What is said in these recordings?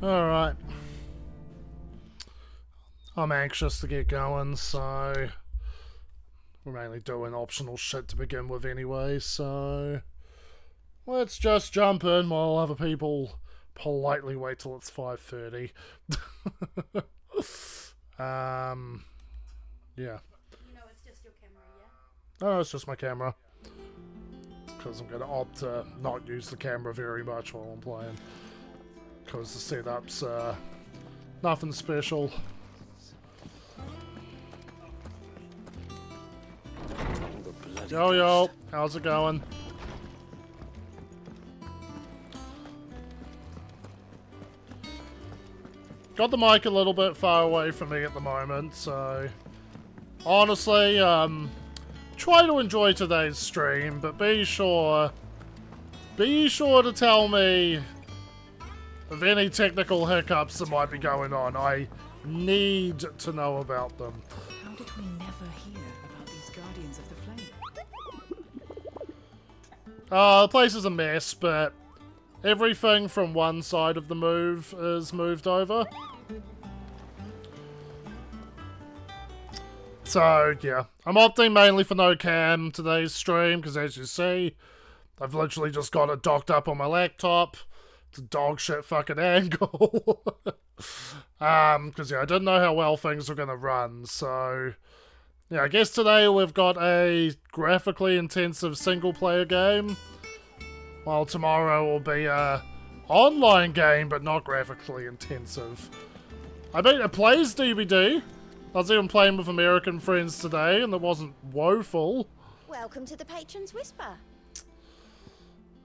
Alright. I'm anxious to get going, so we're mainly doing optional shit to begin with anyway, so let's just jump in while other people politely wait till it's 5:30. Yeah. You know it's just your camera, yeah? Oh, it's just my camera. Because I'm going to opt to not use the camera very much while I'm playing. Because the setup's nothing special. Yo yo, how's it going? Got the mic a little bit far away from me at the moment, so honestly, try to enjoy today's stream, but be sure to tell me of any technical hiccups that might be going on. I need to know about them. How did we never hear about these Guardians of the Flame? The place is a mess, but everything from one side of the move is moved over. So, yeah. I'm opting mainly for no cam today's stream, because as you see, I've literally just got it docked up on my laptop. It's a dog shit fucking angle. Because, yeah, I didn't know how well things were going to run, so yeah, I guess today we've got a graphically intensive single-player game, while tomorrow will be a online game, but not graphically intensive. I mean, it plays DVD. I was even playing with American friends today, and it wasn't woeful. Welcome to the Patron's Whisper.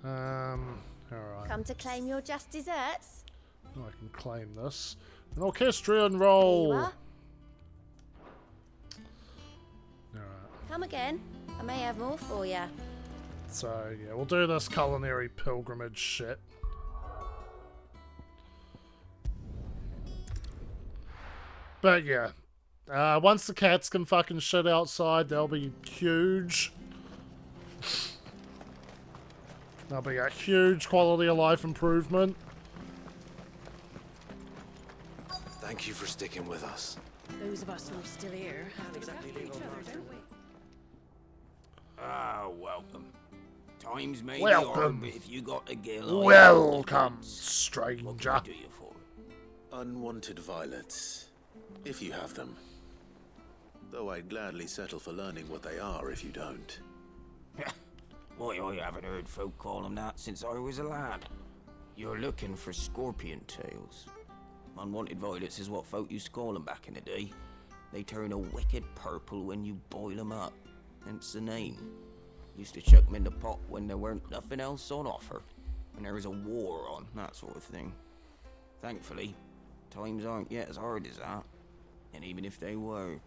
Alright. Come to claim your just desserts. I can claim this. An orchestrion roll! Here you are. Alright. Come again. I may have more for you. So, yeah, we'll do this culinary pilgrimage shit. But, yeah. Once the cats can fucking shit outside, they'll be huge. That'll be a huge quality of life improvement. Thank you for sticking with us. Those of us who are still here have exactly leave on don't we? Ah, welcome. Times may Welcome. be hard, but if you got a gill, Welcome, what stranger. can I do you for? Unwanted violets, if you have them. Though I'd gladly settle for learning what they are if you don't. Why, I haven't heard folk call them that since I was a lad. You're looking for scorpion tails. Unwanted violets is what folk used to call them back in the day. They turn a wicked purple when you boil them up. Hence the name. Used to chuck them in the pot when there weren't nothing else on offer. When there was a war on, that sort of thing. Thankfully, times aren't yet as hard as that. And even if they were,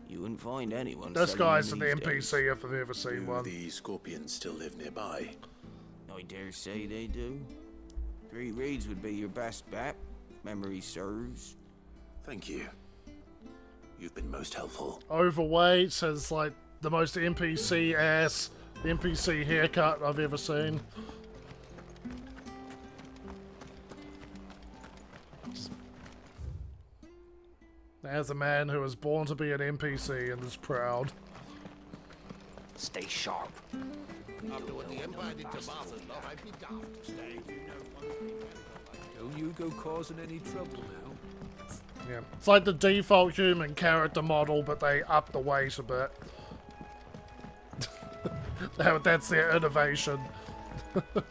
you wouldn't find anyone This selling guy's them an these days. NPC if I've ever seen Do one. the scorpions still live nearby? I dare say they do. 3 reeds would be your best bet. Memory serves. Thank you. You've been most helpful. Overweight, has like the most NPC ass NPC haircut I've ever seen. As a man who was born to be an NPC and is proud. Stay sharp. After what the Empire did to Martha's love, I'd be daft to stay. Don't you go causing any trouble now. Yeah. It's like the default human character model, but they up the weight a bit. That's their innovation. Alright.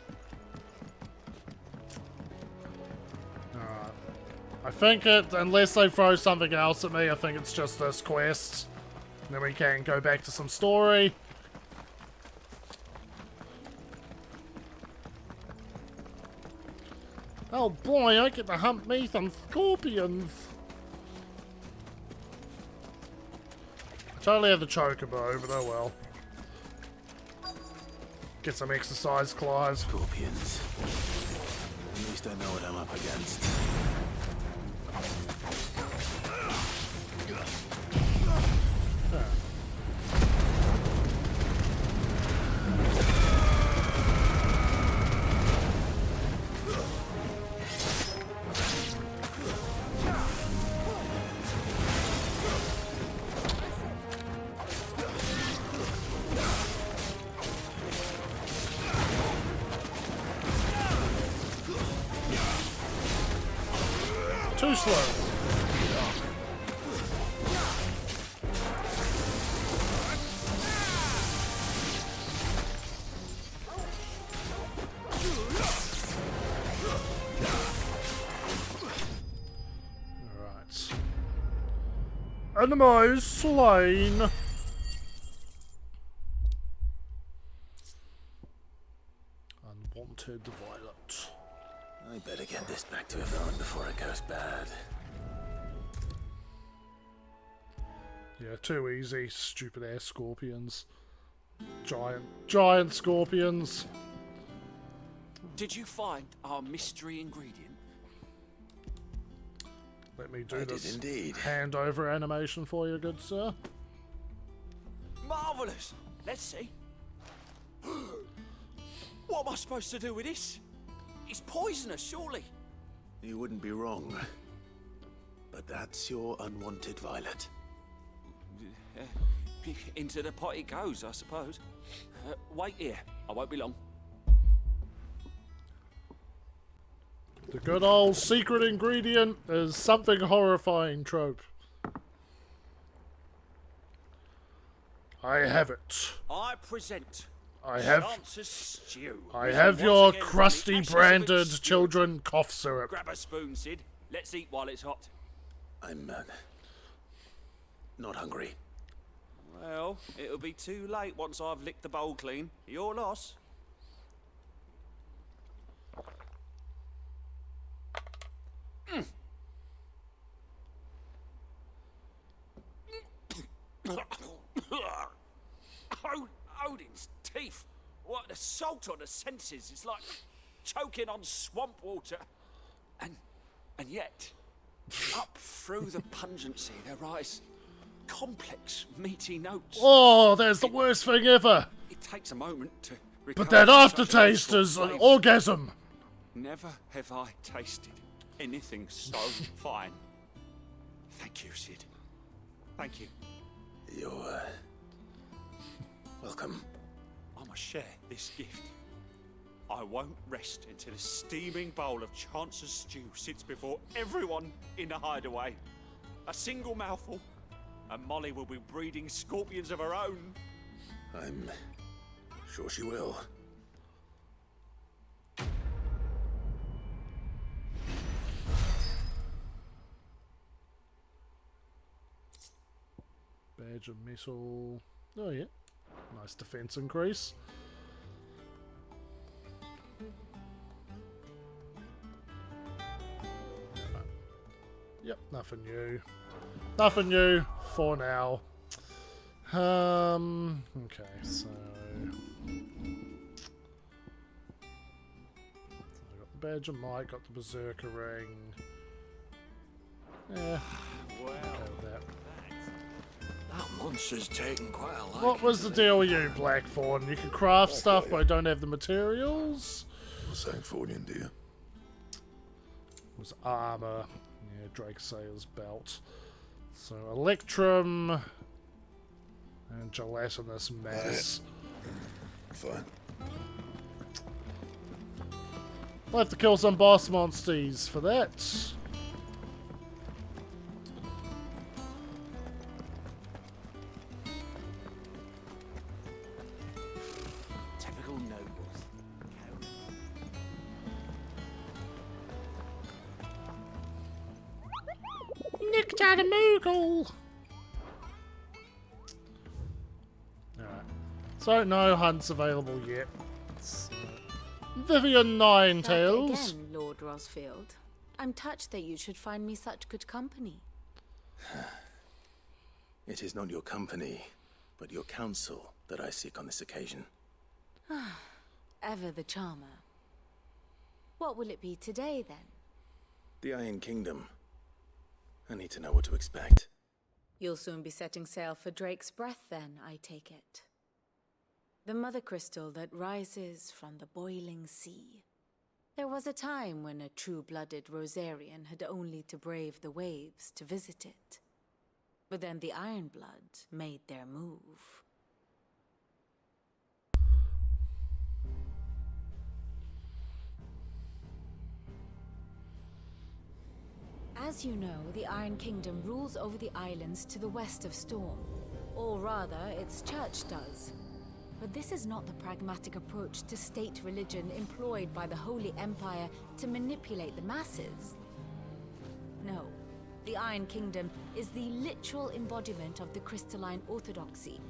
I think it, unless they throw something else at me, I think it's just this quest. And then we can go back to some story. Oh boy, I get to hunt me some scorpions. I totally have the chocobo, but oh well. Get some exercise, Clive. Scorpions. At least I know what I'm up against. Too slow. Alright. Enemy slain. Unwanted violet. I better get this back to Yvonne before it goes bad. Yeah, too easy. Stupid ass scorpions. Giant scorpions. Did you find our mystery ingredient? Let me do I this did indeed. handover animation for you, good sir. Marvelous! Let's see. What am I supposed to do with this? It's poisonous, surely. You wouldn't be wrong. But that's your unwanted violet. Into the pot it goes, I suppose. Wait here. I won't be long. The good old secret ingredient is something horrifying trope. I have it. I present I have Chance's stew. I Risen have once your again from the crusty ashes of branded its stew. children cough syrup. Grab a spoon, Sid. Let's eat while it's hot. I'm not hungry. Well, it'll be too late once I've licked the bowl clean. Your loss. Odin's teeth. What the salt on the senses is like choking on swamp water. And yet, up through the pungency there rise complex, meaty notes. Oh, there's the worst thing ever. It takes a moment to But recover that from such aftertaste an is an flavor. orgasm. Never have I tasted anything so fine. Thank you, Sid. Thank you. You're welcome. I must share this gift. I won't rest until a steaming bowl of Chance's stew sits before everyone in the hideaway. A single mouthful, and Molly will be breeding scorpions of her own. I'm sure she will. Badge of metal. Oh yeah. Nice defense increase. Yep, nothing new. Nothing new for now. Okay, so I got the badge of might, got the berserker ring. Yeah, Well, okay with that. That monster's taken quite a liking. What was the deal with you, Blackthorn? You can craft stuff, but I don't have the materials. Sancthornian, do you? It was armor. Yeah, Drake Sayer's belt. So Electrum and gelatinous mass. Fine. I'll have to kill some boss monsters for that. typical nobles. Nicked out a Moogle! Alright. So, no hunts available yet. So, Vivian Back Ninetails. again, Lord Rosfield. I'm touched that you should find me such good company. It is not your company, but your counsel that I seek on this occasion. Ever the charmer. What will it be today, then? The Iron Kingdom. I need to know what to expect. You'll soon be setting sail for Drake's Breath, then, I take it. The mother crystal that rises from the boiling sea. There was a time when a true-blooded Rosarian had only to brave the waves to visit it. But then the Ironblood made their move. As you know, the Iron Kingdom rules over the islands to the west of Storm. Or rather, its church does. But this is not the pragmatic approach to state religion employed by the Holy Empire to manipulate the masses. No, the Iron Kingdom is the literal embodiment of the crystalline orthodoxy.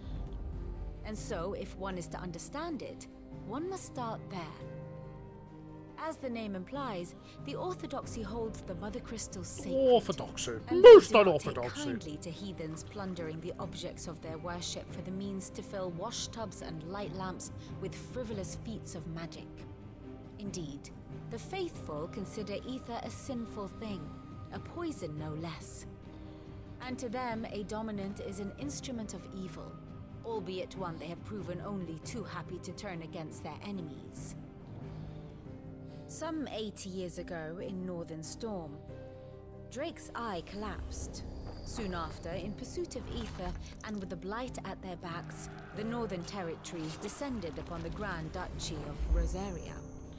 And so, if one is to understand it, one must start there. As the name implies, the orthodoxy holds the Mother Crystal sacred. Orthodoxy. And Most they do not unorthodoxy. take kindly to heathens plundering the objects of their worship for the means to fill wash tubs and light lamps with frivolous feats of magic. Indeed, the faithful consider ether a sinful thing, a poison no less. And to them, a dominant is an instrument of evil, albeit one they have proven only too happy to turn against their enemies. Some 80 years ago, in Northern Storm, Drake's eye collapsed. Soon after, in pursuit of ether and with the Blight at their backs, the Northern Territories descended upon the Grand Duchy of Rosaria.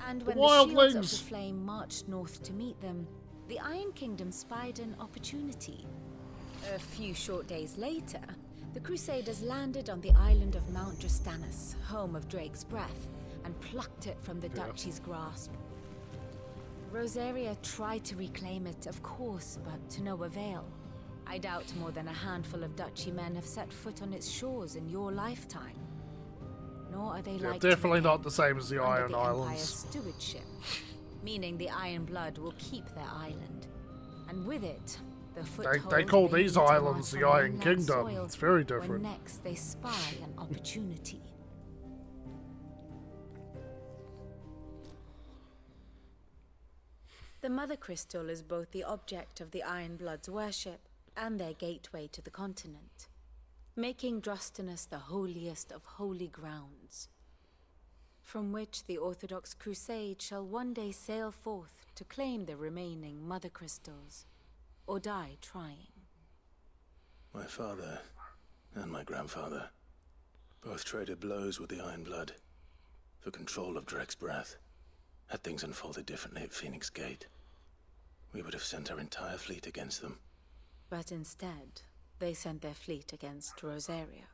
And when the Shields of Wildlings! the Flame marched north to meet them, the Iron Kingdom spied an opportunity. A few short days later, the Crusaders landed on the island of Mount Drastanus, home of Drake's breath, and plucked it from the duchy's grasp. Rosaria tried to reclaim it, of course, but to no avail. I doubt more than a handful of duchy men have set foot on its shores in your lifetime. Nor are they Yeah, like definitely to not the same as the under Iron the Islands. Empire's stewardship, meaning the Iron Blood will keep their island, and with it, the foothold They call they these need to islands mark the on Iron mainland Kingdom. soil It's very when different. next they spy an opportunity. The Mother Crystal is both the object of the Iron Blood's worship and their gateway to the continent, making Drastanus the holiest of holy grounds, from which the Orthodox Crusade shall one day sail forth to claim the remaining Mother Crystals, or die trying. My father and my grandfather both traded blows with the Iron Blood for control of Drake's breath. Had things unfolded differently at Phoenix Gate, we would have sent our entire fleet against them. But instead, they sent their fleet against Rosaria,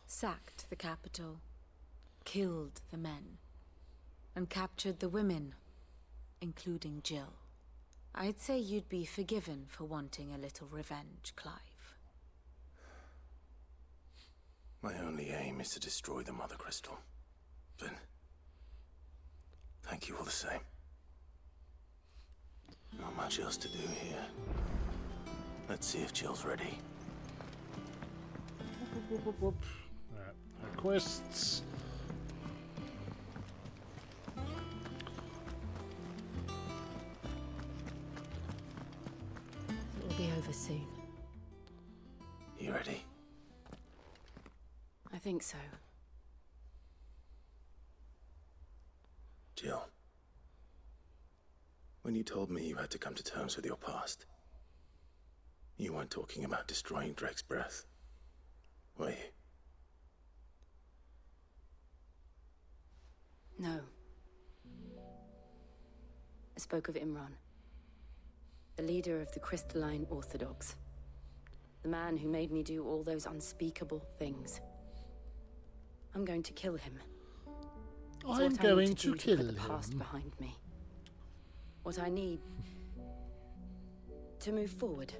sacked the capital, killed the men, and captured the women, including Jill. I'd say you'd be forgiven for wanting a little revenge, Clive. My only aim is to destroy the Mother Crystal. But thank you all the same. Not much else to do here. Let's see if Jill's ready. Alright, quests. It'll be over soon. You ready? I think so. Jill. When you told me you had to come to terms with your past, you weren't talking about destroying Drake's breath, were you? No. I spoke of Imran, the leader of the Crystalline Orthodox. The man who made me do all those unspeakable things. I'm going to kill him. It's I'm what I going need to do kill put the past him. behind me. What I need to move forward.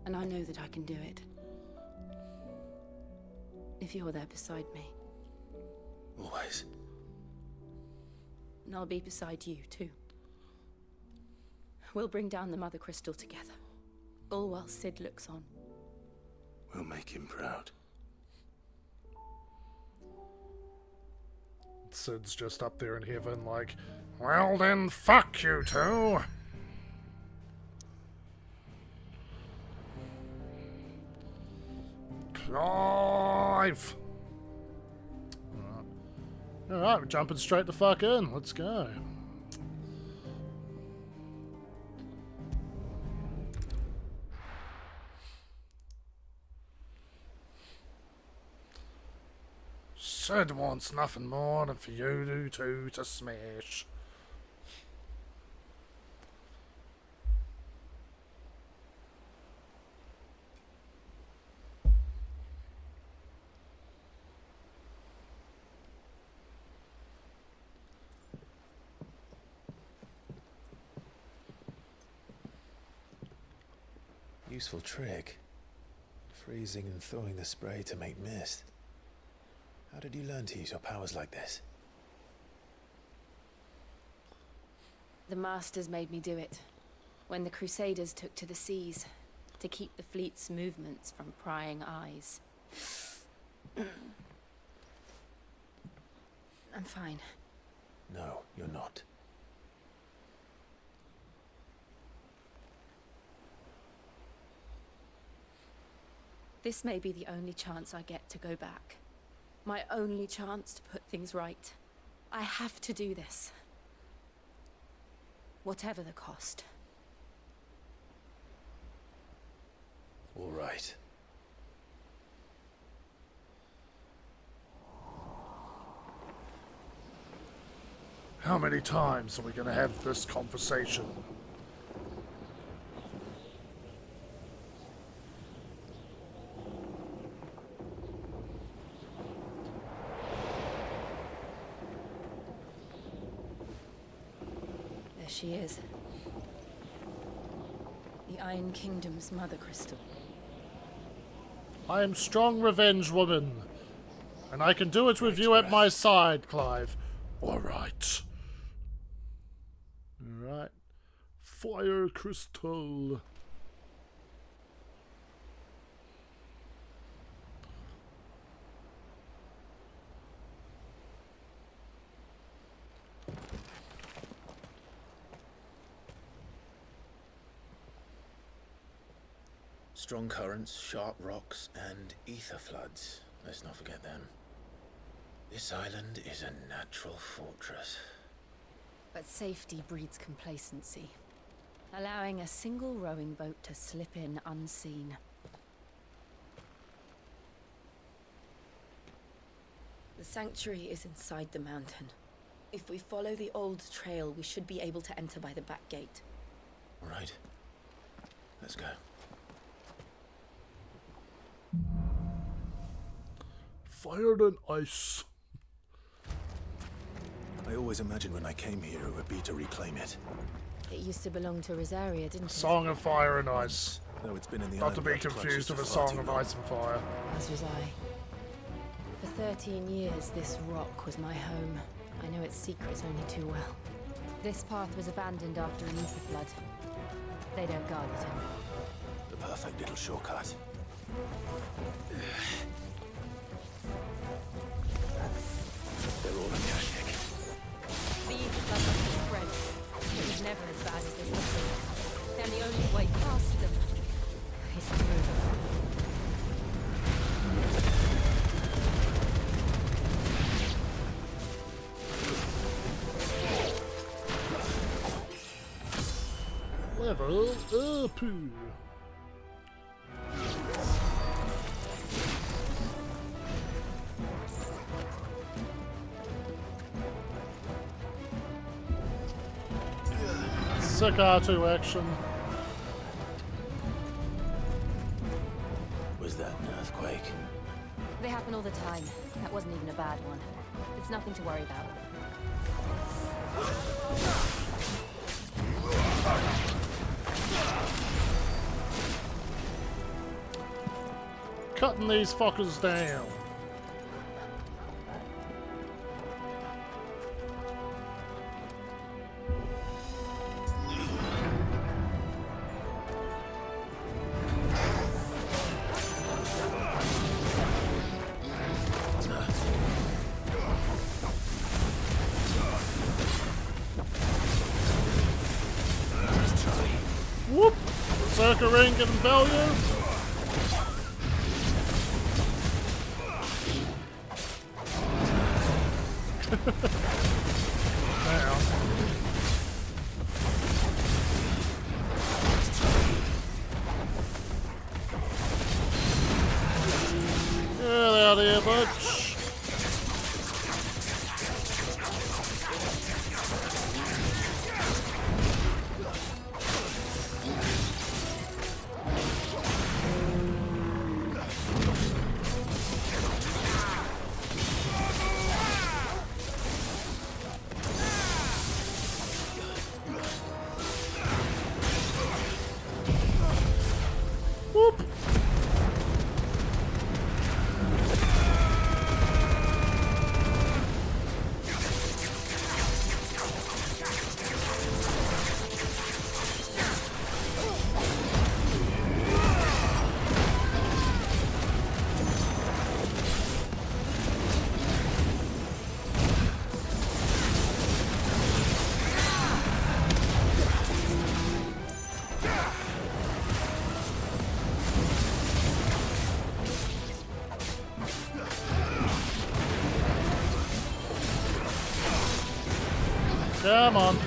And I know that I can do it. If you're there beside me. Always. And I'll be beside you, too. We'll bring down the Mother Crystal together. All while Sid looks on. We'll make him proud. Sid's just up there in heaven like, well then, fuck you two. Clive! Alright, we're jumping straight the fuck in. Let's go. Sid wants nothing more than for you two to smash. useful trick. Freezing and thawing the spray to make mist. How did you learn to use your powers like this? The Masters made me do it. When the Crusaders took to the seas, to keep the fleet's movements from prying eyes. I'm fine. No, you're not. This may be the only chance I get to go back. My only chance to put things right. I have to do this. Whatever the cost. All right. How many times are we going to have this conversation? There she is. The Iron Kingdom's Mother Crystal. I am strong revenge woman. And I can do it with you at my side, Clive. Alright. Alright. Fire crystal. Strong currents, sharp rocks, and ether floods. Let's not forget them. This island is a natural fortress. But safety breeds complacency. Allowing a single rowing boat to slip in unseen. The sanctuary is inside the mountain. If we follow the old trail, we should be able to enter by the back gate. All right. Let's go. Fire and ice. I always imagined when I came here it would be to reclaim it. It used to belong to Rosaria, didn't it? Song of Fire and Ice. Though it's been in the Not to be Iron Blood confused with a clutches for far Song too of long. Ice and Fire. As was I. For 13 years, this rock was my home. I know its secrets only too well. This path was abandoned after an ether flood. They don't guard it anymore. The perfect little shortcut. They're all Akashic. The ether flood must have spread. It was never as bad as this before. And the only way past them is through them. Level up. Sick R2 action. Was that an earthquake? They happen all the time. That wasn't even a bad one. It's nothing to worry about. Cutting these fuckers down. Whoop! Berserker ring getting value. Now. Get out of here, butch. Come on.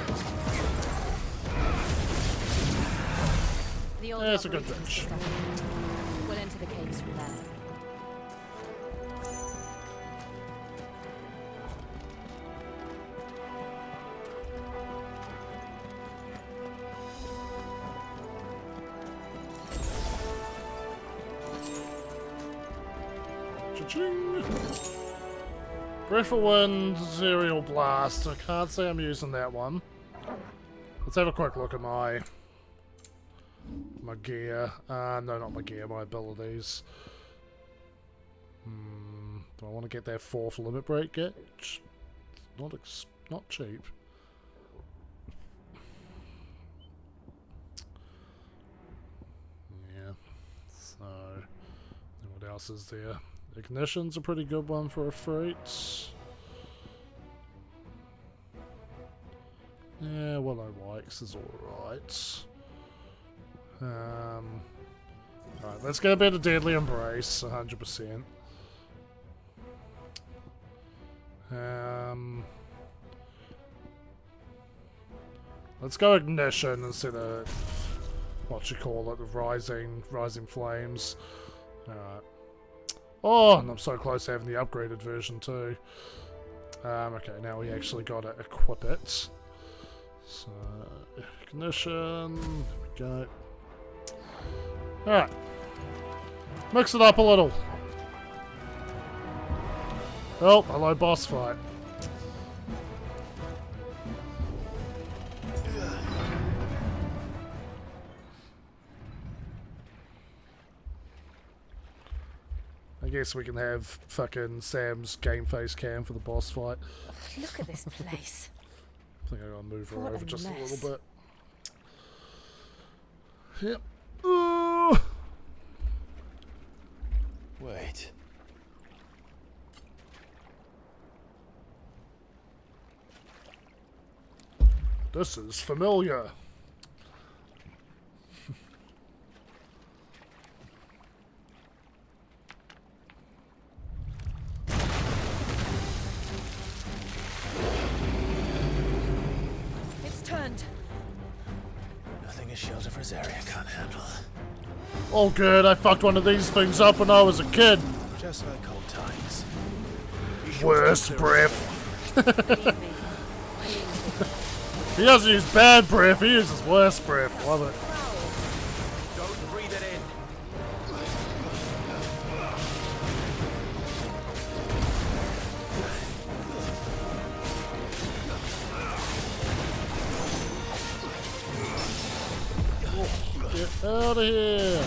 The old That's a good operations ditch. system. We'll enter the caves from there. Cha-ching. Breath of Wind, Serial Blast. I can't say I'm using that one. Let's have a quick look at my gear. No, not my gear, my abilities. Do I want to get that 4th limit break yet? Not cheap. Yeah. So, then what else is there? Ignition's a pretty good one for a freight. Yeah, Willow Wikes is alright. Alright, let's get a bit of Deadly Embrace, 100%. Let's go Ignition instead of what you call it, the Rising Flames. Alright. Oh, and I'm so close to having the upgraded version too. Okay, now we actually got to equip it. So, Ignition, there we go. Alright. Mix it up a little. Oh, hello boss fight. I guess we can have fucking Sam's game face cam for the boss fight. Look at this place. I think I gotta move her What over a just a mess. little bit. Yep. Ooh. Wait. This is familiar. It's turned. Nothing a shelter for this area can't handle. Oh good, I fucked one of these things up when I was a kid. Just like old times. Worst breath. Believe me. He doesn't use bad breath, he uses worst breath. Love it. Don't breathe it in. Get out of here.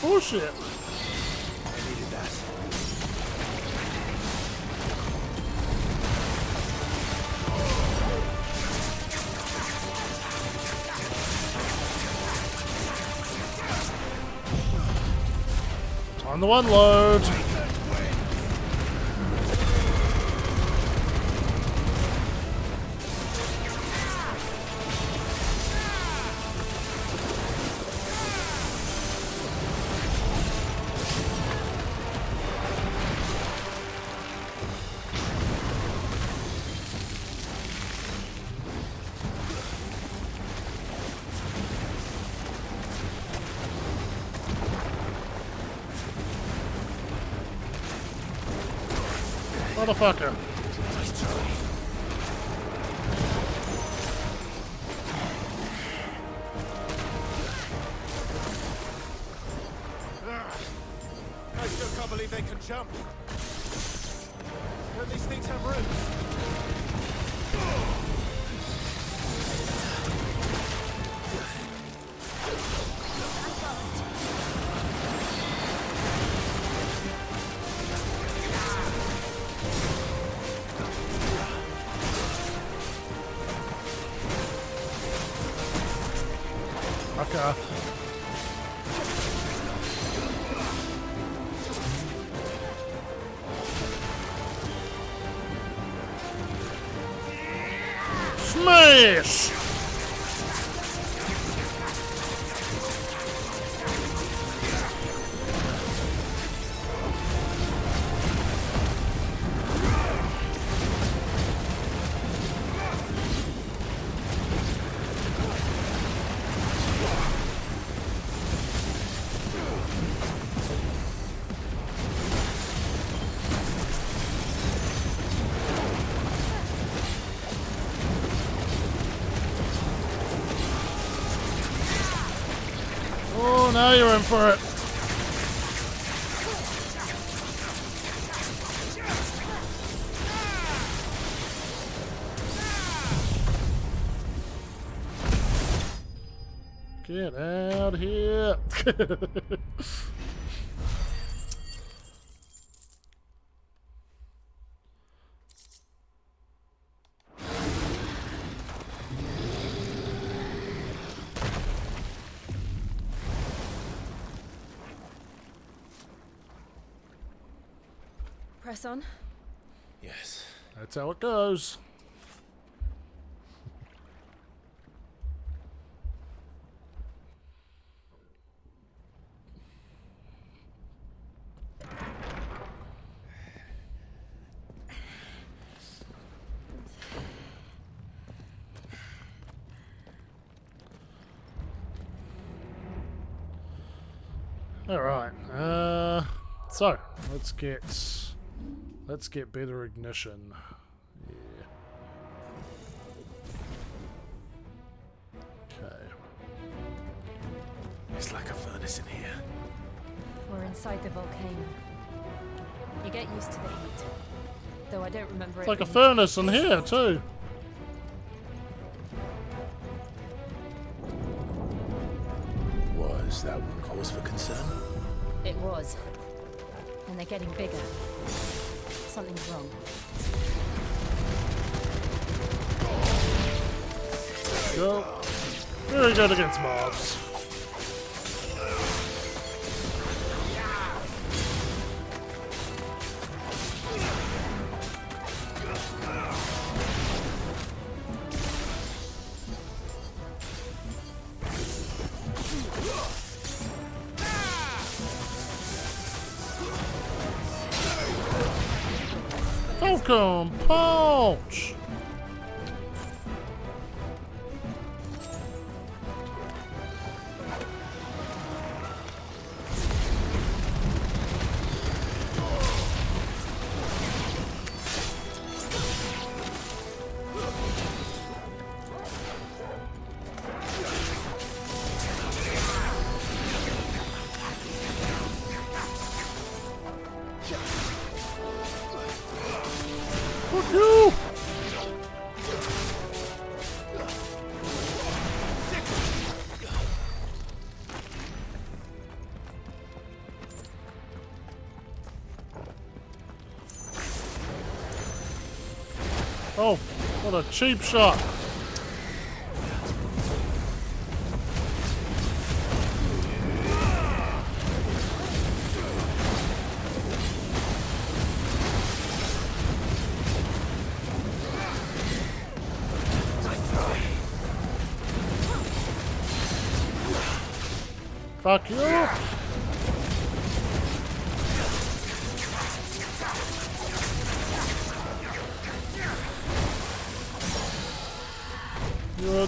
Oh shit. I needed that. On the one load. Motherfucker. I still can't believe they can jump. Don't these things have roots? Okay. Smash! Oh, now you're in for it. Get out here. Press on. Yes. That's how it goes. All right. So let's get better ignition. Yeah. Okay. It's like a furnace in here. We're inside the volcano. You get used to the heat. Though I don't remember It's it like a being furnace in here too. Was that one cause for concern? It was. And they're getting bigger. Something's wrong. Go. Very good against mobs. Falcon Punch! Fuck you! Oh, what a cheap shot. Fuck you!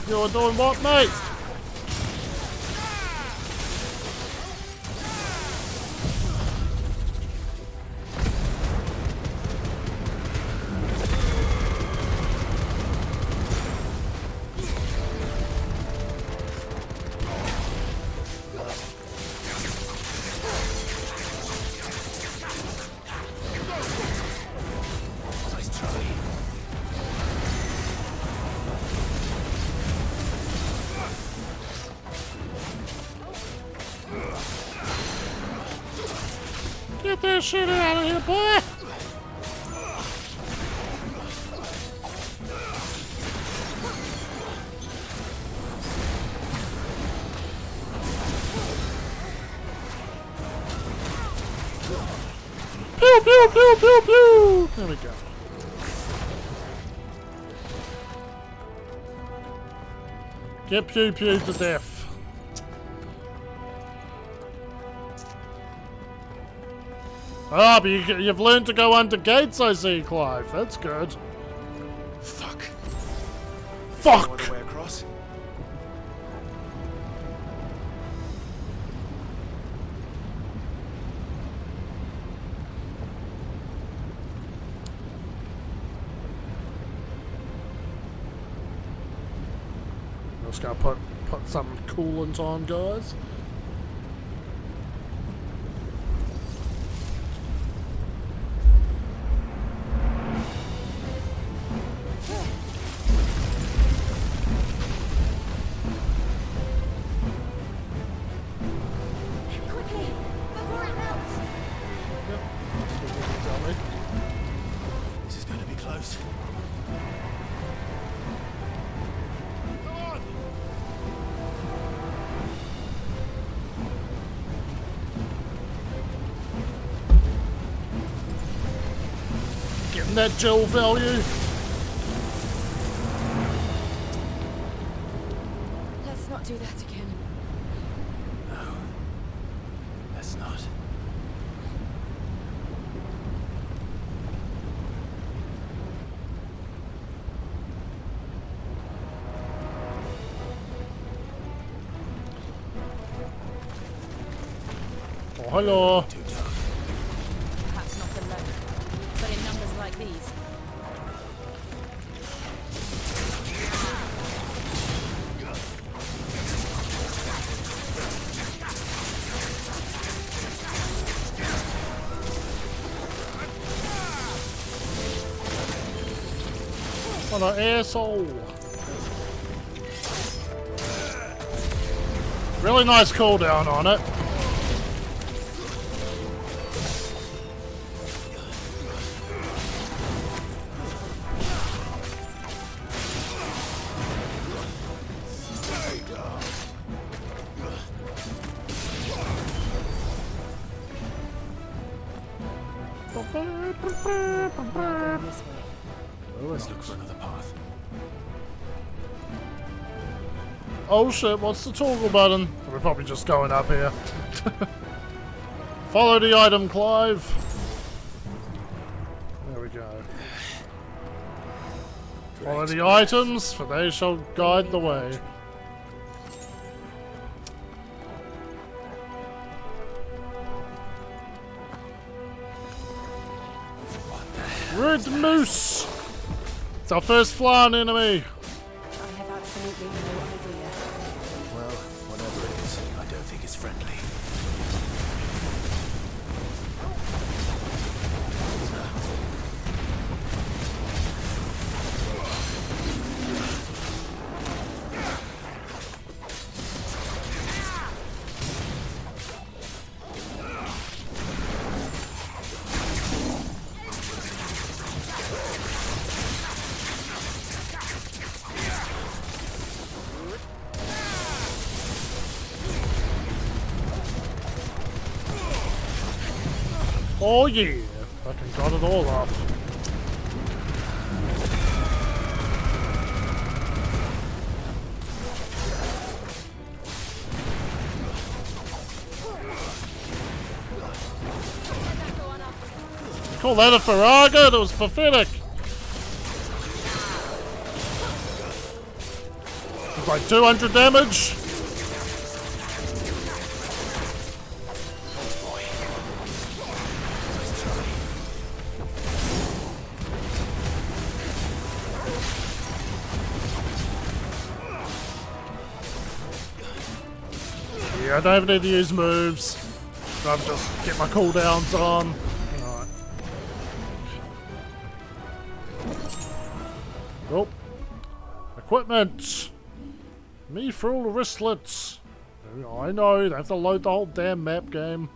You're doing what, mate? Get that shit out of here, boy! Pew, pew, pew, pew, pew! There we go. Get pew pew to death. Ah, but you've learned to go under gates, I see, Clive. That's good. Fuck. Fuck! No other way across? Just gotta put some coolant on, guys. Quickly, before it melts. This is gonna be close. Getting that gel value. Let's not do that again. No. Let's not. Oh, hello. Too tough. Perhaps not alone, but in numbers like these. What an asshole. Really nice cooldown on it. Let's look for another path. Oh shit, what's the toggle button? We're probably just going up here. Follow the item, Clive. There we go. Follow the items, for they shall guide the way. Red Moose! It's our first flying enemy! I have absolutely no idea. Well, whatever it is, I don't think it's friendly. Oh yeah! Fucking got it all off. Call that a Farraga? That was pathetic! It's like 200 damage? Yeah, I don't even need to use moves. I'll just get my cooldowns on. Alright. Oh. Equipment! Me for all the wristlets. I know, they have to load the whole damn map game.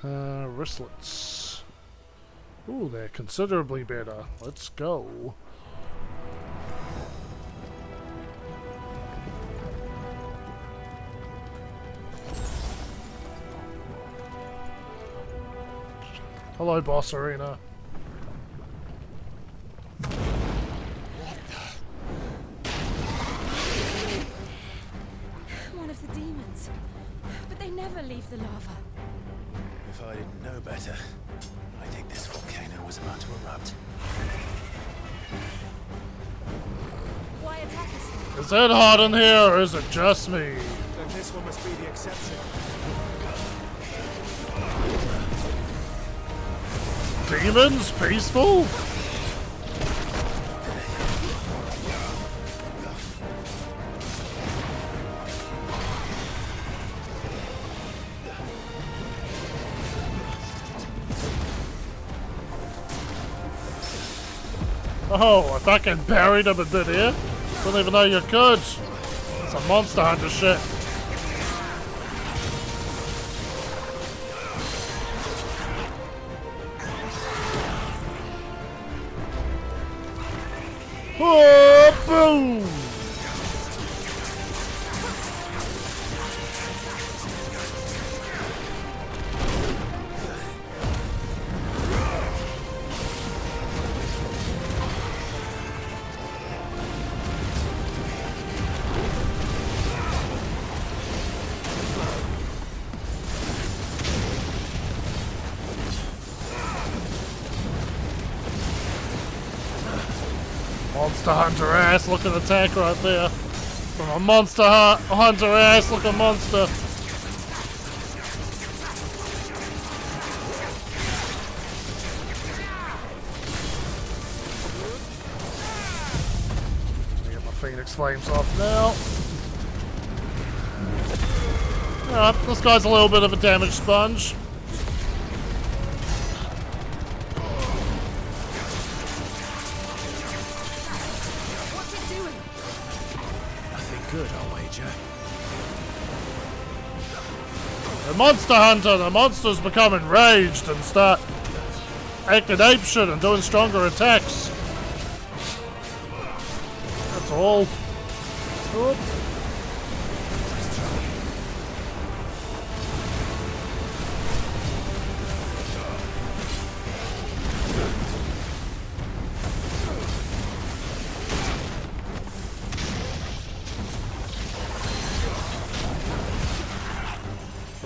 Wristlets. Ooh, they're considerably better. Let's go. Hello, Boss Arena. One of the demons. But they never leave the lava. If I didn't know better, I think this volcano was about to erupt. Why attack us then? Is it hot in here, or is it just me? Then this one must be the exception. Demons? Peaceful? Oh, I fucking buried him in mid-air. Didn't even know you could. It's a Monster Hunter shit. Oh, boom! Monster Hunter ass looking attack right there. From a Monster Hunter ass looking monster. Get my Phoenix Flames off now. Alright, this guy's a little bit of a damage sponge. Good, I'll wager. The Monster Hunter, the monsters become enraged and start acting apeshit and doing stronger attacks. That's all. Oop.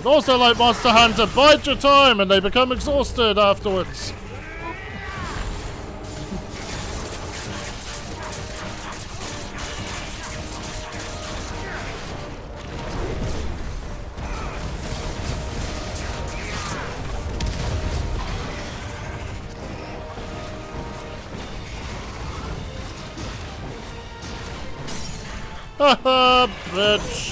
But also, like Monster Hunter, bide your time and they become exhausted afterwards. Haha, bitch.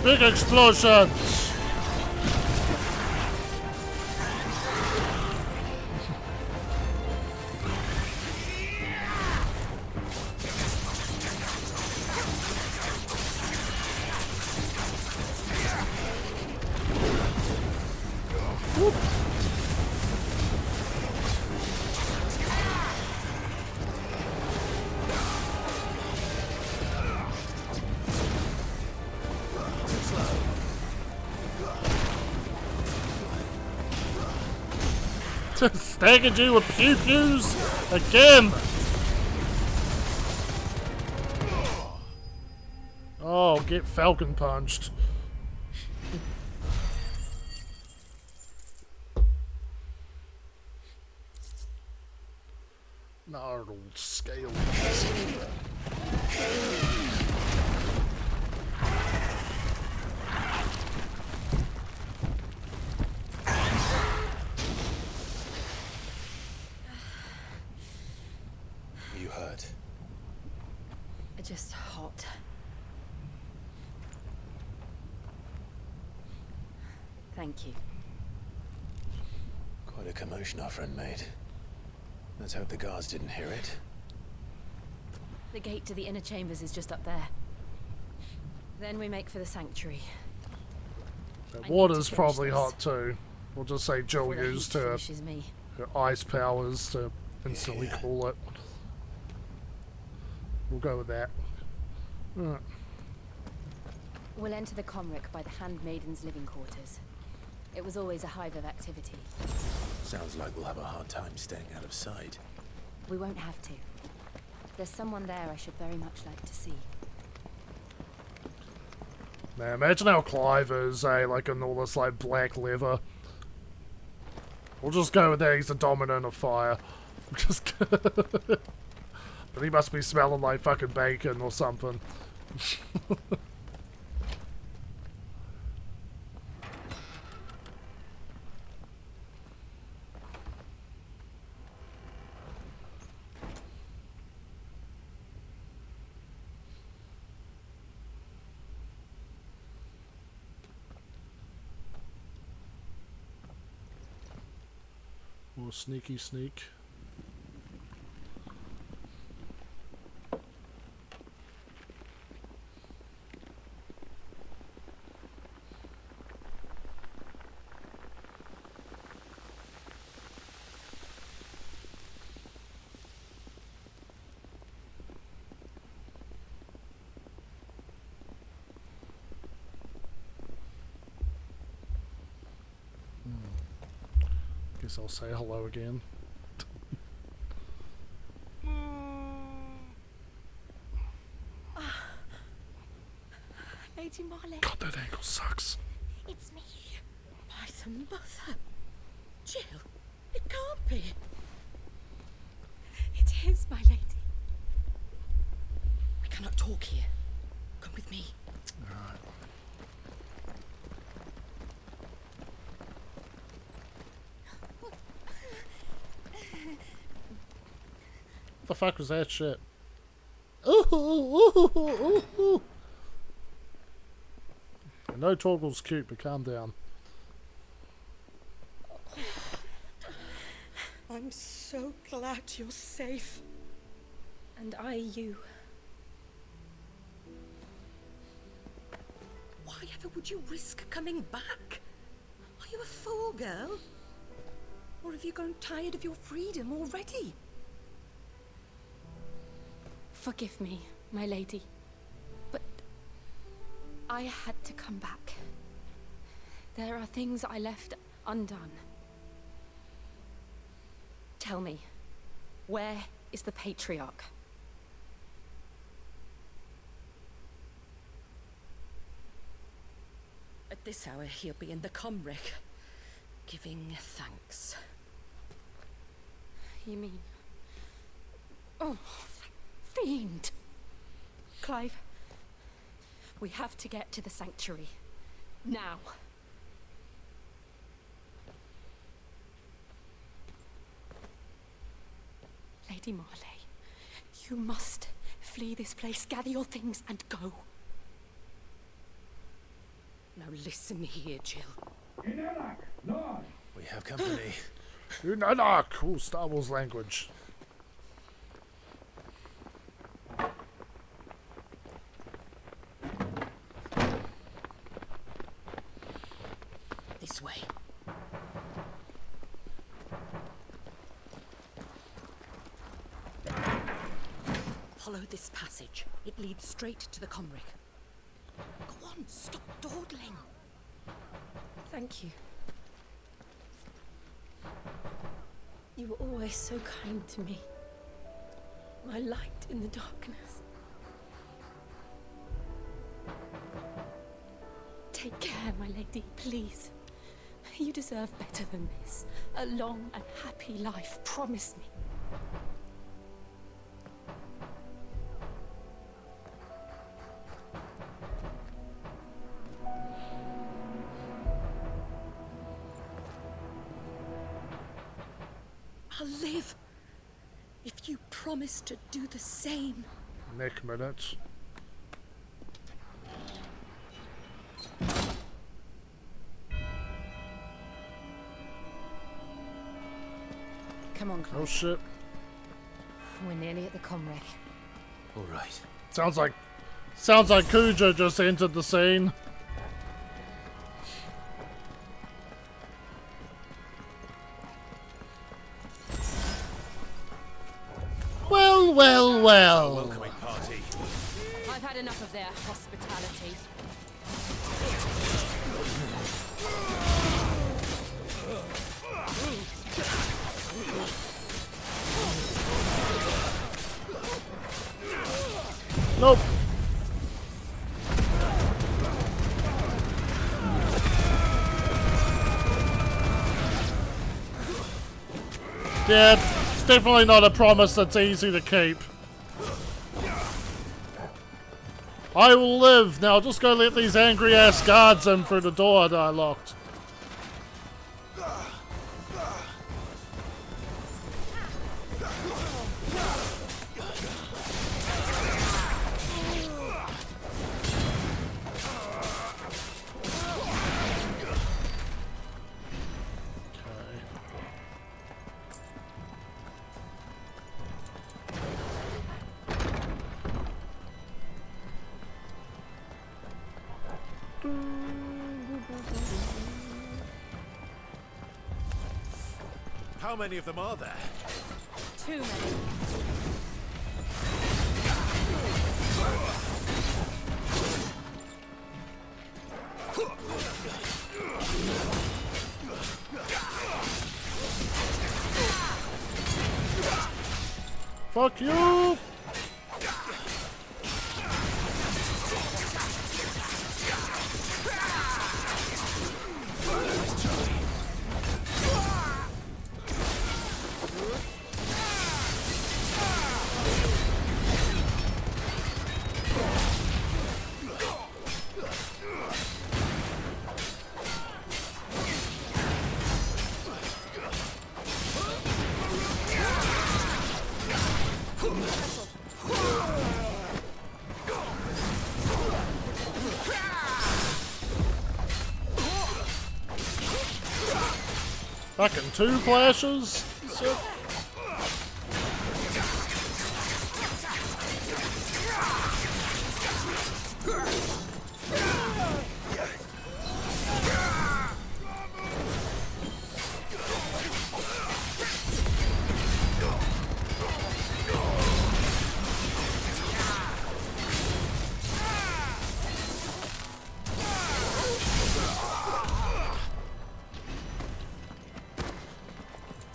Big explosions! Whoop. Just staggered you with pew-pews again. Oh, get Falcon punched. Gnarled scales. Thank you. Quite a commotion our friend made. Let's hope the guards didn't hear it. The gate to the inner chambers is just up there. Then we make for the sanctuary. The I need water's to finish probably this hot too. We'll just say Jill before the used heat her finishes me. ice powers to instantly Yeah. cool it. We'll go with that. Right. We'll enter the Comric by the Handmaiden's living quarters. It was always a hive of activity. Sounds like we'll have a hard time staying out of sight. We won't have to. There's someone there I should very much like to see. Man, imagine how Clive is, like in all this like black leather. We'll just go with that, he's the dominant of fire. Just but he must be smelling like fucking bacon or something. More sneaky sneak. Guess I'll say hello again. Lady Marley. God, that ankle sucks. It's me. My son, mother. Jill, it can't be. It is, my lady. We cannot talk here. Come with me. Alright. What the fuck was that shit? Ooh, ooh, ooh, ooh, ooh. I know Torgal's cute, but calm down. I'm so glad you're safe. And I you. Why ever would you risk coming back? Are you a fool, girl? Or have you grown tired of your freedom already? Forgive me, my lady. But I had to come back. There are things I left undone. Tell me, where is the Patriarch? At this hour, he'll be in the Comric, giving thanks. You mean? Oh, fiend! Clive, we have to get to the sanctuary. Now. Lady Marley, you must flee this place, gather your things and go. Now listen here, Jill. We have company. Cool Star Wars language. This way. Follow this passage. It leads straight to the Comric. Go on, stop dawdling. Thank you. You were always so kind to me. My light in the darkness. Take care, my lady, please. You deserve better than this. A long and happy life, promise me. I'll live if you promise to do the same. Neck minute. Come on, Clive. Oh shit. We're nearly at the comwreck. All right. Sounds like Cujo just entered the scene. Well, well, well. Welcoming party. I've had enough of their hospitality. Nope. Yeah, it's definitely not a promise that's easy to keep. I will live. Now just go let these angry ass guards in through the door that I locked. How many of them are there? Too many. Fuck you! Fucking 2 flashes? Sick.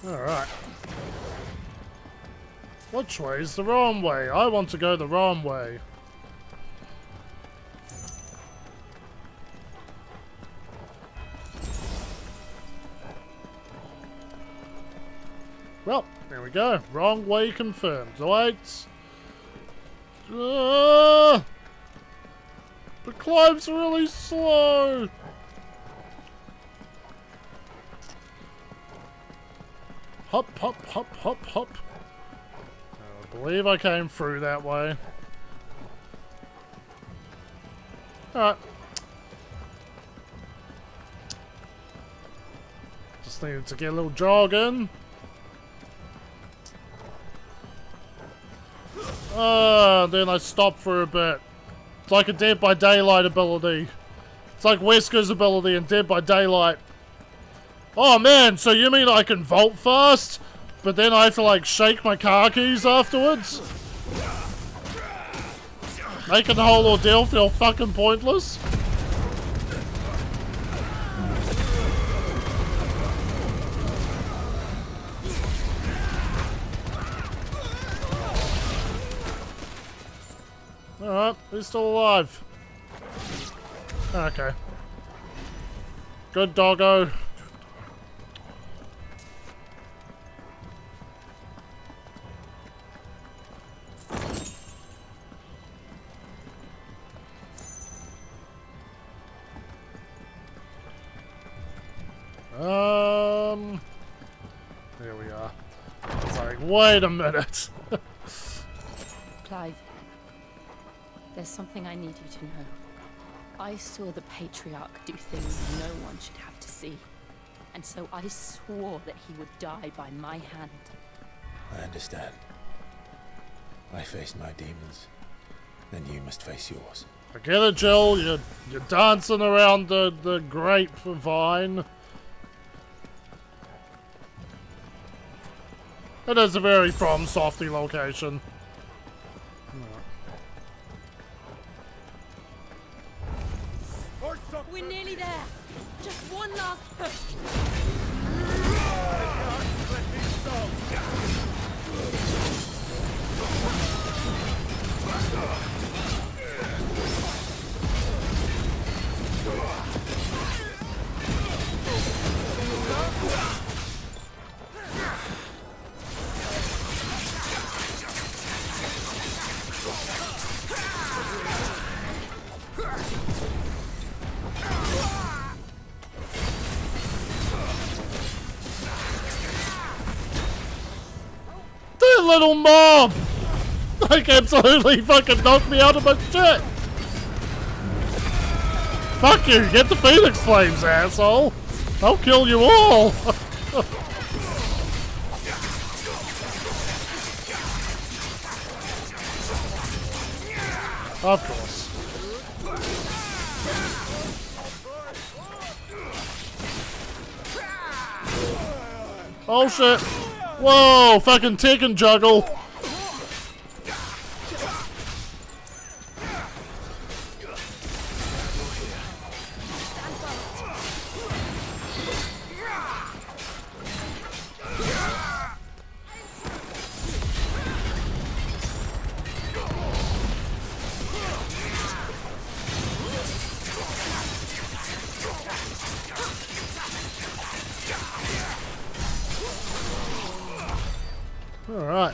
Alright. Which way is the wrong way? I want to go the wrong way. Well, there we go. Wrong way confirmed. Wait. The climb's really slow. Hop, hop, hop, hop, hop. I believe I came through that way. Alright. Just needed to get a little jog in. Then I stopped for a bit. It's like a Dead by Daylight ability. It's like Wesker's ability in Dead by Daylight. Oh man, so you mean I can vault fast, but then I have to like shake my car keys afterwards? Making the whole ordeal feel fucking pointless? Alright, he's still alive. Okay. Good doggo. There we are. It's like, wait a minute. Clive, there's something I need you to know. I saw the Patriarch do things no one should have to see. and so I swore that he would die by my hand. I understand. I faced my demons, then you must face yours. I get it, Jill. You're dancing around the grapevine. It is a very From Softy location. We're nearly there. Just one last push. That little mob! Like, absolutely fucking knocked me out of my shit! Fuck you, get the Phoenix Flames, asshole! I'll kill you all! Of course. Oh shit! Whoa! Fucking tick and juggle! Alright.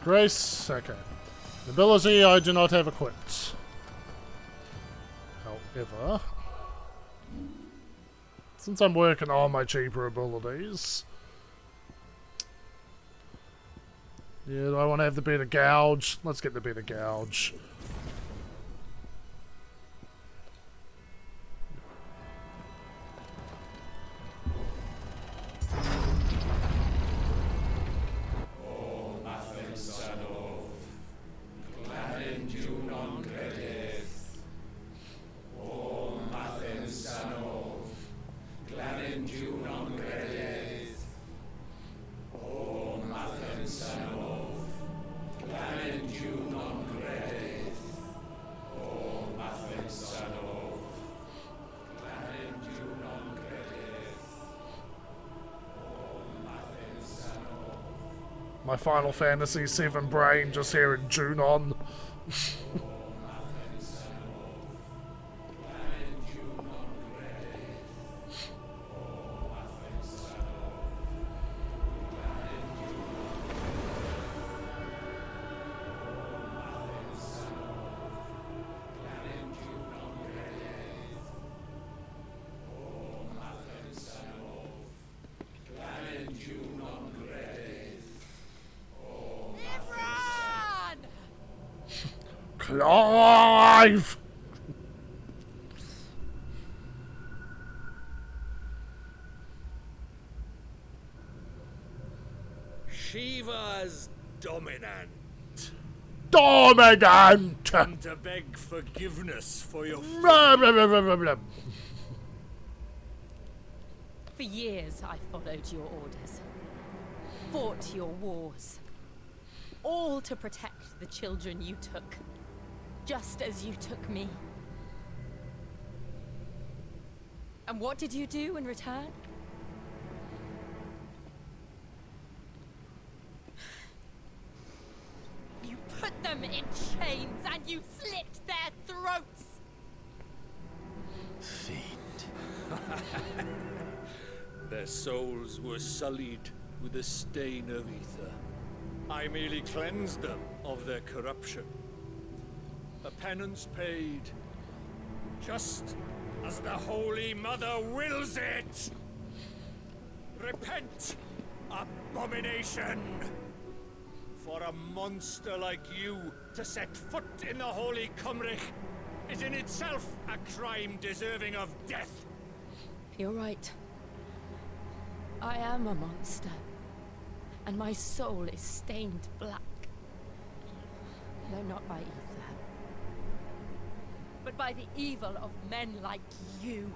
Grace, okay. Ability I do not have equipped. However, since I'm working on my cheaper abilities, yeah, do I want to have the better gouge? Let's get the better gouge. My Final Fantasy VII brain just hearing Junon. Clive! Shiva's dominant. Dominant! And to beg forgiveness for your For years I followed your orders, fought your wars, all to protect the children you took, just as you took me. And what did you do in return? You put them in chains and you slit their throats! Fiend. Their souls were sullied with a stain of ether. I merely cleansed them of their corruption. A penance paid, just as the Holy Mother wills it! Repent abomination! For a monster like you to set foot in the Holy Cymric is in itself a crime deserving of death. You're right. I am a monster. And my soul is stained black. No, not by ether. But by the evil of men like you,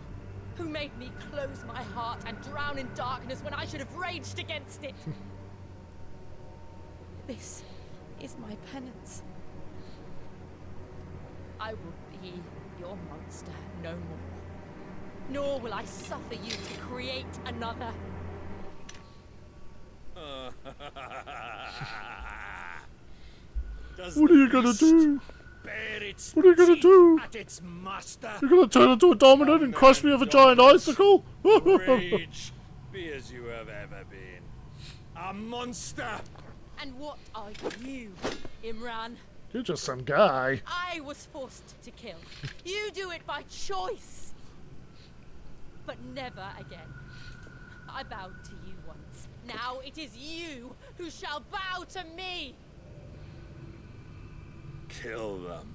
who made me close my heart and drown in darkness when I should have raged against it. This is my penance. I will be your monster no more. Nor will I suffer you to create another. What are you gonna do? Bear its What are you gonna do? at its master. You're gonna turn into a dominant and crush me with a giant icicle? Rage, be as you have ever been. A monster! And what are you, Imran? You're just some guy. I was forced to kill. You do it by choice. But never again. I bowed to you once. Now it is you who shall bow to me. Kill them.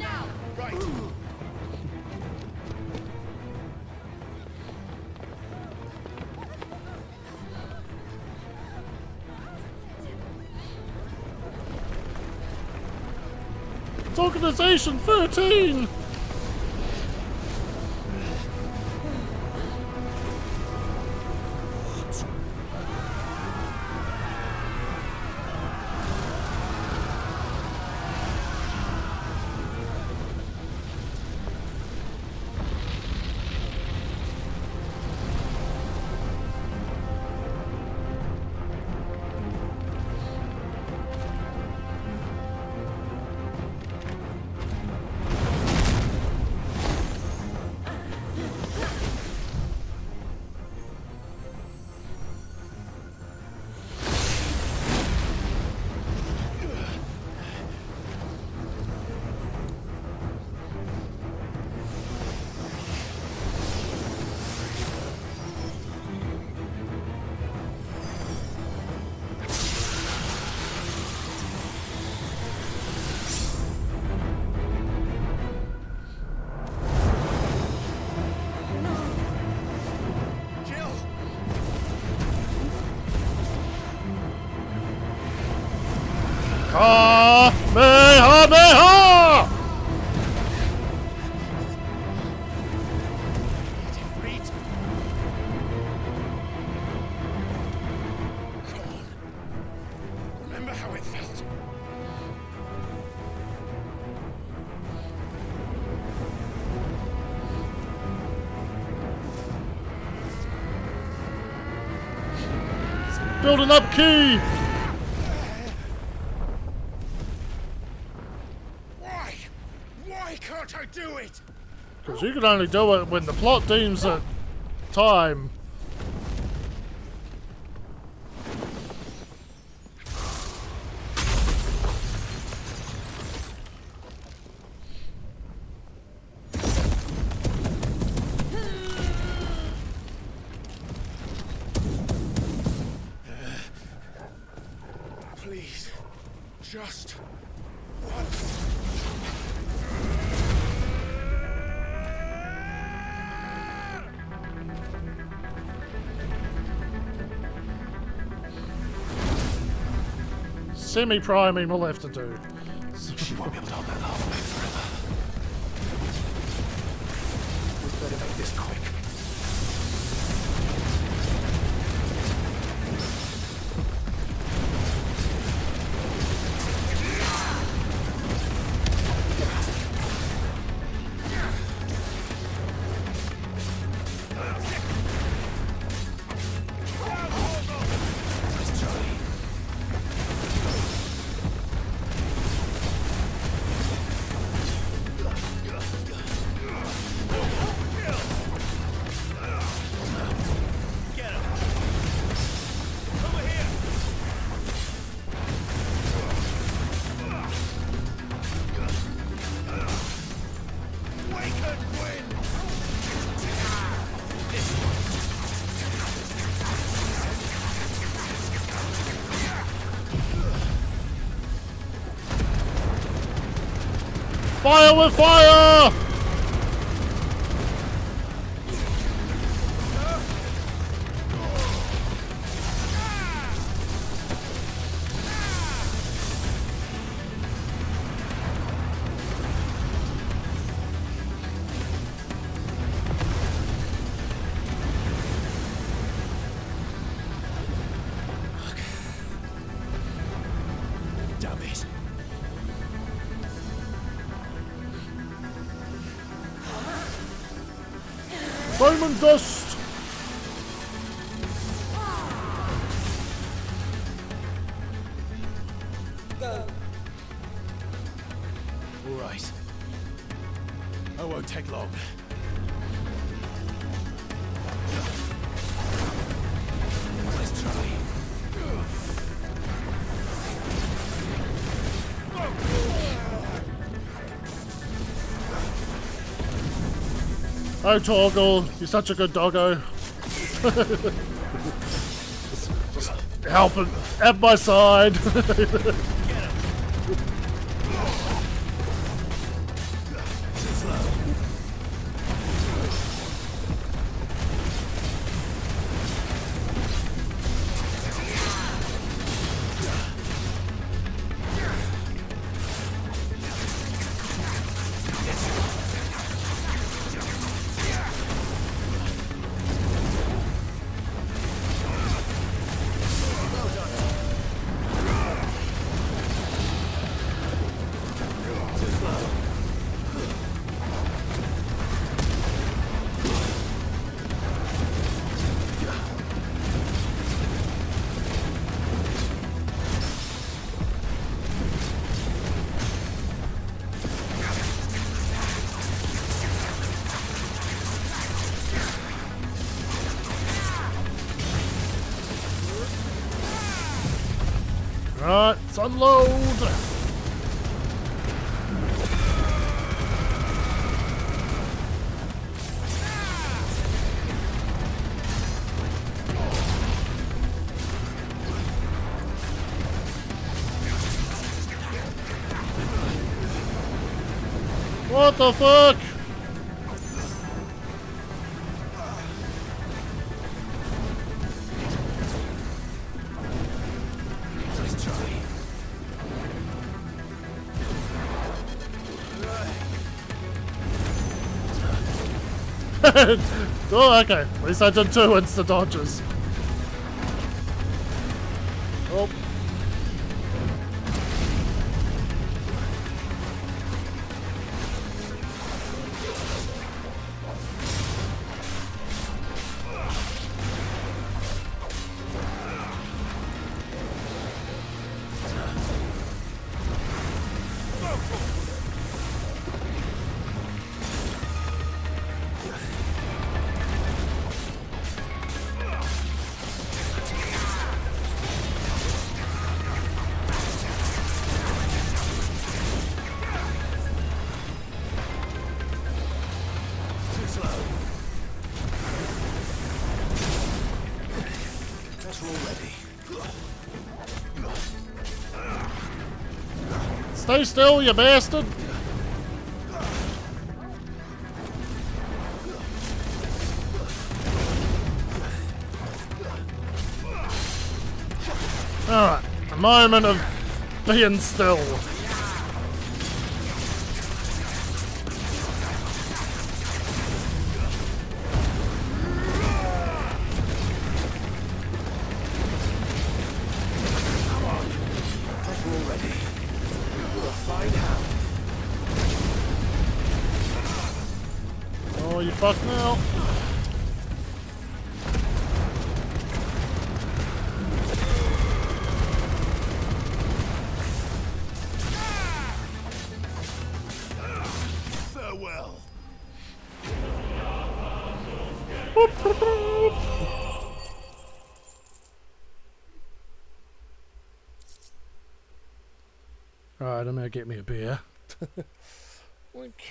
Now! Right. It's Organization 13! Kamehameha! Remember how it felt. Building up key! Why can't I do it? Because you can only do it when the plot deems it time. Please, just once. Semi-priming will have to do. She won't be able to hold that long forever. We'd better make this quick. Fire with fire! Damn it. Diamond dust! All right. I won't take long. Let's try. Oh, Torgal, you're such a good doggo. Just helping at my side. Right, let's unload! What the fuck? Oh, okay. At least I did 2 insta dodges. Oh. Stay still, you bastard! Alright, a moment of being still. Oh, you fucked now. Farewell. Alright, I'm gonna get me a beer. Link.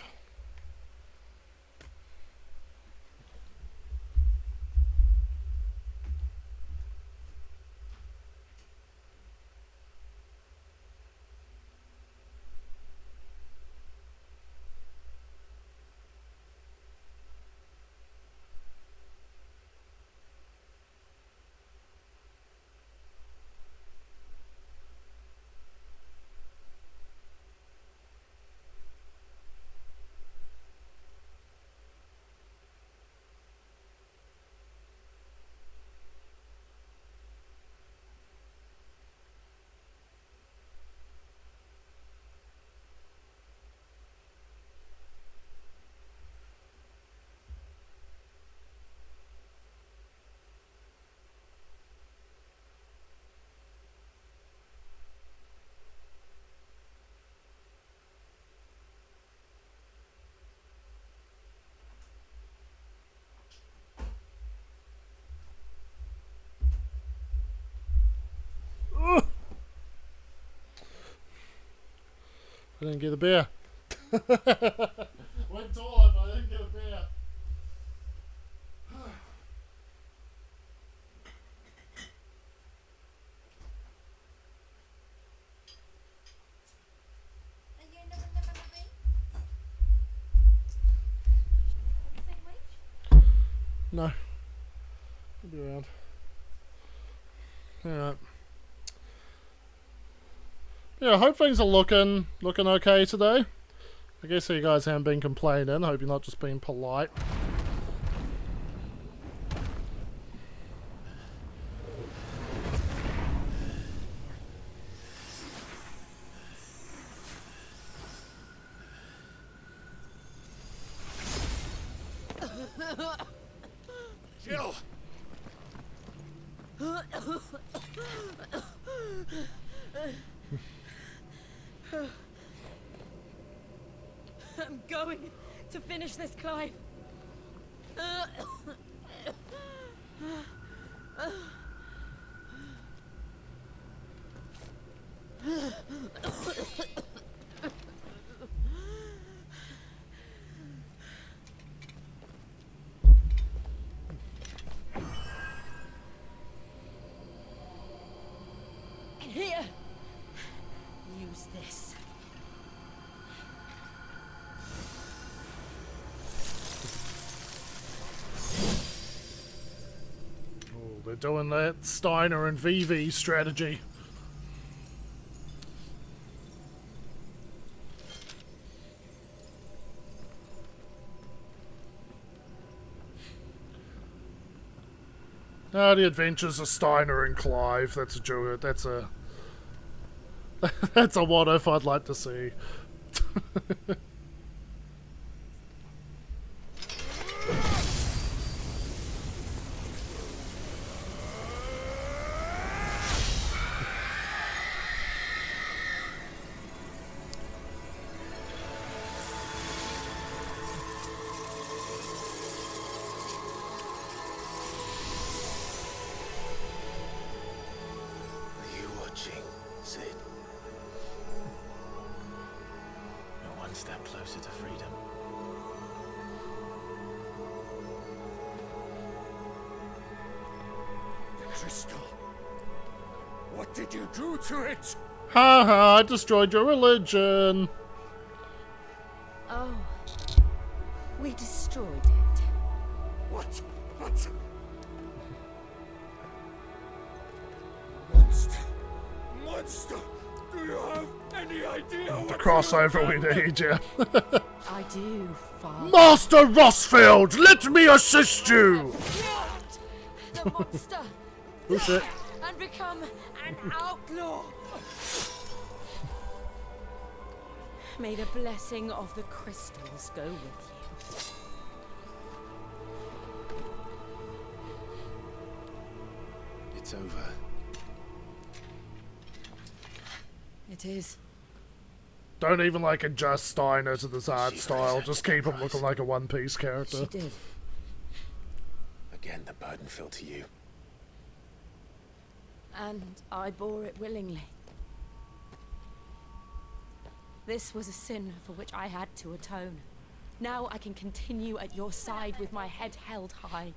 I didn't get a beer. Went toilet, but I didn't get a beer. And you never me? Same wage? No. I'll be around. Alright. Yeah, I hope things are looking okay today. I guess you guys haven't been complaining. Hope you're not just being polite. Jill! I'm going to finish this, Clive. Here. Use this. Oh, they're doing that Steiner and VV strategy. The Adventures of Steiner and Clive. That's a joke. That's a that's a what if I'd like to see. Are you watching, Sid? You're one step closer to freedom. The crystal. What did you do to it? Ha ha, I destroyed your religion. Oh. We destroyed it. What? What? Monster. Monster. Do you have any idea what The crossover we need, yeah. I do, Father. Master Rossfield, let me assist you! The monster. Oh shit. And become an outlaw. May the blessing of the crystals go with you. It's over. It is. Don't even like adjust Steiner to this art style, just keep him looking like a One Piece character. She did. Again, the burden fell to you. And I bore it willingly. This was a sin for which I had to atone. Now I can continue at your side with my head held high.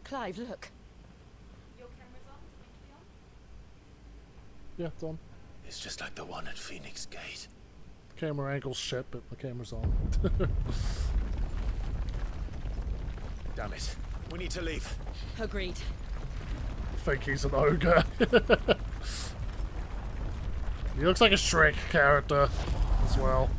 Clive, look. Your camera's on? It's meant to be on? Yeah, it's on. It's just like the one at Phoenix Gate. Camera angle's shit, but the camera's on. Damn it. We need to leave. Agreed. I think he's an ogre. He looks like a Shrek character as well.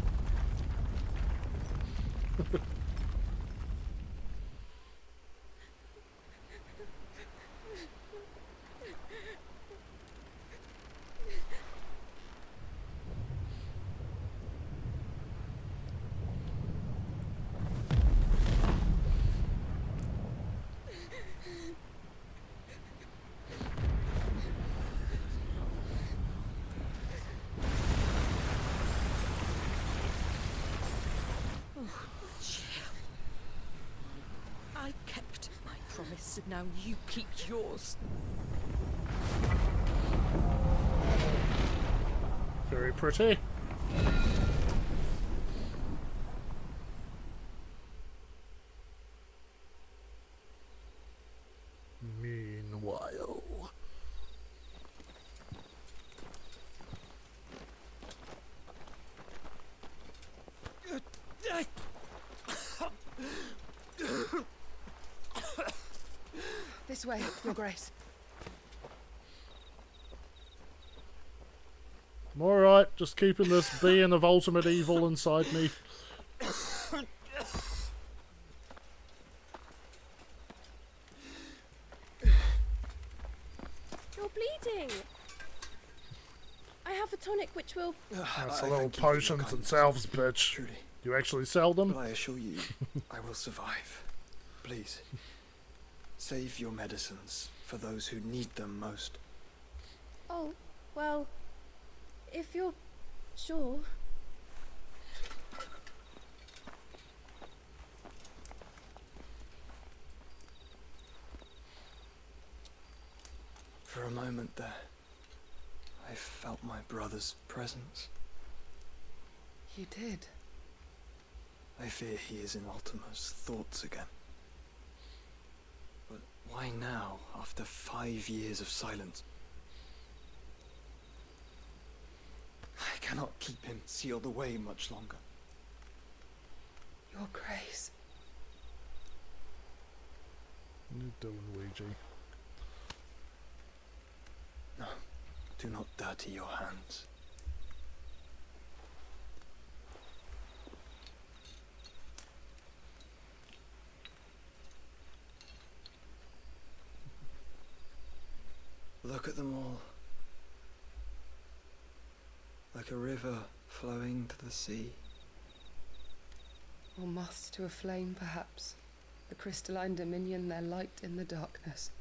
so now you keep yours. Very pretty. Meanwhile... This way, Your Grace. I'm alright, just keeping this being of ultimate evil inside me. You're bleeding. I have a tonic which will... That's a little potions and salves, bitch. Truly. You actually sell them? But I assure you, I will survive. Please, save your medicines for those who need them most. Oh, well, if you're sure. For a moment there, I felt my brother's presence. You did. I fear he is in Ultima's thoughts again. But why now, after 5 years of silence? I cannot keep him sealed away much longer. Your Grace. What are you doing, Ouija? No, do not dirty your hands. Look at them all. Like a river flowing to the sea. Or moths to a flame, perhaps. The crystalline dominion, their light in the darkness.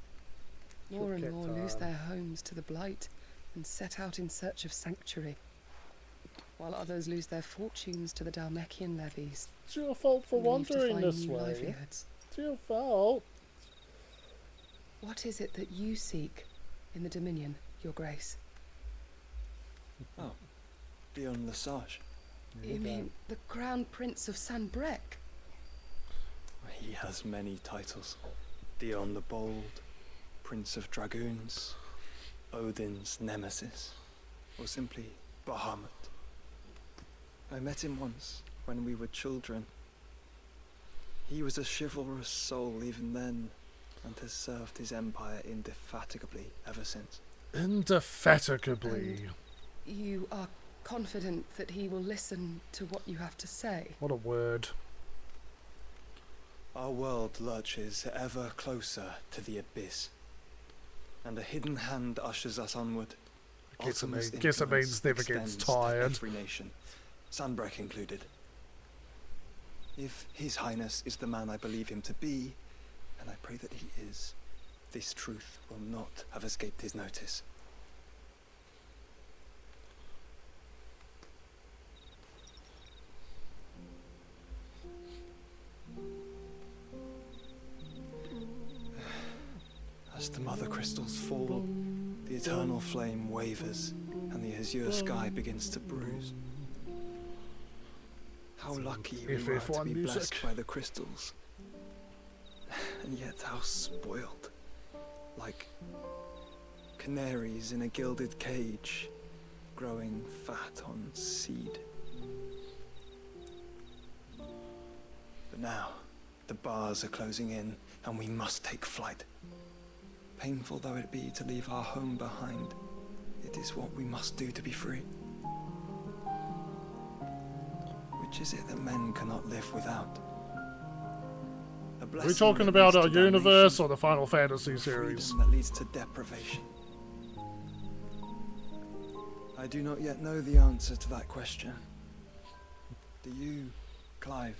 More and more lose their homes to the blight and set out in search of sanctuary, while others lose their fortunes to the Dalmekian levies. It's your fault for and leave to wandering find this new way. livelihoods. It's your fault. What is it that you seek in the Dominion, Your Grace? Oh, Dion Lesage. You mean the Crown Prince of Sanbrec? He has many titles. Dion the Bold, Prince of Dragoons, Odin's Nemesis, or simply Bahamut. I met him once, when we were children. He was a chivalrous soul even then, and has served his empire indefatigably ever since. Indefatigably. And you are confident that he will listen to what you have to say? What a word. Our world lurches ever closer to the abyss, and a hidden hand ushers us onward. Guess it Ultima's means never influence gets extends to tired. every nation, Sanbrec included. If His Highness is the man I believe him to be, and I pray that he is, this truth will not have escaped his notice. As the mother crystals fall, the eternal flame wavers, and the azure sky begins to bruise. How lucky we were to be blessed by the crystals, and yet how spoiled. Like canaries in a gilded cage, growing fat on seed. But now, the bars are closing in, and we must take flight. Painful though it be to leave our home behind, it is what we must do to be free. Which is it that men cannot live without? Are we talking about our universe or the Final Fantasy series? That leads to deprivation. I do not yet know the answer to that question. Do you, Clive?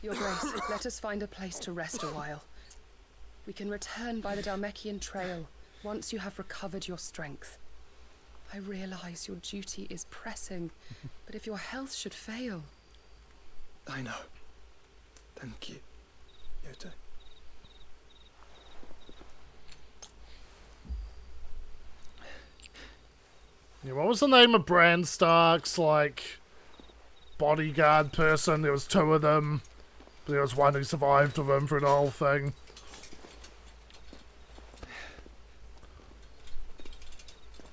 Your Grace, let us find a place to rest a while. We can return by the Dalmekian trail once you have recovered your strength. I realize your duty is pressing, but if your health should fail... I know. Thank you. Yota. Yeah, what was the name of Bran Stark's, like, bodyguard person? There was two of them. But there was one who survived with him through the whole thing.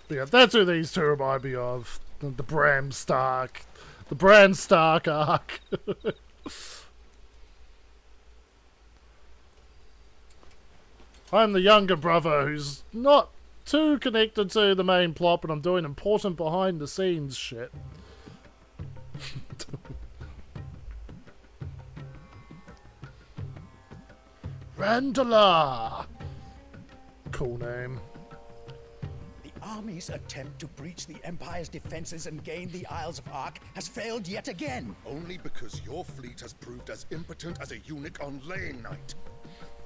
But yeah, that's who these two remind me of. The Bran Stark. The Bran Stark arc. I'm the younger brother who's not too connected to the main plot, but I'm doing important behind the scenes shit. Randala! Cool name. The army's attempt to breach the Empire's defenses and gain the Isles of Ark has failed yet again. Only because your fleet has proved as impotent as a eunuch on laying night.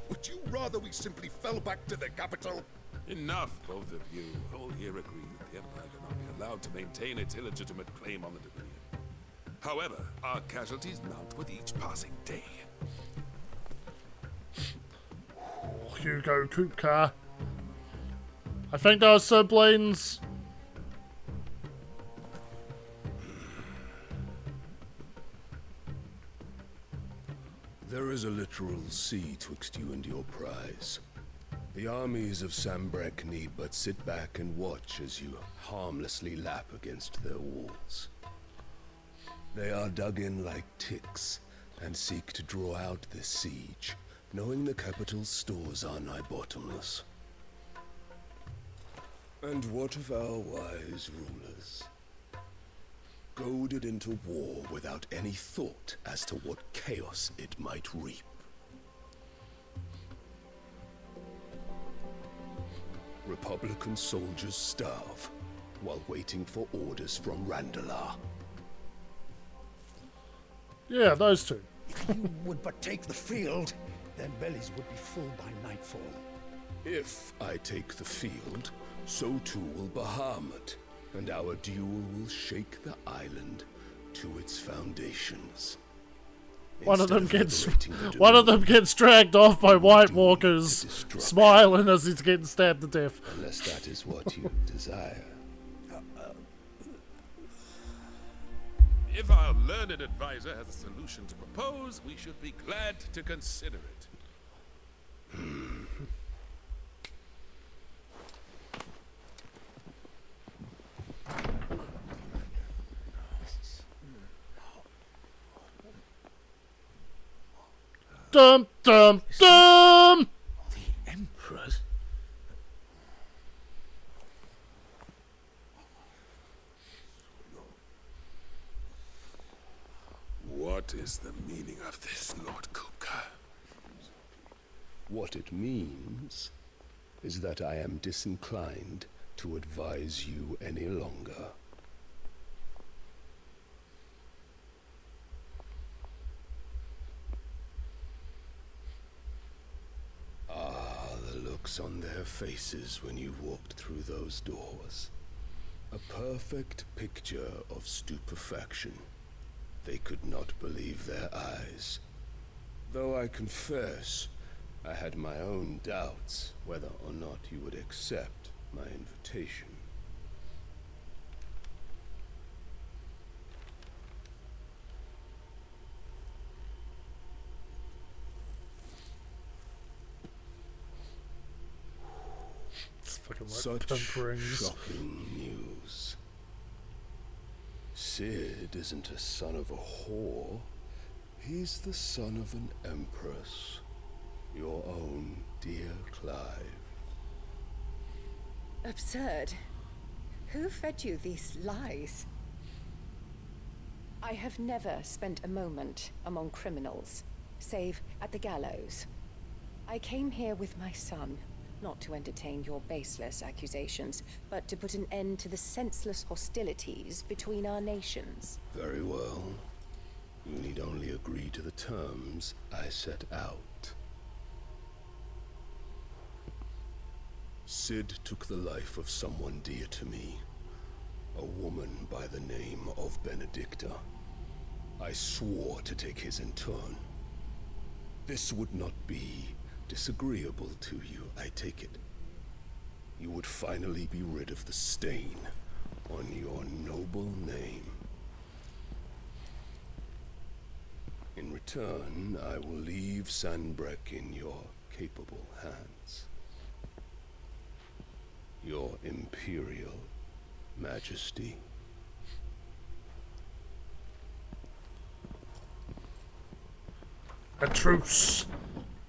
Would you rather we simply fell back to the capital? Enough, both of you. All here agree that the Empire cannot be allowed to maintain its illegitimate claim on the Dominion. However, our casualties mount with each passing day. Hugo Kupka. I think they were siblings. There is a literal sea twixt you and your prize. The armies of Sambrek need but sit back and watch as you harmlessly lap against their walls. They are dug in like ticks and seek to draw out this siege, knowing the capital's stores are nigh bottomless. And what of our wise rulers? Goaded into war without any thought as to what chaos it might reap. Republican soldiers starve while waiting for orders from Randalar. Yeah, those two. If you would but take the field, their bellies would be full by nightfall. If I take the field, so too will Bahamut, and our duel will shake the island to its foundations. One of them gets dragged off by White Walkers, smiling as he's getting stabbed to death. Unless that is what you desire. If our learned advisor has a solution to propose, we should be glad to consider it. Dum dum dum! The Emperor's? What is the meaning of this, Lord Kupka? What it means is that I am disinclined to advise you any longer. The looks on their faces when you walked through those doors. A perfect picture of stupefaction. They could not believe their eyes. Though I confess, I had my own doubts whether or not you would accept my invitation. It's fucking like Such pimp rings. shocking news. Sid isn't a son of a whore. He's the son of an empress. Your own dear Clive. Absurd. Who fed you these lies? I have never spent a moment among criminals, save at the gallows. I came here with my son, not to entertain your baseless accusations, but to put an end to the senseless hostilities between our nations. Very well. You need only agree to the terms I set out. Sid took the life of someone dear to me, a woman by the name of Benedicta. I swore to take his in turn. This would not be disagreeable to you, I take it. You would finally be rid of the stain on your noble name. In return, I will leave Sanbreque in your capable hands. Your Imperial Majesty. A truce,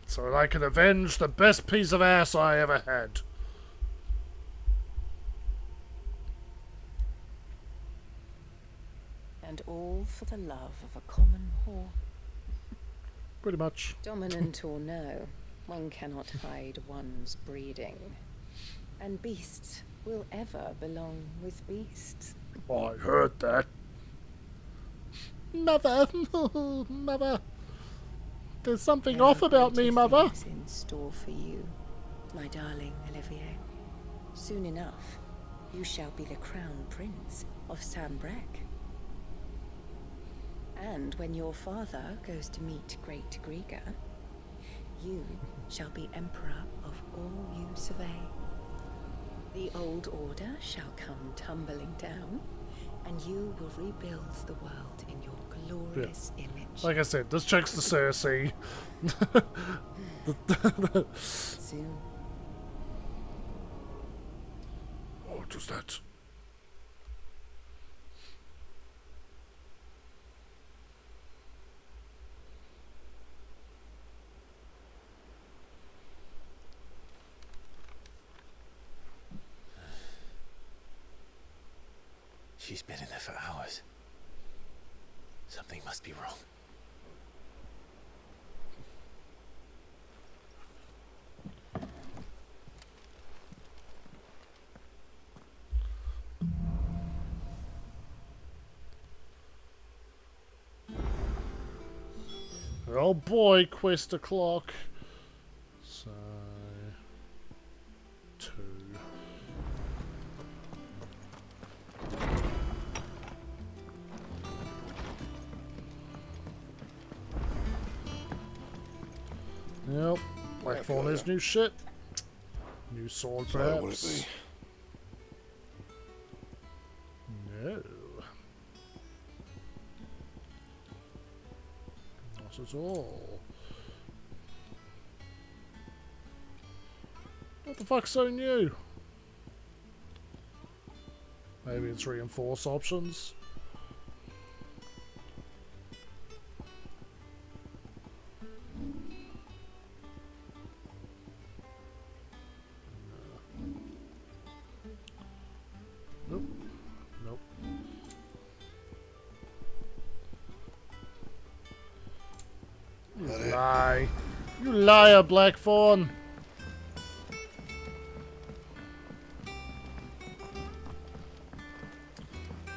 so that I can avenge the best piece of ass I ever had. And all for the love of a common whore. Pretty much. Dominant or no, one cannot hide one's breeding. And beasts will ever belong with beasts. I heard that. Mother, mother. There's something off about me, mother. Things in store for you, my darling Olivier. Soon enough, you shall be the crown prince of Sanbreque. And when your father goes to meet Great Griga, you shall be emperor of all you survey. The old order shall come tumbling down, and you will rebuild the world in your glorious image. Like I said, this chick's the Cersei. Soon. What was that? She's been in there for hours. Something must be wrong. Oh boy, quest o'clock. So 2. Yep, Blackthorn is new shit. New sword, perhaps. No. Not at all. What the fuck's so new? Maybe it's reinforce options. Nope. Nope. You lie. You liar, Blackthorn.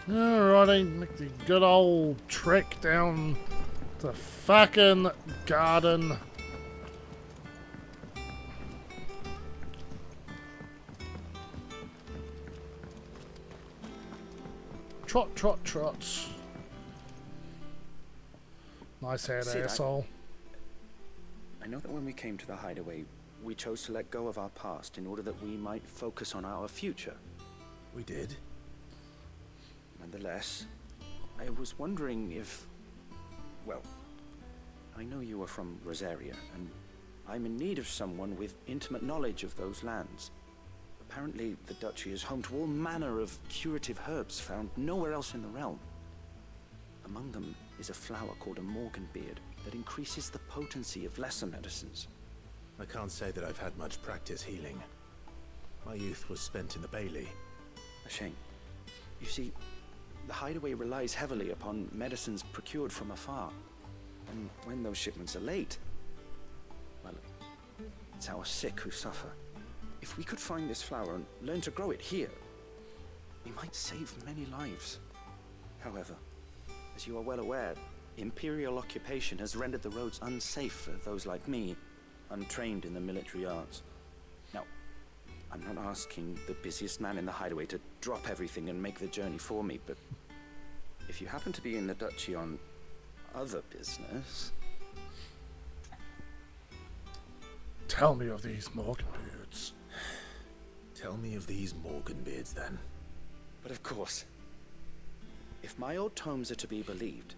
Alrighty, make the good old trek down the fucking garden. Trot, trot, trot. Nice head, Sid, asshole. I know that when we came to the hideaway, we chose to let go of our past in order that we might focus on our future. We did. Nonetheless, I was wondering if... Well, I know you are from Rosaria, and I'm in need of someone with intimate knowledge of those lands. Apparently, the duchy is home to all manner of curative herbs found nowhere else in the realm. Among them is a flower called a morganbeard that increases the potency of lesser medicines. I can't say that I've had much practice healing. My youth was spent in the Bailey. A shame. You see, the hideaway relies heavily upon medicines procured from afar. And when those shipments are late, well, it's our sick who suffer. If we could find this flower and learn to grow it here, we might save many lives. However, as you are well aware, Imperial occupation has rendered the roads unsafe for those like me, untrained in the military arts. Now, I'm not asking the busiest man in the hideaway to drop everything and make the journey for me, but if you happen to be in the duchy on other business... Tell me of these Morganbeards. Tell me of these Morganbeards, then. But of course, if my old tomes are to be believed,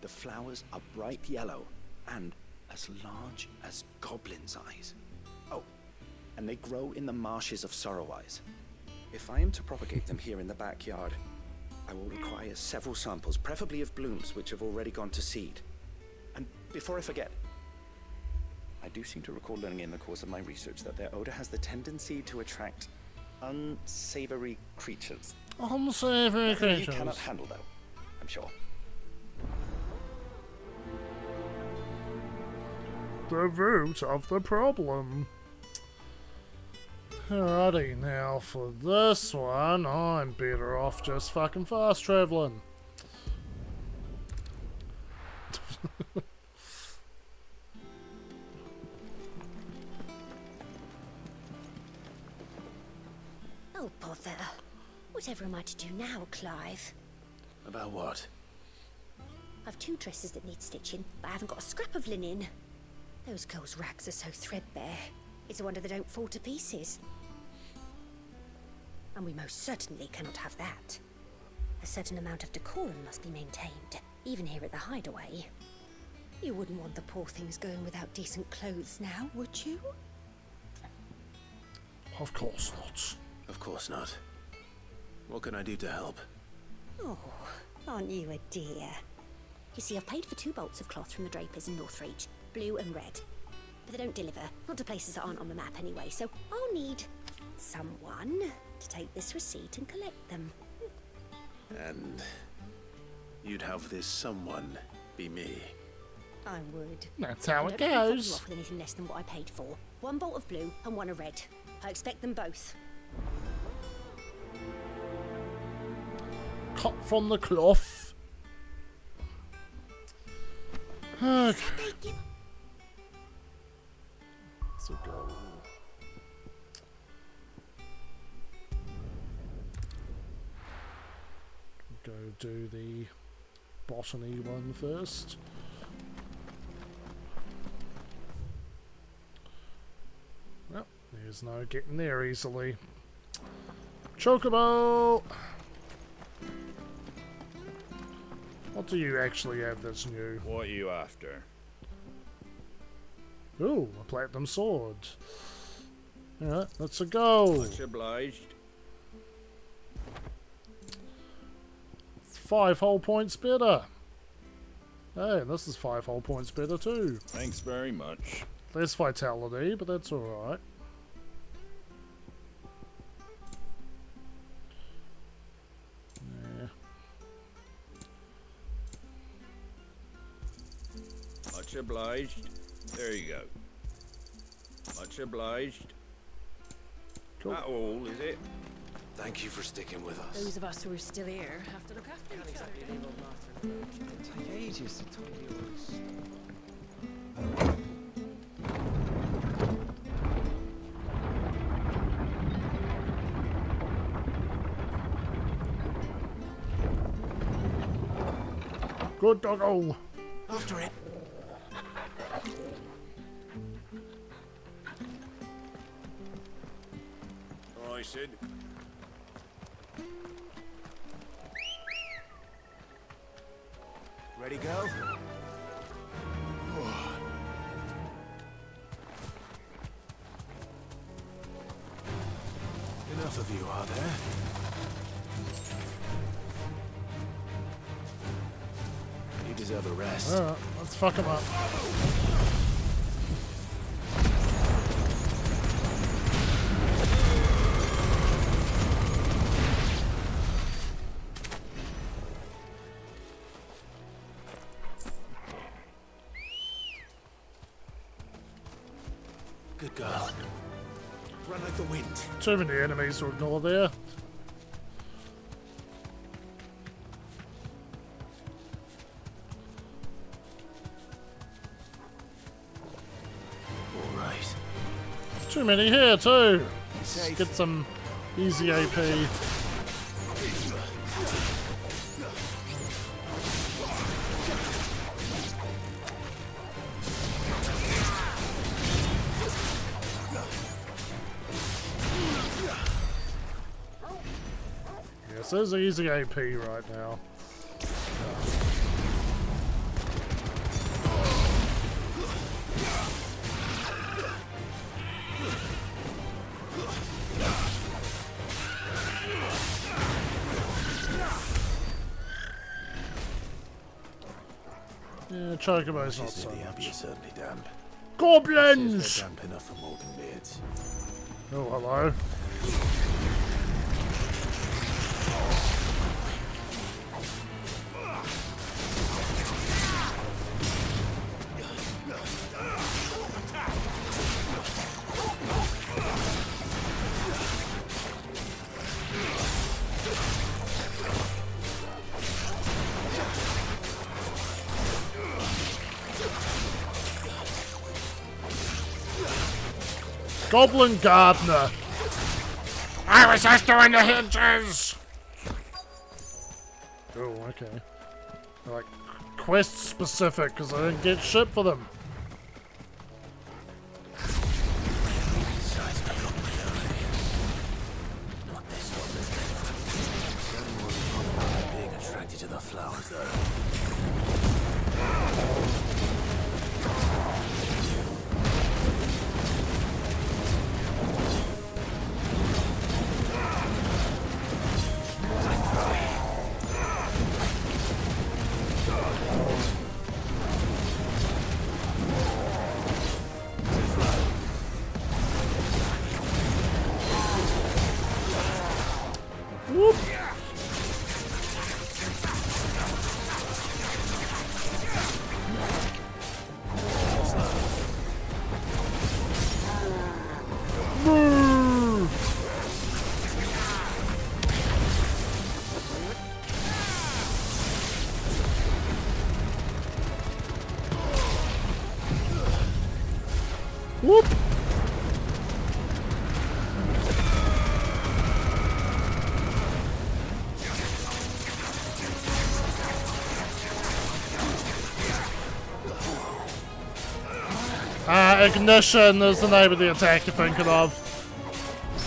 the flowers are bright yellow and as large as goblins' eyes. Oh, and they grow in the marshes of Sorrowise. If I am to propagate them here in the backyard, I will require several samples, preferably of blooms which have already gone to seed. And before I forget, I do seem to recall learning in the course of my research that their odor has the tendency to attract unsavory creatures. Unsavory Nothing creatures. you cannot handle, though, I'm sure. The root of the problem. Alrighty, now for this one, I'm better off just fucking fast traveling. Oh, bother. Whatever am I to do now, Clive? About what? I've 2 dresses that need stitching, but I haven't got a scrap of linen. Those girls' rags are so threadbare. It's a wonder they don't fall to pieces. And we most certainly cannot have that. A certain amount of decorum must be maintained, even here at the hideaway. You wouldn't want the poor things going without decent clothes now, would you? Of course not. Of course not. What can I do to help? Oh, aren't you a dear? You see, I've paid for 2 bolts of cloth from the drapers in Northreach, blue and red. But they don't deliver, not to places that aren't on the map anyway, so I'll need someone to take this receipt and collect them. And you'd have this someone be me. I would. That's how And it don't let me fob goes. you off with anything less than what I paid for. 1 bolt of blue and 1 of red. I expect them both. Cut from the cloth. Okay. So go. Go do the botany one first. Well, there's no getting there easily. Chocobo! What do you actually have that's new? What are you after? Ooh, a platinum sword. Alright, let's a go. Much obliged. 5 whole points better. Hey, this is 5 whole points better too. Thanks very much. Less vitality, but that's alright. Yeah. Much obliged. There you go. Much obliged. Cool. That all, is it? Thank you for sticking with us. Those of us who are still here have to look after each other. It'll take ages to tidy all this stuff. Good doggo. After it. All right, Sid. Ready, go? Enough of you, are there? You deserve a rest. Alright, let's fuck him up. Good girl. Run like the wind. Too many enemies to ignore there. All right. Too many here too. Let's get some easy AP. This is easy AP right now. Yeah, Chocobo's not so The much. abbey is certainly damp. Goblins! They're damp enough for Morgan beards. Oh, hello. Goblin Gardener. I was just doing the hinges. Oh, okay. They're like quest specific because I didn't get shit for them. Not this one. Being attracted to the flowers, though. Whoop. Move. Whoop. Ignition is the name of the attack you're thinking of.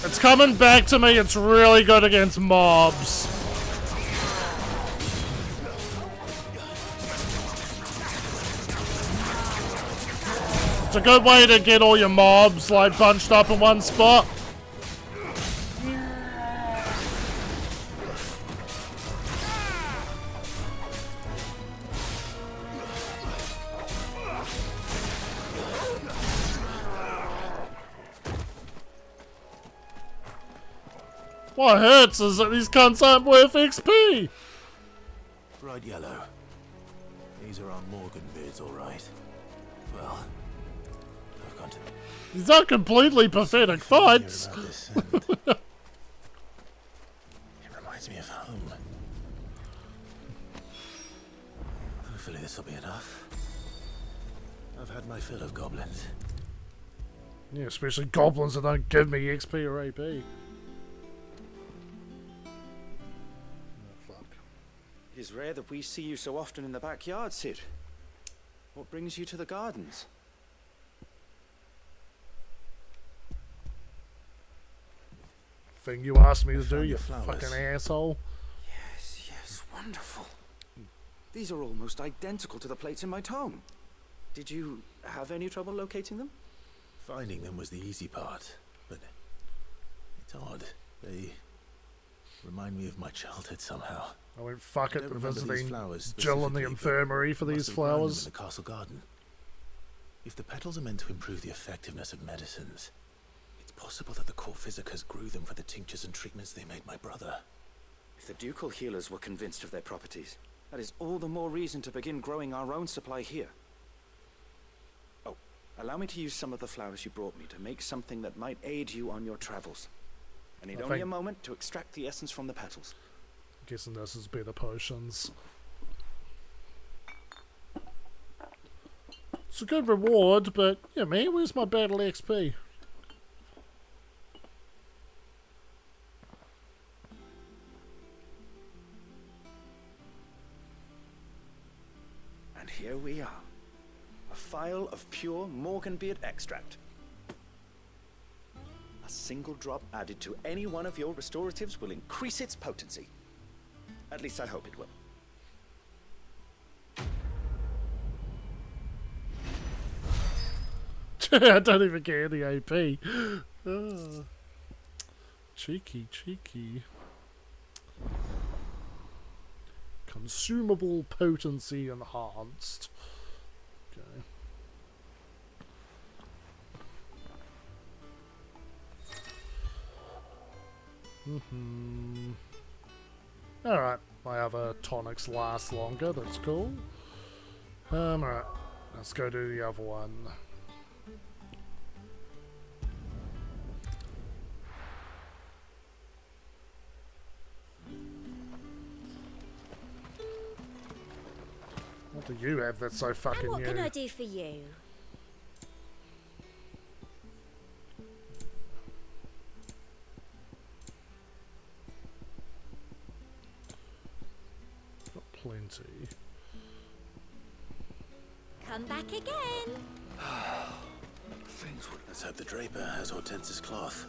It's coming back to me, it's really good against mobs. It's a good way to get all your mobs like bunched up in one spot. What hurts is that these cunts aren't worth XP. Bright yellow. These are our Morgan beards, all right. Well, I've got to... These are completely pathetic fights. It reminds me of home. Hopefully this will be enough. I've had my fill of goblins. Yeah, especially goblins that don't give me XP or AP. It is rare that we see you so often in the backyard, Sid. What brings you to the gardens? Thing you asked me to do, found you the flowers. fucking asshole. Yes, wonderful. These are almost identical to the plates in my tome. Did you have any trouble locating them? Finding them was the easy part, but it's odd. They remind me of my childhood somehow. I went fuck it don't to remember these visiting flowers Jill in the specifically, but infirmary for must these have grown them flowers. in the castle garden. If the petals are meant to improve the effectiveness of medicines, it's possible that the court physicers grew them for the tinctures and treatments they made my brother. If the ducal healers were convinced of their properties, that is all the more reason to begin growing our own supply here. Oh, allow me to use some of the flowers you brought me to make something that might aid you on your travels. I need only a moment to extract the essence from the petals. Guessing this is better potions. It's a good reward, but yeah, man, where's my battle XP? And here we are. A phial of pure Morganbeard extract. A single drop added to any one of your restoratives will increase its potency. At least I hope it will. I don't even get any AP. Oh. Cheeky, cheeky. Consumable potency enhanced. Okay. Alright, my other tonics last longer, that's cool. Alright, let's go do the other one. What do you have that's so fucking And what new? can I do for you? Got plenty. Come back again. Things would. Let's hope the Draper has Hortense's cloth.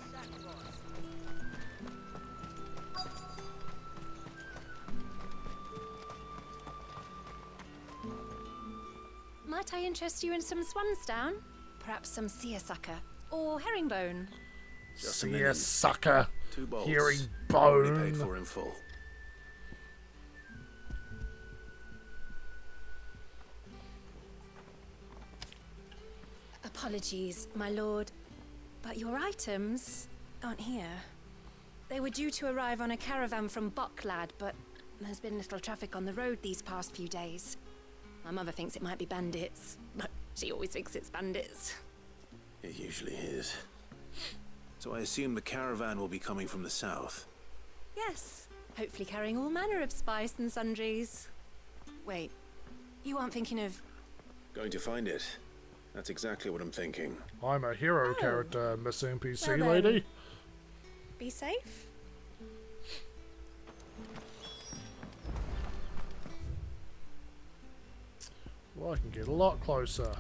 Might I interest you in some swansdown? Perhaps some seersucker or herringbone? Just See a sucker. 2 bolts. Hearing Already bone. paid for in full. Apologies, my lord, but your items aren't here. They were due to arrive on a caravan from Bocklad, but there's been little traffic on the road these past few days. My mother thinks it might be bandits, but she always thinks it's bandits. It usually is. So I assume the caravan will be coming from the south. Yes, hopefully carrying all manner of spice and sundries. Wait, you aren't thinking of... Going to find it. That's exactly what I'm thinking. I'm a hero character, Miss NPC Well then. lady. Be safe. Well, I can get a lot closer.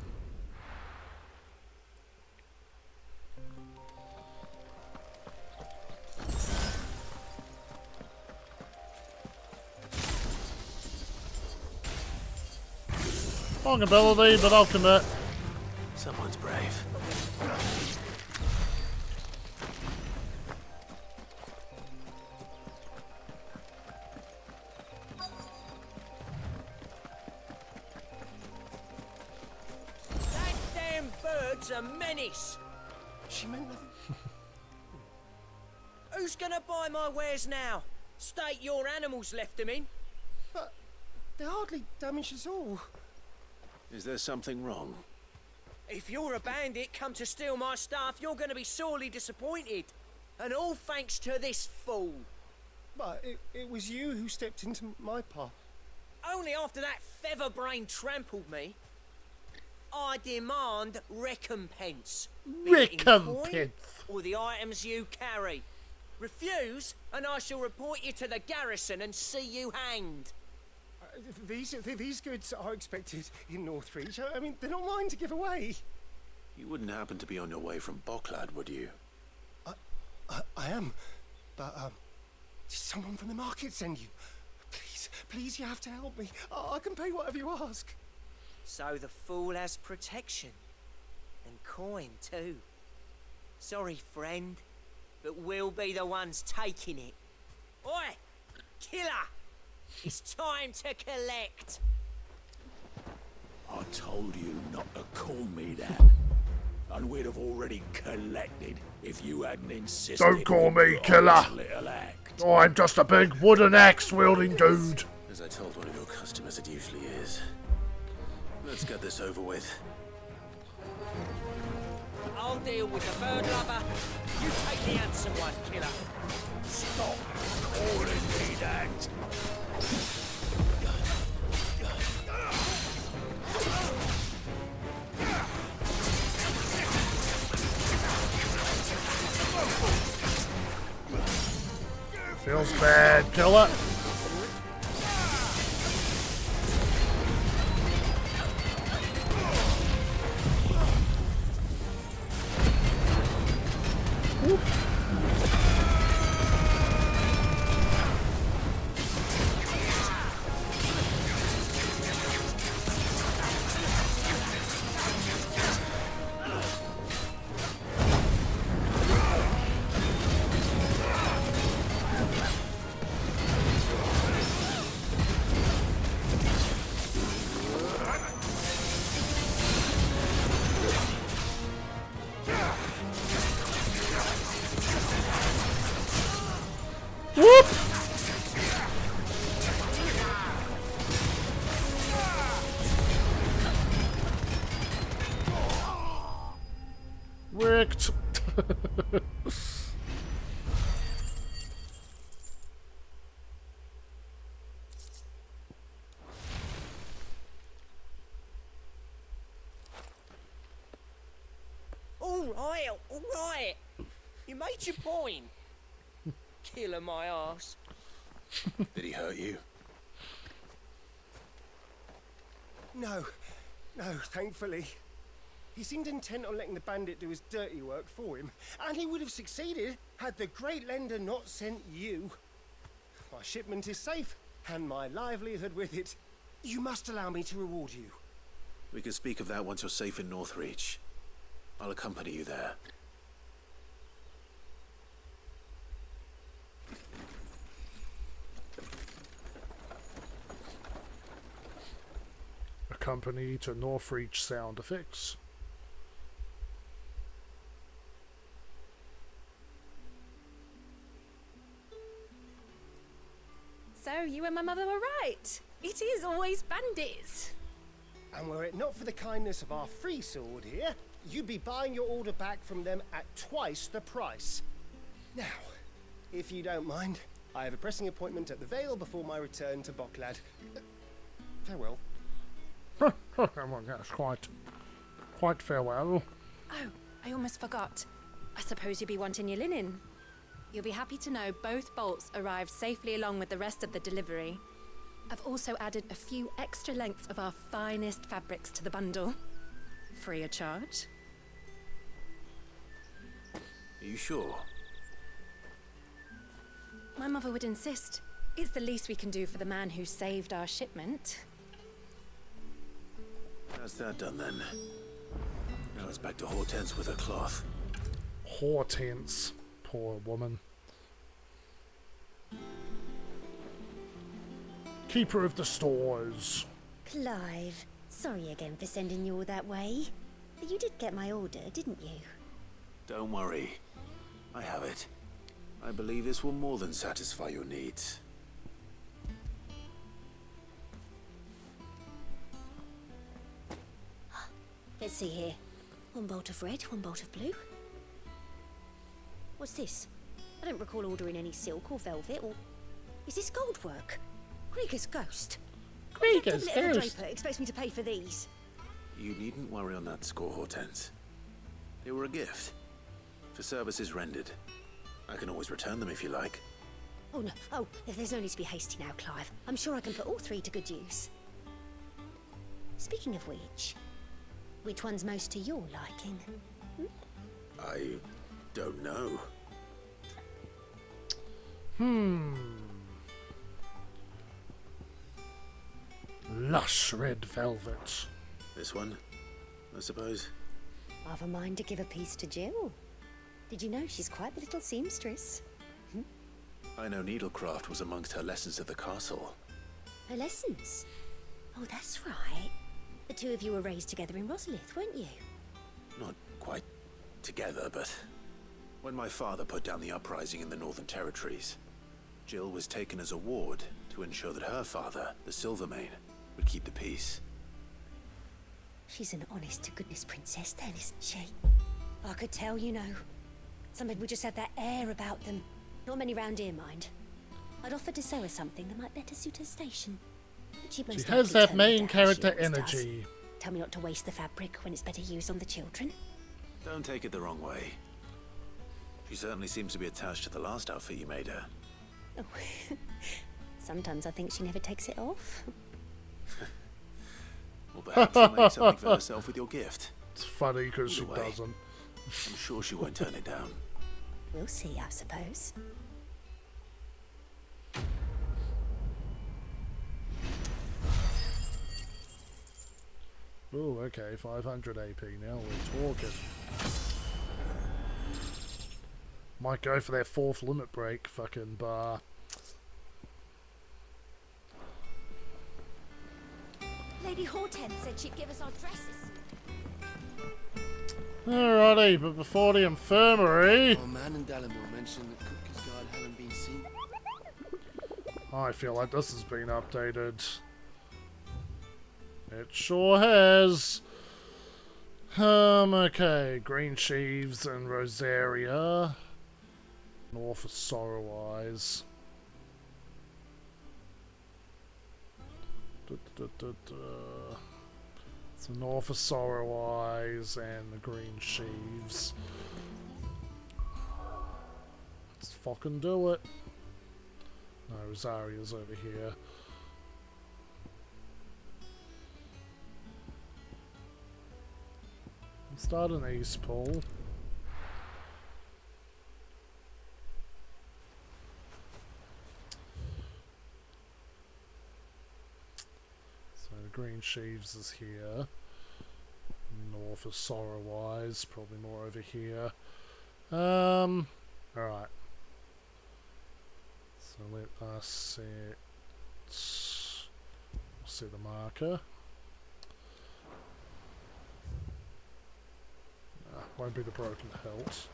Long ability, but I'll commit. Someone's brave. That damn bird's a menace. She meant nothing. Who's gonna buy my wares now? State your animals left them in. But they're hardly damaged at all. Is there something wrong? If you're a bandit come to steal my stuff, you're gonna be sorely disappointed. And all thanks to this fool. But it was you who stepped into my path. Only after that featherbrain trampled me. I demand recompense. Be it in coin Recompense. or the items you carry. Refuse, and I shall report you to the garrison and see you hanged. These goods are expected in Northreach. I mean, they're not mine to give away. You wouldn't happen to be on your way from Bocklad, would you? I am, but did someone from the market send you? Please, you have to help me. I can pay whatever you ask. So the fool has protection. And coin, too. Sorry, friend, but we'll be the ones taking it. Oi! Killer! It's time to collect! I told you not to call me that. And we'd have already collected if you hadn't insisted. Don't call on me your killer. honest little act. I'm just a big wooden axe wielding dude. As I told one of your customers, it usually is. Let's get this over with. I'll deal with the bird lover. You take the handsome one, killer. Stop calling me that. Feels bad, kill it. Whoop! Wrecked. All right. You made your point. Killer my ass. Did he hurt you? No, thankfully. He seemed intent on letting the bandit do his dirty work for him, and he would have succeeded had the Great Lender not sent you. My shipment is safe, and my livelihood with it. You must allow me to reward you. We can speak of that once you're safe in Northreach. I'll accompany you there. Accompany to Northreach sound effects. So you and my mother were right. It is always bandits. And were it not for the kindness of our free sword here, you'd be buying your order back from them at twice the price. Now, if you don't mind, I have a pressing appointment at the Vale before my return to Boklad. Farewell. Yes, quite farewell. Oh, I almost forgot. I suppose you'll be wanting your linen. You'll be happy to know both bolts arrived safely along with the rest of the delivery. I've also added a few extra lengths of our finest fabrics to the bundle. Free of charge. Are you sure? My mother would insist. It's the least we can do for the man who saved our shipment. How's that done then? Now it's back to Hortense with her cloth. Hortense. Poor woman. Keeper of the stores. Clive, sorry again for sending you all that way. But you did get my order, didn't you? Don't worry. I have it. I believe this will more than satisfy your needs. Let's see here. One bolt of red, one bolt of blue. What's this? I don't recall ordering any silk or velvet or... Is this gold work? Krieger's ghost. Krieger's What little ghost. draper expects me to pay for these? You needn't worry on that score, Hortense. They were a gift. For services rendered. I can always return them if you like. Oh no, there's no need to be hasty now, Clive. I'm sure I can put all three to good use. Speaking of which one's most to your liking? I don't know. Lush red velvet. This one, I suppose. I've a mind to give a piece to Jill. Did you know she's quite the little seamstress? I know needlecraft was amongst her lessons at the castle. Her lessons? Oh, that's right. The two of you were raised together in Rosalith, weren't you? Not quite together, but when my father put down the uprising in the Northern Territories, Jill was taken as a ward to ensure that her father, the Silvermane, would keep the peace. She's an honest-to-goodness princess then, isn't she? I could tell, you know. Some people just have that air about them. Not many round here, mind. I'd offered to sew her something that might better suit her station. But she She has that main character energy. Tell me not to waste the fabric when it's better used on the children. Don't take it the wrong way. She certainly seems to be attached to the last outfit you made her. Oh. Sometimes I think she never takes it off. Or perhaps she'll make something for herself with your gift. It's funny because she Either way, doesn't. I'm sure she won't turn it down. We'll see, I suppose. Oh, okay, 500 AP now, we're talking. Might go for their 4th limit break fucking bar. Lady Hortense said she'd give us our dresses. Alrighty, but before the infirmary... Our man in Dallimore mentioned that Cook's guard haven't been seen. I feel like this has been updated. It sure has. Okay. Green Sheaves and Rosaria. North of Sorrow Eyes. So north of Sorrow Eyes and the Green Sheaves. Let's fucking do it. No, Rosaria's over here. Let's start an East Pool. So the Green Sheaves is here. North of Sorrow Eyes, probably more over here. Alright. So let us set the marker. Won't be the Broken Hilt.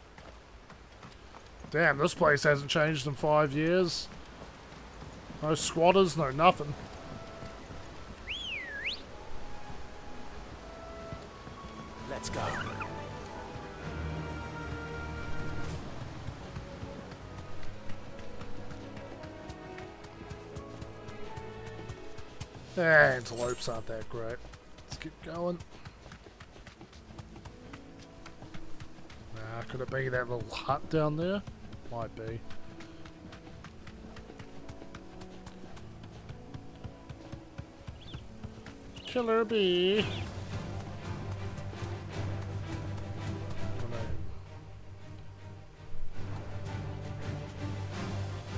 Damn, this place hasn't changed in 5 years. No squatters, no nothing. Let's go. Antelopes aren't that great. Let's keep going. Nah, could it be that little hut down there? Might be. Killer bee.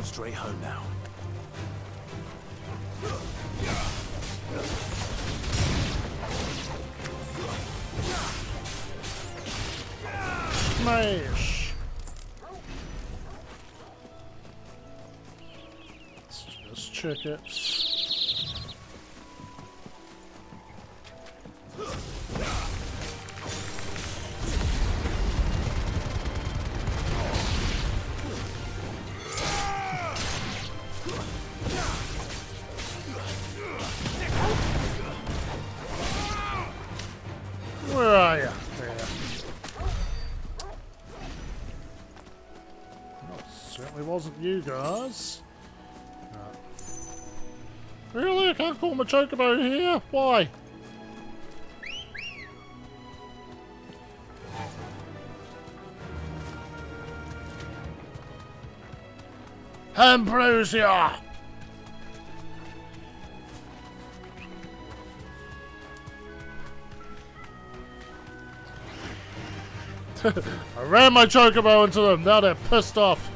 Straight home now. Smash! Let's just check it. Where are you? There. No, certainly wasn't you guys. No. Really? I can't call my chocobo here? Why? Ambrosia! I ran my chocobo into them, now they're pissed off.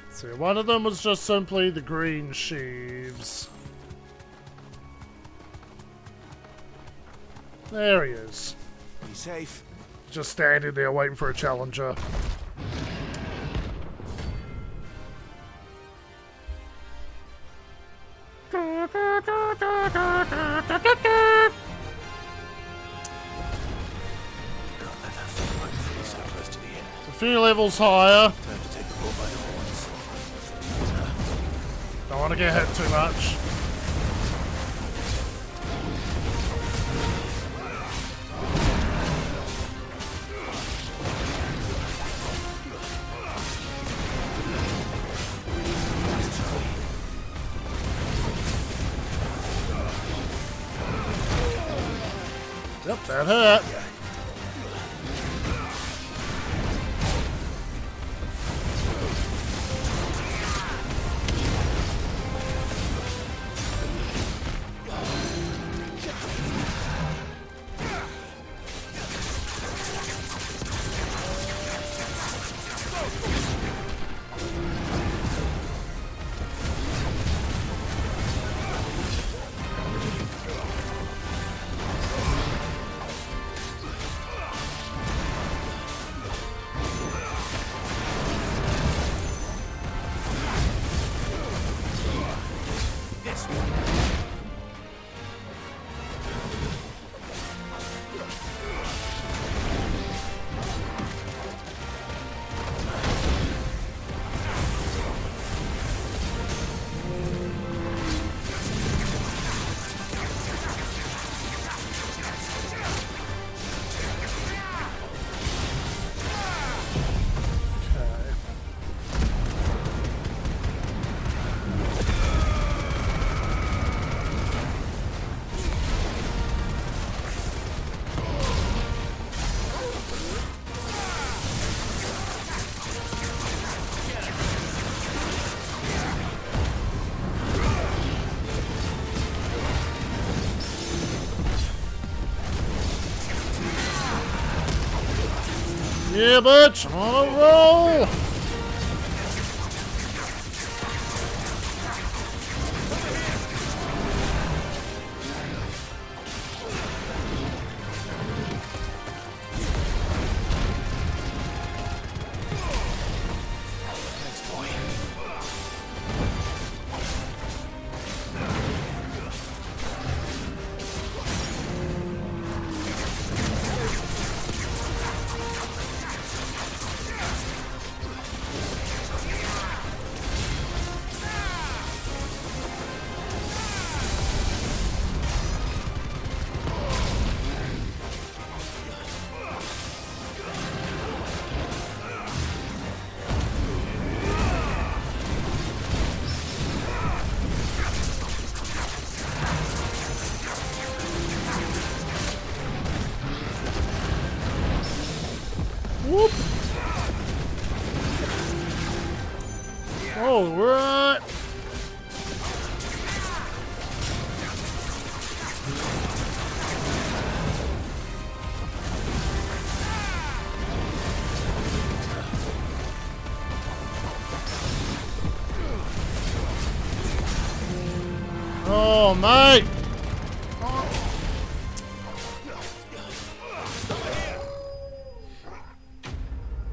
See, one of them was just simply the Green Sheaves. There he is. Be safe. Just standing there waiting for a challenger. A few levels higher. Don't want to get hit too much. Yep, that hurt. Yeah, bitch! On a roll! Whoop! All right. Oh, mate!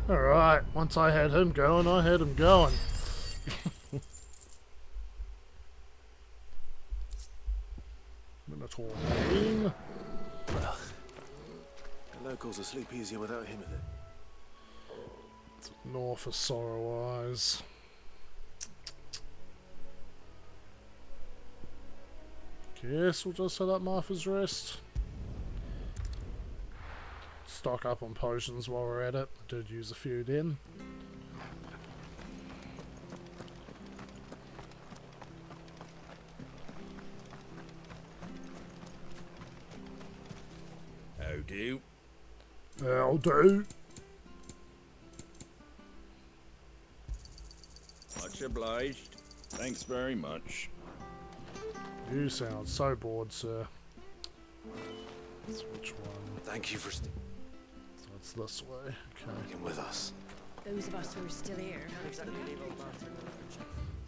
Alright, once I had him going, I had him going. Minotaur Marine. Well, the locals will sleep easier without him in it. North of Sorrow Eyes. Guess we'll just set up Martha's Rest. Stock up on potions while we're at it. I did use a few then. How do? How do? Much obliged. Thanks very much. You sound so bored, sir. That's which one? Thank you for So it's this way. Okay. sticking with us. Those of us who are still here.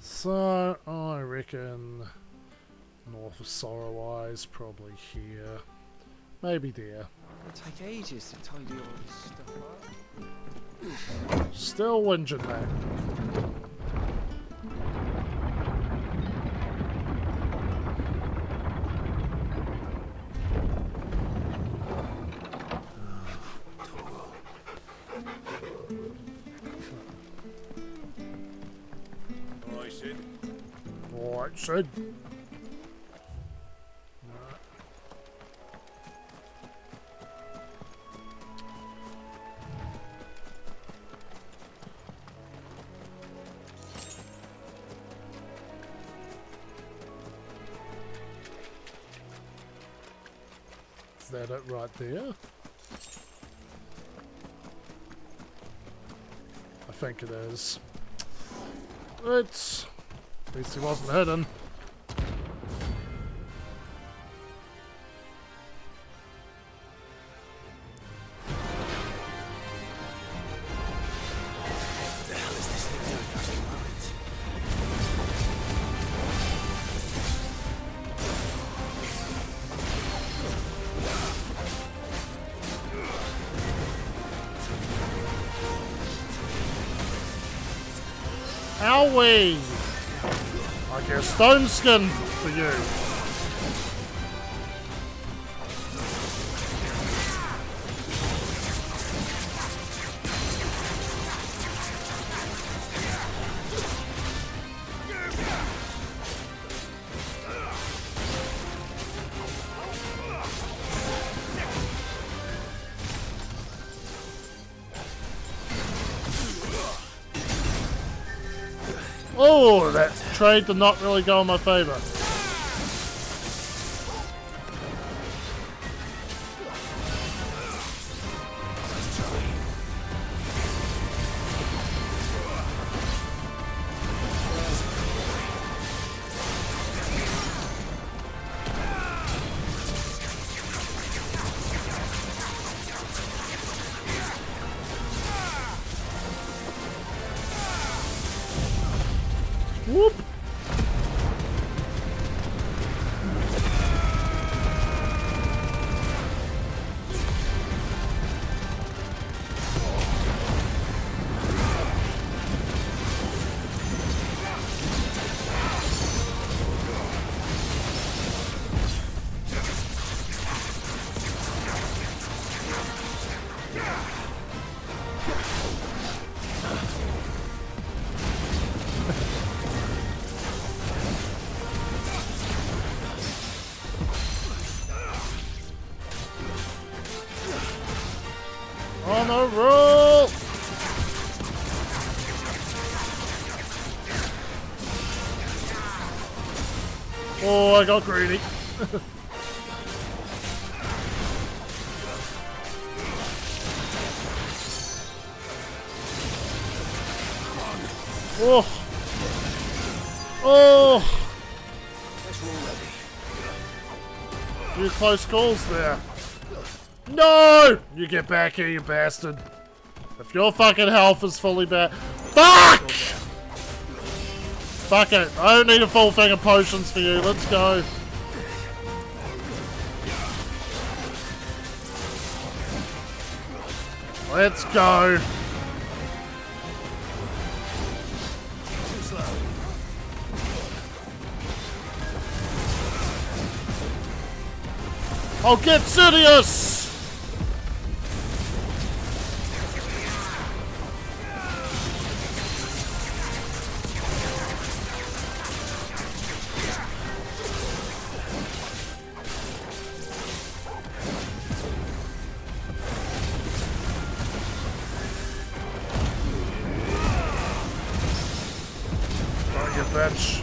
So I reckon North of Sorrow Eyes, probably here. Maybe there. It'll take ages to tidy all this stuff up. Still whinging though. I said. Alright, Sid. Is that it right there? I think it is. It's... At least he wasn't hidden. Owie! I guess stone skin for you. Oh, that trade did not really go in my favour. Whoop. On a roll! Oh, I got greedy. Oh! Oh! Few close calls there. No! You get back here, you bastard. If your fucking health is fully back. Fuck! Fuck it. I don't need a full thing of potions for you. Let's go. Let's go. Oh, get serious! Don't you bitch.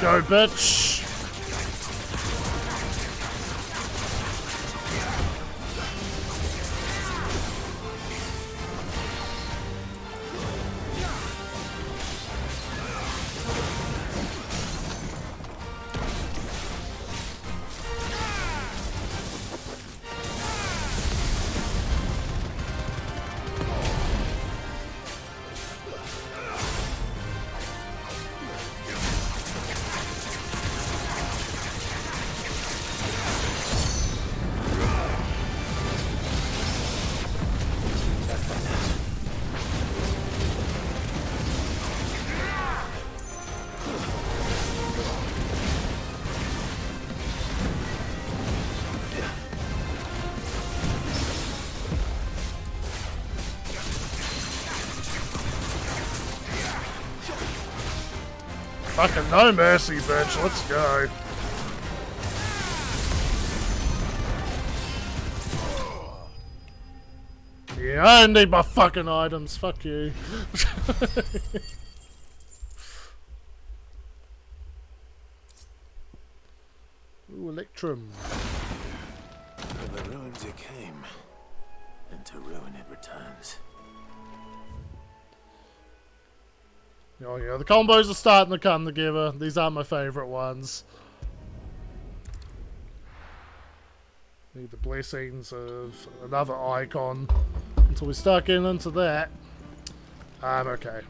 Go, bitch. Fucking no mercy, bitch. Let's go. Yeah, I don't need my fucking items. Fuck you. Ooh, Electrum. From the ruins it came, and to ruin it returns. Oh yeah, the combos are starting to come together. These are my favourite ones. Need the blessings of another icon until we start getting into that. Okay.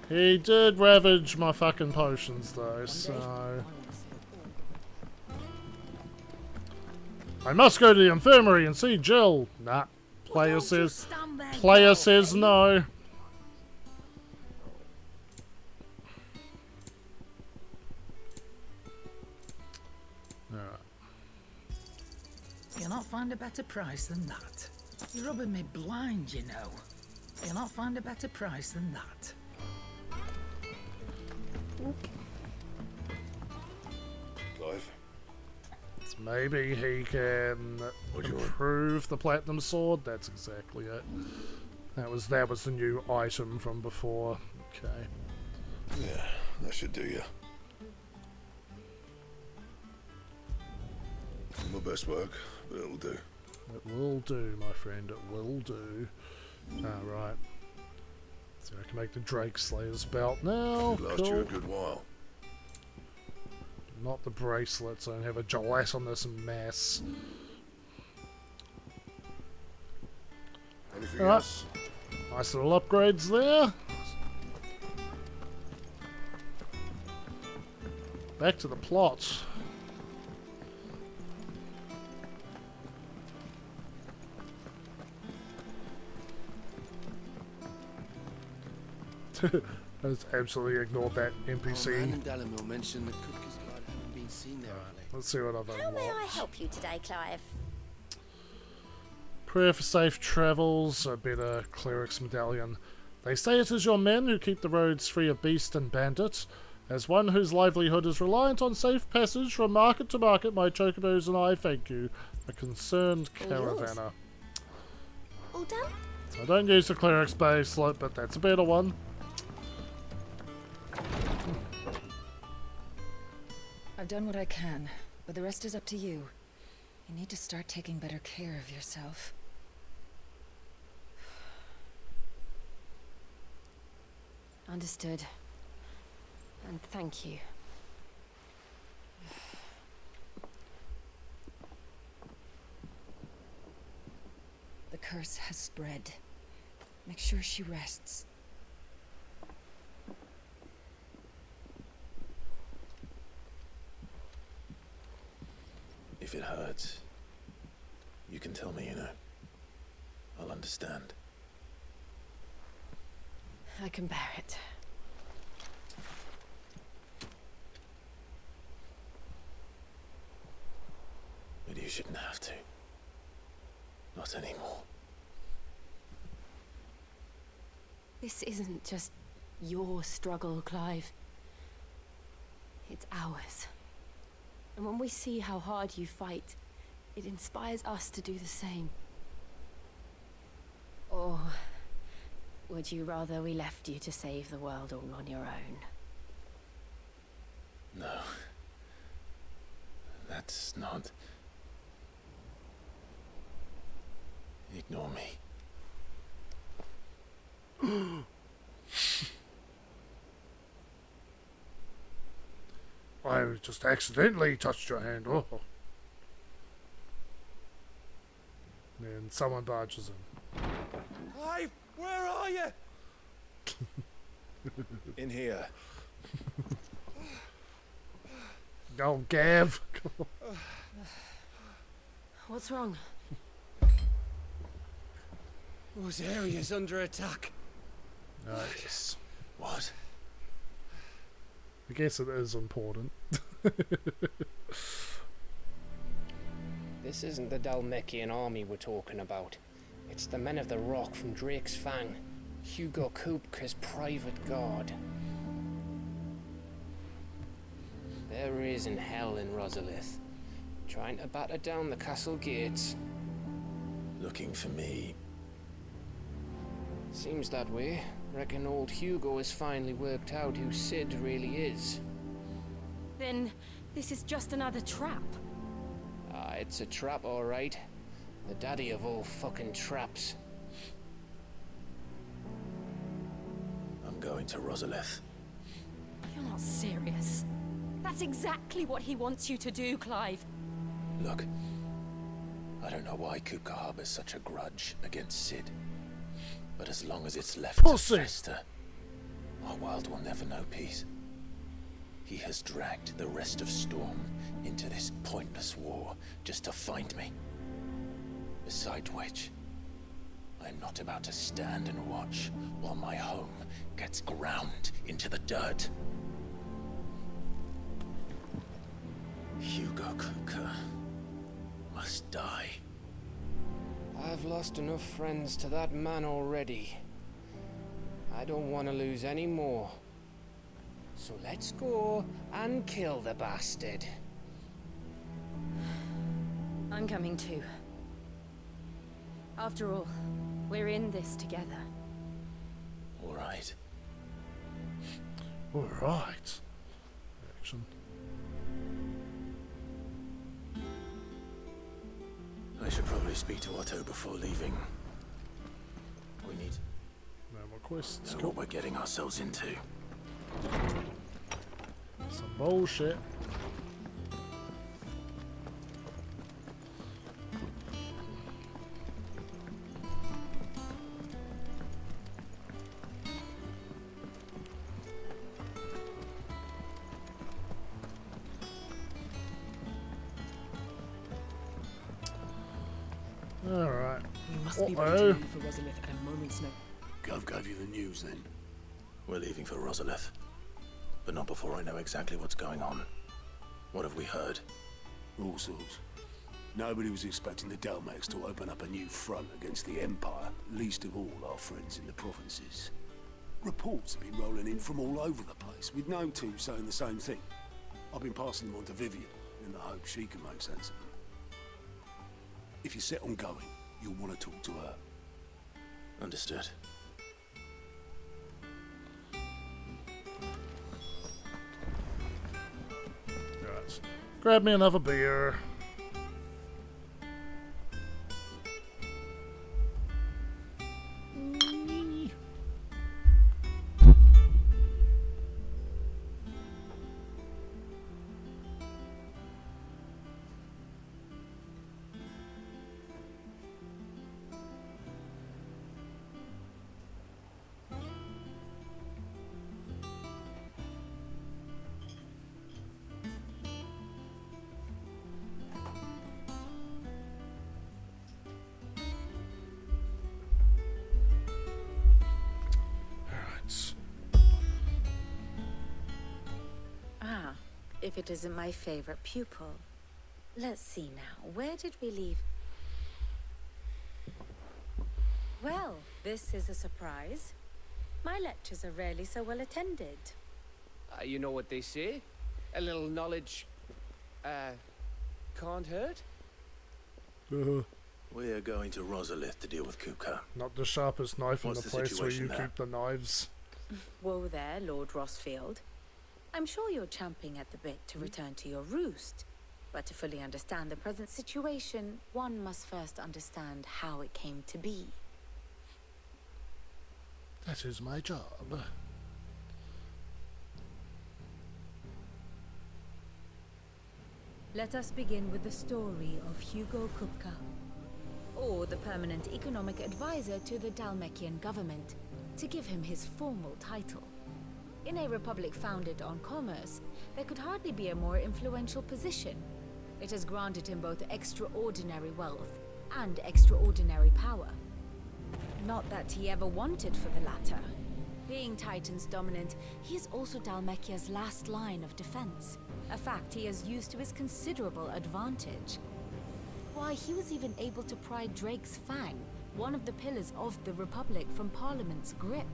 He did ravage my fucking potions though, so... I must go to the infirmary and see Jill. Nah. Player says no. Cannot find a better price than that. You're rubbing me blind, you know. You'll not find a better price than that. Clive? So maybe he can improve the platinum sword. That's exactly it. That was the new item from before. Okay. Yeah, that should do you. My best work, but it'll do. It will do, my friend. It will do. Alright. So I can make the Drake Slayer's belt now. Could last you a good while. Not the bracelets. I don't have a gelatinous mess. Anything Alright. else? Nice little upgrades there. Back to the plot. I just absolutely ignored that NPC. Oh, man and Dallimore mentioned the Cookers Guard haven't been seen there lately. Let's see what I've How may I unlocked. help you today, Clive? Prayer for safe travels, a better cleric's medallion. They say it is your men who keep the roads free of beast and bandit. As one whose livelihood is reliant on safe passage from market to market, my chocobos and I thank you, a concerned caravanner. All done? So I don't use the cleric's bracelet, but that's a better one. I've done what I can, but the rest is up to you. You need to start taking better care of yourself. Understood. And thank you. The curse has spread. Make sure she rests. If it hurts, you can tell me, you know. I'll understand. I can bear it. But you shouldn't have to. Not anymore. This isn't just your struggle, Clive. It's ours. And when we see how hard you fight, it inspires us to do the same. Or would you rather we left you to save the world all on your own? No. That's not... Ignore me. I just accidentally touched your hand. Oh. Then someone barges in. Clive, where are you? In here. Oh, Gav. What's wrong? Those areas under attack. Nice. What? I guess it is important. This isn't the Dalmekian army we're talking about. It's the men of the Rock from Drake's Fang. Hugo Kupka's private guard. There is in hell in Rosalith, trying to batter down the castle gates. Looking for me. Seems that way. Reckon old Hugo has finally worked out who Sid really is. Then this is just another trap. Ah, it's a trap, all right. The daddy of all fucking traps. I'm going to Rosalith. You're not serious. That's exactly what he wants you to do, Clive. Look. I don't know why Kupka harbors such a grudge against Sid. But as long as it's left to fester, our world will never know peace. He has dragged the rest of Storm into this pointless war just to find me. Besides which, I'm not about to stand and watch while my home gets ground into the dirt. Hugo Kupka must die. I've lost enough friends to that man already. I don't want to lose any more. So let's go and kill the bastard. I'm coming too. After all, we're in this together. All right. All right. Action. I should probably speak to Otto before leaving. We need No more quests. to know what we're getting ourselves into. Some bullshit. Alright. We must be ready to leave for Rosalith at a moment's notice. Gov gave you the news then? We're leaving for Rosalith. But not before I know exactly what's going on. What have we heard? All sorts. Nobody was expecting the Delmex to open up a new front against the Empire, least of all our friends in the provinces. Reports have been rolling in from all over the place, with no two saying the same thing. I've been passing them on to Vivian, in the hope she can make sense of them. If you're set on going, you'll want to talk to her. Understood. Right. Grab me another beer. If it isn't my favorite pupil. Let's see now. Where did we leave? Well, this is a surprise. My lectures are rarely so well attended. You know what they say? A little knowledge, can't hurt? We are going to Rosalith to deal with Kupka. Not the sharpest knife What's in the the place where you situation there? keep the knives. Whoa there, Lord Rossfield. I'm sure you're champing at the bit to return to your roost. But to fully understand the present situation, one must first understand how it came to be. That is my job. Let us begin with the story of Hugo Kupka, Or the permanent economic advisor to the Dalmekian government, to give him his formal title. In a republic founded on commerce, there could hardly be a more influential position. It has granted him both extraordinary wealth and extraordinary power. Not that he ever wanted for the latter. Being Titan's dominant, he is also Dalmekia's last line of defense, a fact he has used to his considerable advantage. Why, he was even able to pry Drake's Fang, one of the pillars of the Republic, from Parliament's grip.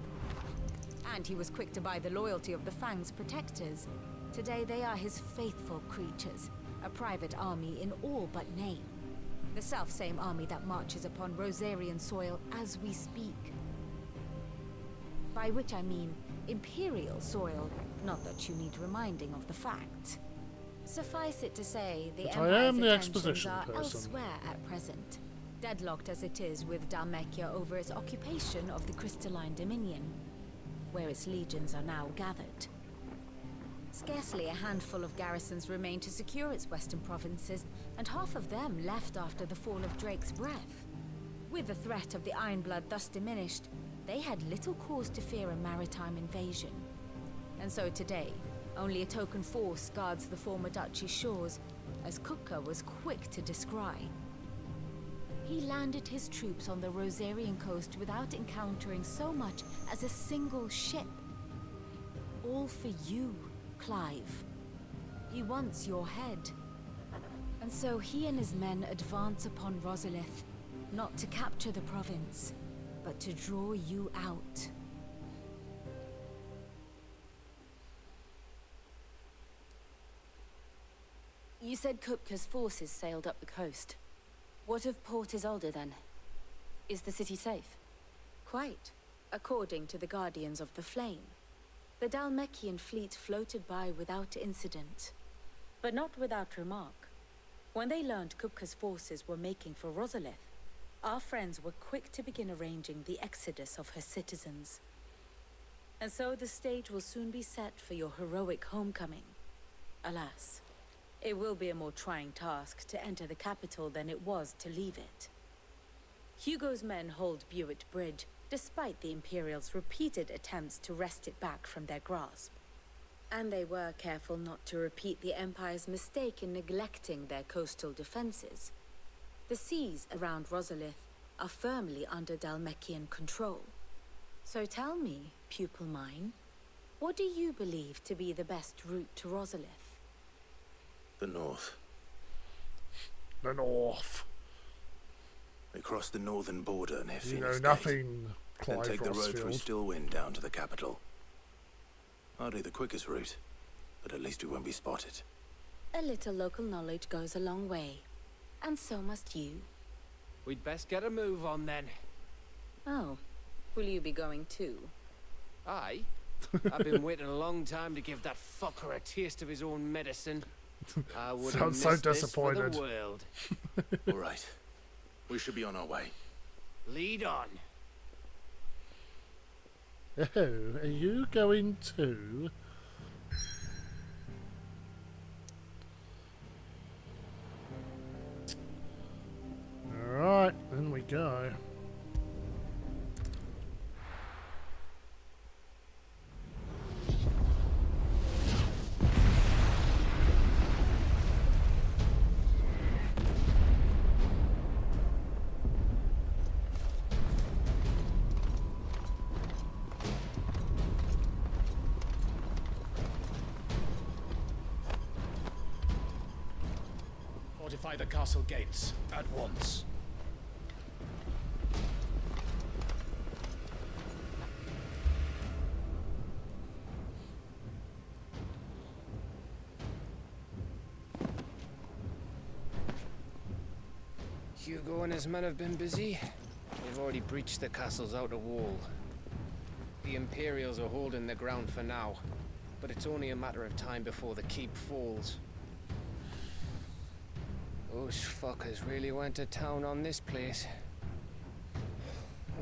And he was quick to buy the loyalty of the Fang's protectors. Today they are his faithful creatures, a private army in all but name. The self-same army that marches upon Rosarian soil as we speak. By which I mean Imperial soil, not that you need reminding of the fact. Suffice it to say, the But I Empire's am the attentions exposition are person. elsewhere at present, deadlocked as it is with Dalmekia over its occupation of the Crystalline Dominion, where its legions are now gathered. Scarcely a handful of garrisons remain to secure its western provinces, and half of them left after the fall of Drake's Breath. With the threat of the Ironblood thus diminished, they had little cause to fear a maritime invasion. And so today, only a token force guards the former duchy's shores, as Kupka was quick to descry. He landed his troops on the Rosarian coast without encountering so much as a single ship. All for you, Clive. He wants your head. And so he and his men advance upon Rosalith, Not to capture the province, but to draw you out. You said Kupka's forces sailed up the coast. What of Port Isolde then? Is the city safe? Quite, according to the Guardians of the Flame. The Dalmekian fleet floated by without incident, but not without remark. When they learned Kupka's forces were making for Rosalith, our friends were quick to begin arranging the exodus of her citizens. And so the stage will soon be set for your heroic homecoming. Alas, it will be a more trying task to enter the capital than it was to leave it. Hugo's men hold Buet Bridge, despite the Imperials' repeated attempts to wrest it back from their grasp. And they were careful not to repeat the Empire's mistake in neglecting their coastal defenses. The seas around Rosalith are firmly under Dalmekian control. So tell me, pupil mine, what do you believe to be the best route to Rosalith? The north. The north. They cross the northern border near You Phoenix know Gate, nothing, then Clive take the road through Rossfield. Stillwind down to the capital. Hardly the quickest route, but at least we won't be spotted. A little local knowledge goes a long way. And so must you. We'd best get a move on then. Oh, will you be going too? Aye. I've been waiting a long time to give that fucker a taste of his own medicine. I wouldn't Sounds miss so this for disappointed. the world. All right. We should be on our way. Lead on. Oh, are you going to? Alright, then we go. Fortify the castle gates at once. Hugo and his men have been busy. They've already breached the castle's outer wall. The Imperials are holding the ground for now, but it's only a matter of time before the keep falls. Those fuckers really went to town on this place.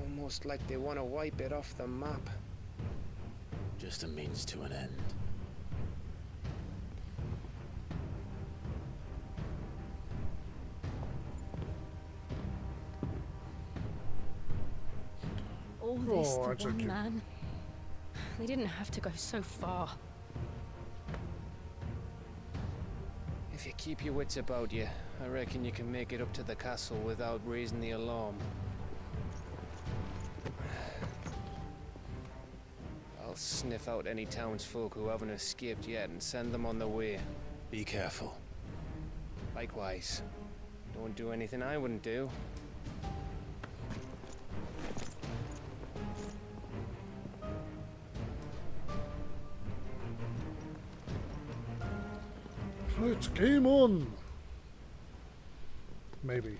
Almost like they want to wipe it off the map. Just a means to an end. All this Oh, for that's one okay. man. They didn't have to go so far. If you keep your wits about you, I reckon you can make it up to the castle without raising the alarm. I'll sniff out any townsfolk who haven't escaped yet and send them on their way. Be careful. Likewise. Don't do anything I wouldn't do. It's game on! Maybe.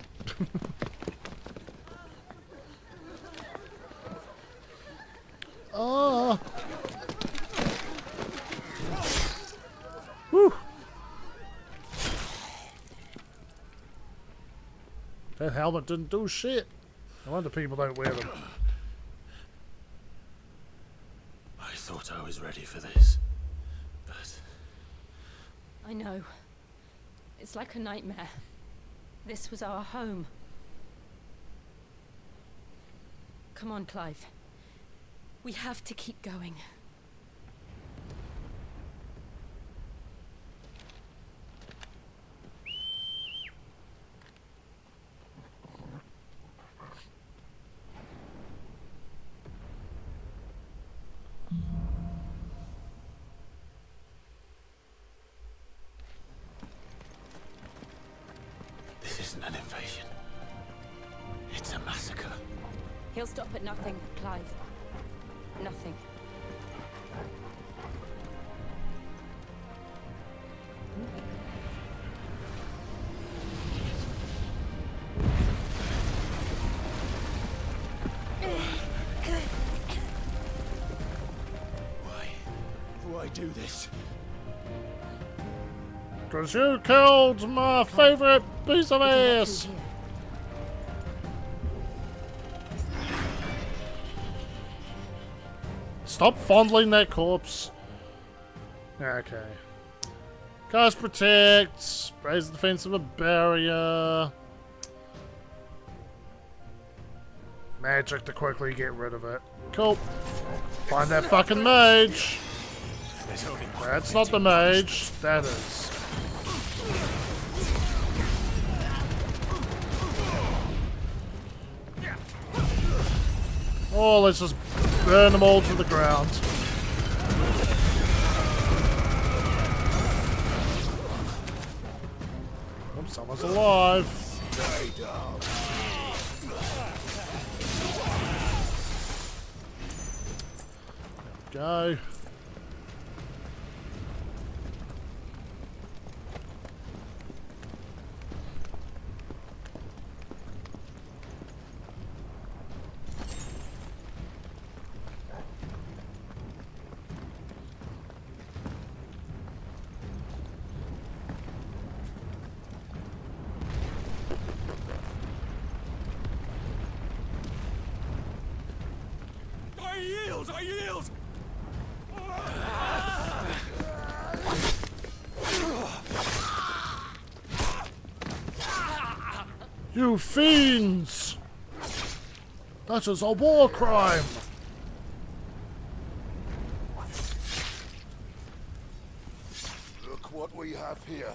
Ah! Whew! That helmet didn't do shit. No wonder people don't wear them. I thought I was ready for this, but I know. It's like a nightmare. This was our home. Come on, Clive. We have to keep going. this isn't an invasion. It's He'll stop at nothing, Clive. Nothing. Why do this? Cause you killed my favorite piece of ass! Stop fondling that corpse. Okay. Cast protect. Raise the defense of a barrier. Magic to quickly get rid of it. Cool. Find that fucking mage. That's not the mage. That is. Oh, let's just burn them all to the ground. Oh, someone's alive. There we go. I yield! You fiends! That is a war crime! Look what we have here.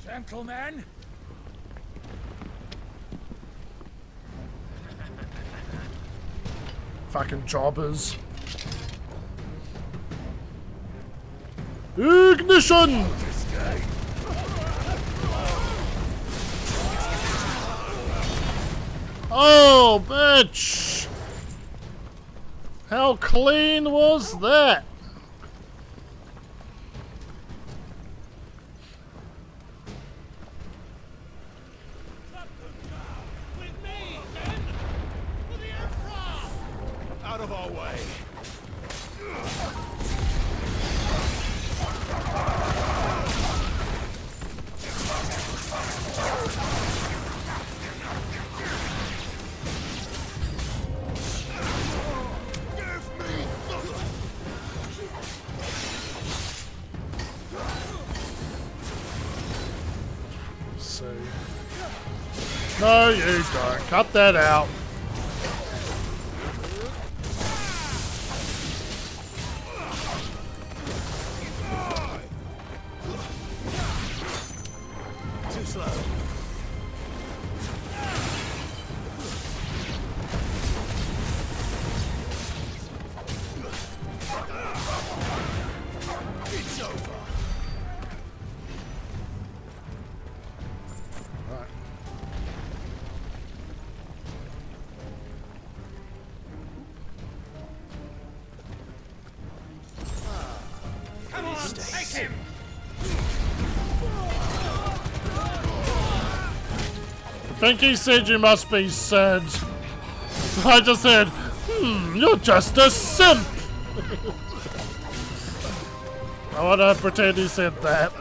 Gentlemen! Fucking jobbers. Ignition! Oh, bitch! How clean was that? Out of our way. No, you don't. Cut that out. Too slow. It's over. Come on, take him! I think he said you must be sad. I just said, you're just a simp. I want to pretend he said that.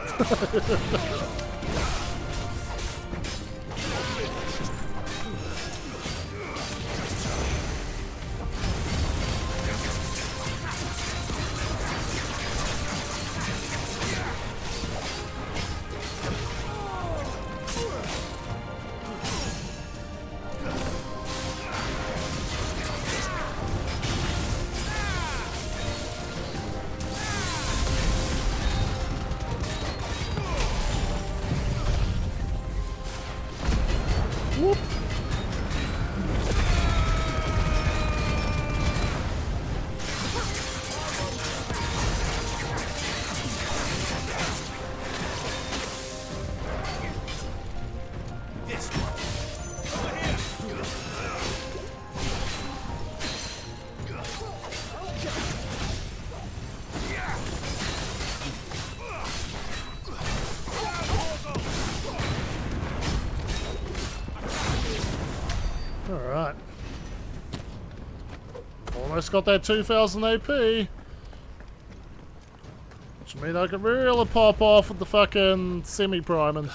Whoop. This one. Almost got that 2000 AP. Which means I can really pop off with the fucking semi-priming.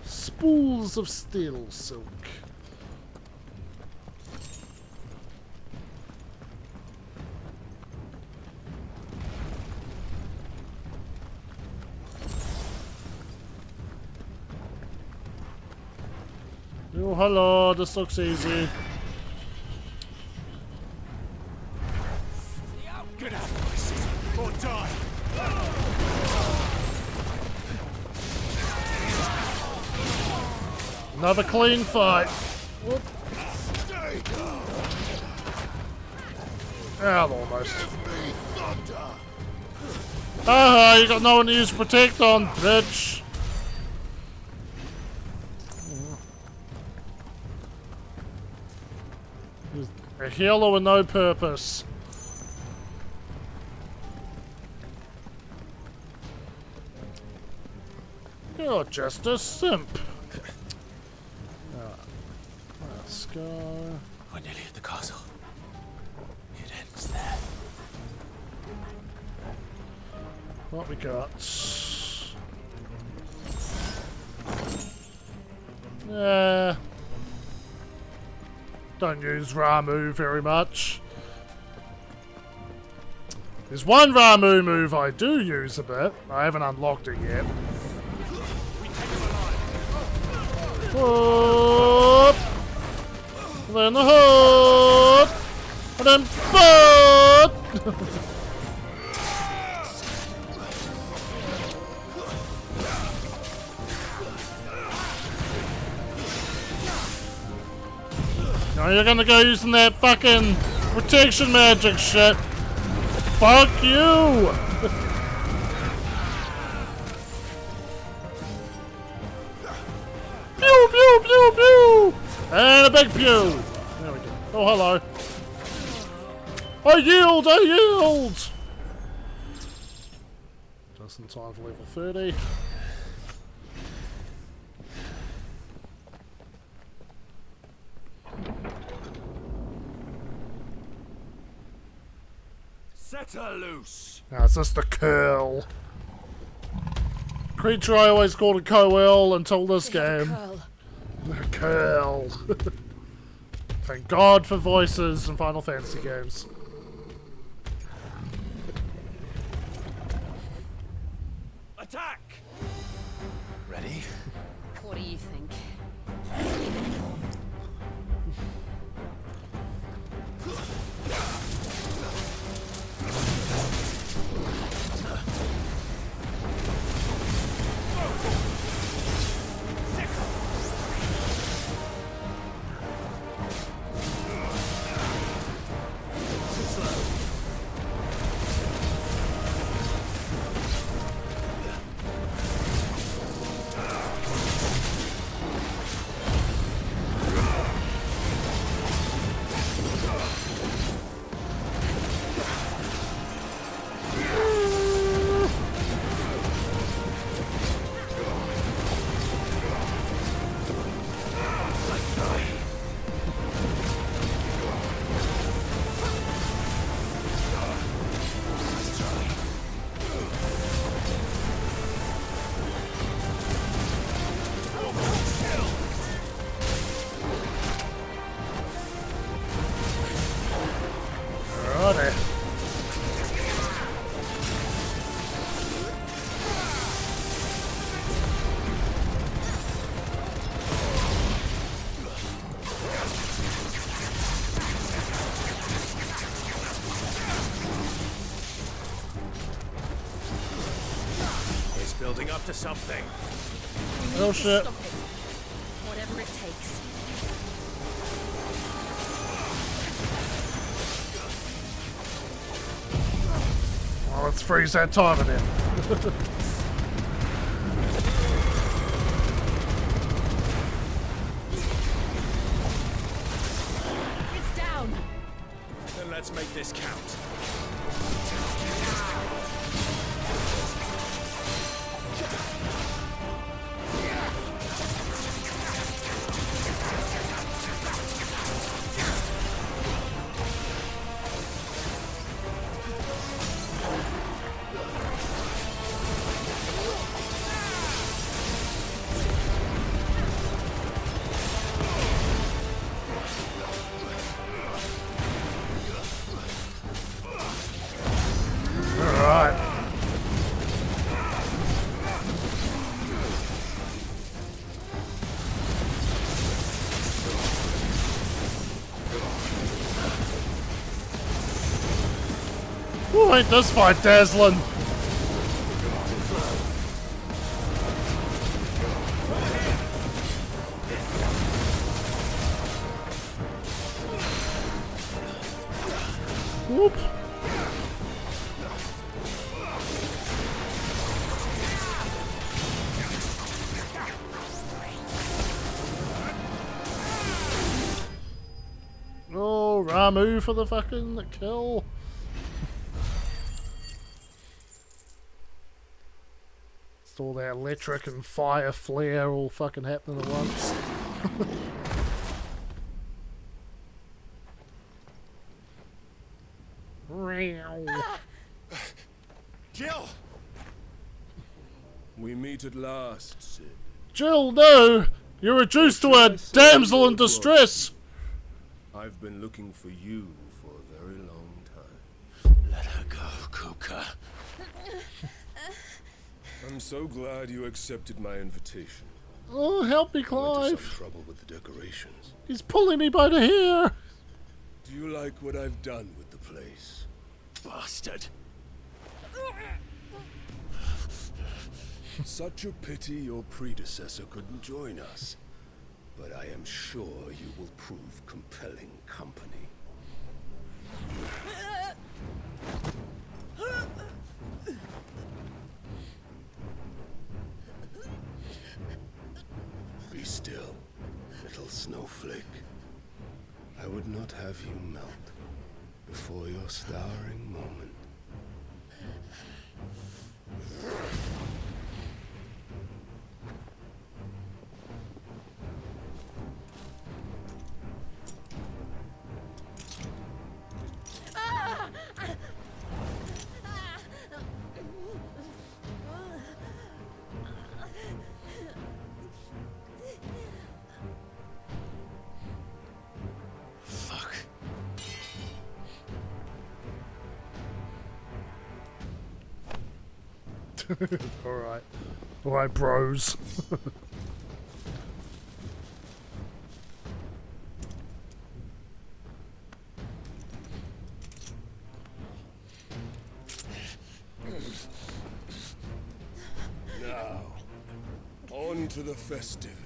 Spools of steel silk. Oh, hello, this looks easy. Get out of my city or die! Another clean fight. Whoop. Ah, almost. Haha, you got no one to use protect on, bitch. A healer with no purpose. You're just a simp. Let's go. We're nearly at the castle. It ends there. What we got? Yeah. Don't use Ramu very much. There's one Ramu move I do use a bit. I haven't unlocked it yet. Whoop! Then the hook! And then boot! Now you're gonna go using that fucking protection magic shit. Fuck you! Pew pew pew pew! And a big pew! There we go. Oh, hello. I yield! I yield! Just in time for level 30. Set her loose. Now it's just the curl. Creature I always called a coel until this game. The curl. Thank God for voices in Final Fantasy games. Attack! Ready? What do you think? Building up to something. Oh shit. Stop it. Whatever it takes. Well, let's freeze that timer then. It's down. Then let's make this count. Oh, ain't this fight dazzling? Whoop. Oh, Ramu for the fucking kill. It's all that electric and fire flare all fucking happening at once. Jill! We meet at last, Sid. Jill, no! You're reduced to a damsel in distress! I've been looking for you for a very long time. Let her go, Kuka. I'm so glad you accepted my invitation. Oh, help me, I went to some Clive. trouble with the decorations. He's pulling me by the hair. Do you like what I've done with the place? Bastard. Such a pity your predecessor couldn't join us. But I am sure you will prove compelling company. Be still, little snowflake. I would not have you melt before your starring moment. Fuck. Alright. Alright, bros. Now, on to the festivities.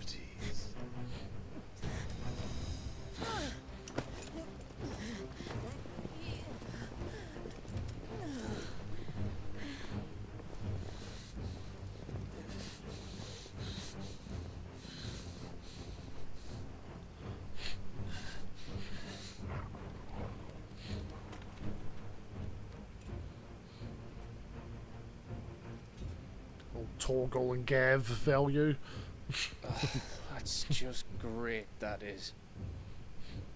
Torgal and Gav value. That's just great, that is.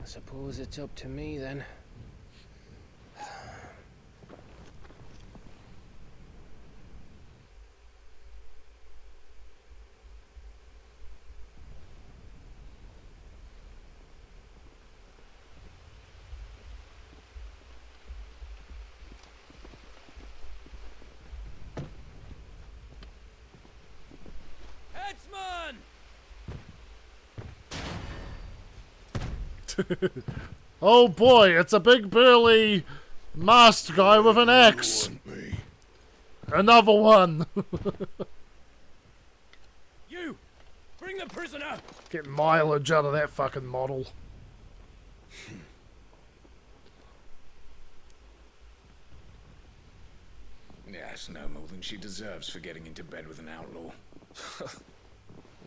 I suppose it's up to me then. Headsman! Oh boy, it's a big burly masked guy with an axe. Another one. You! Bring the prisoner! Get mileage out of that fucking model. Yes, no more than she deserves for getting into bed with an outlaw.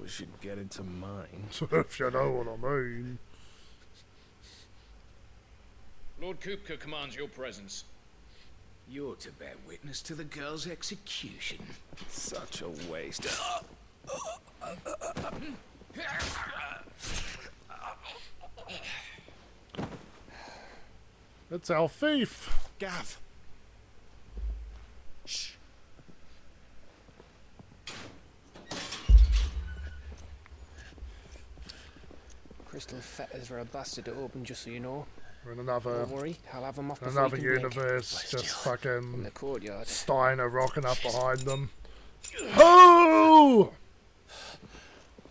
We should get into mine. If you know what I mean. Lord Kupka commands your presence. You're to bear witness to the girl's execution. Such a waste. It's our thief. Gav. Shh. Crystal fetters are a bastard to open, just so you know. We're in another, Don't worry, I'll have them off before another you can blink. universe. Just fucking In the courtyard. Steiner rocking up behind them. Ho!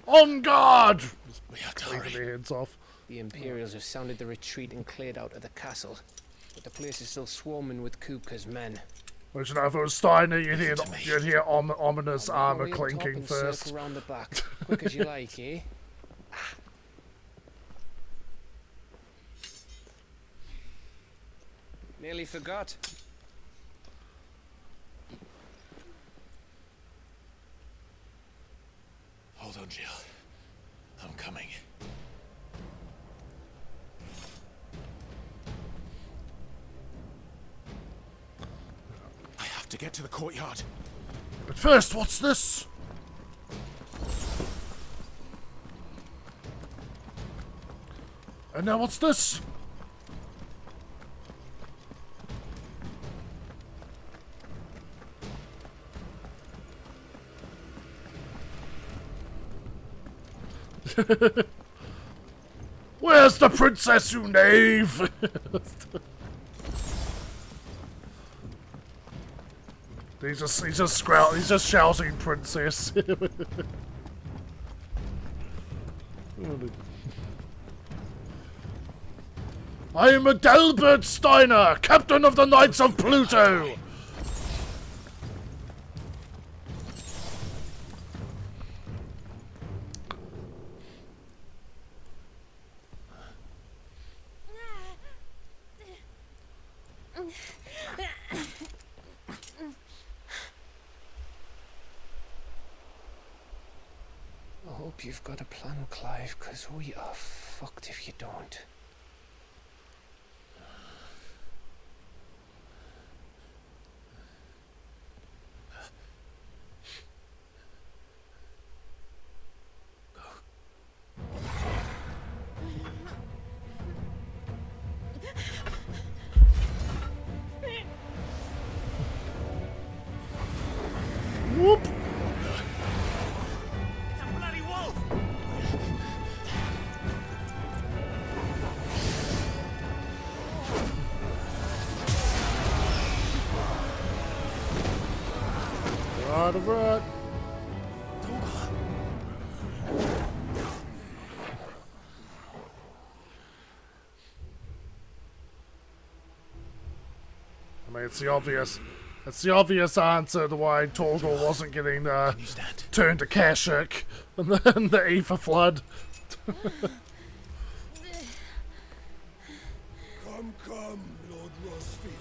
On guard! Just cleaving their heads off. The Imperials have sounded the retreat and cleared out of the castle. but the place is still swarming with Kupka's men. Which, you know, if it was Steiner, you'd hear ominous armor Hurry up top clinking and first. circle round the back, quick as you like, eh? Nearly forgot. Hold on, Jill. I'm coming. I have to get to the courtyard. But first, what's this? And now what's this? Where's the princess, you knave? He's just shouting princess. I am Adelbert Steiner, captain of the Knights of Pluto. I hope you've got a plan, Clive, because we are fucked if you don't. Whoop. Right. I mean, it's the obvious answer to why Torgal wasn't getting turned to Kashuk and then the Aether Flood. Come, Lord Rosfield.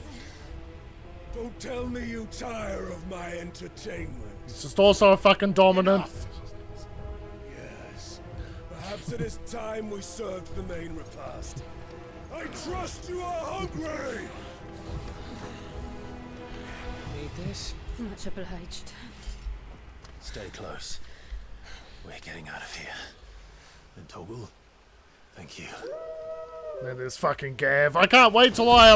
Don't tell me you tire of my entertainment. He's just also a fucking dominant. Yes. Perhaps it is time we served the main repast. I trust you are hungry! Need this? Much obliged. Stay close. We're getting out of here. And Torgal, thank you. And there's fucking Gav. I can't wait till I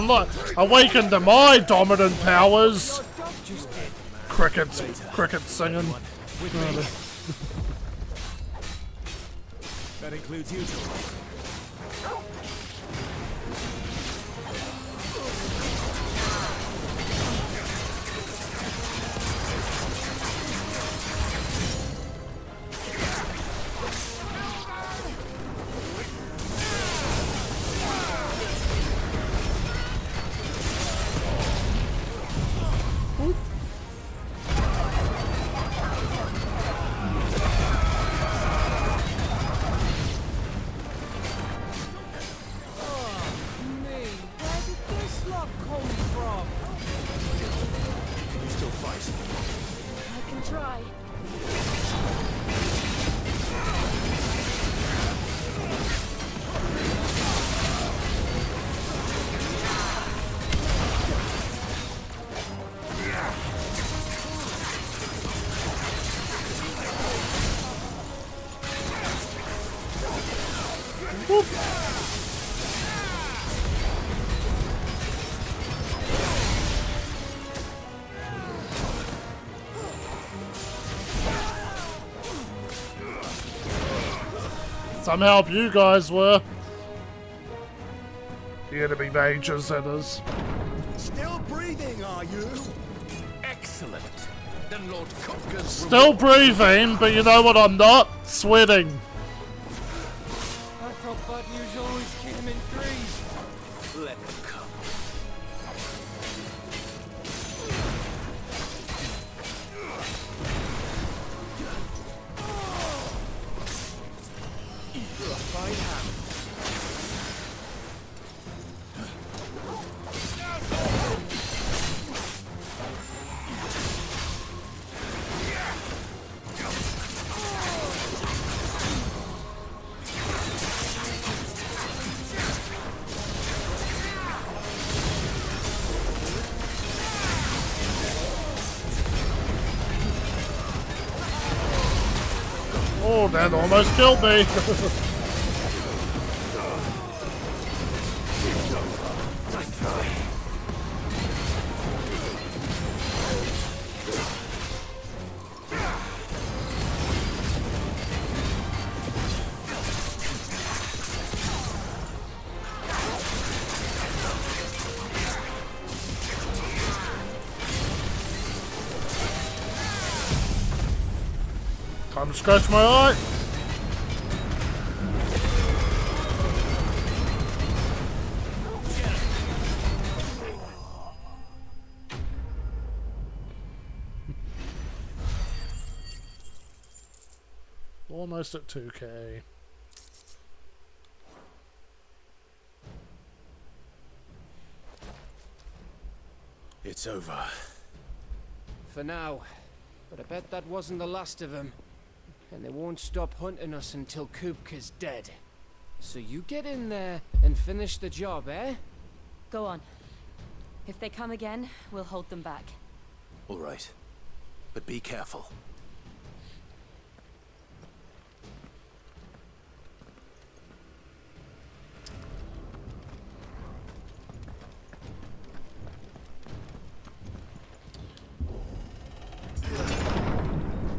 awaken to my dominant powers. Crickets singing. That includes you, Torgal. Some help you guys were. The enemy mages and us. Still breathing, are you? Excellent. Then Lord Kupka's Still breathing, but you know what I'm not? Sweating. I thought bad news always came in threes. Let them come. Oh, that almost killed me. Time to scratch my eye. Almost at 2k. It's over. For now. But I bet that wasn't the last of them. And they won't stop hunting us until Kupka's dead. So you get in there and finish the job, eh? Go on. If they come again, we'll hold them back. All right. But be careful.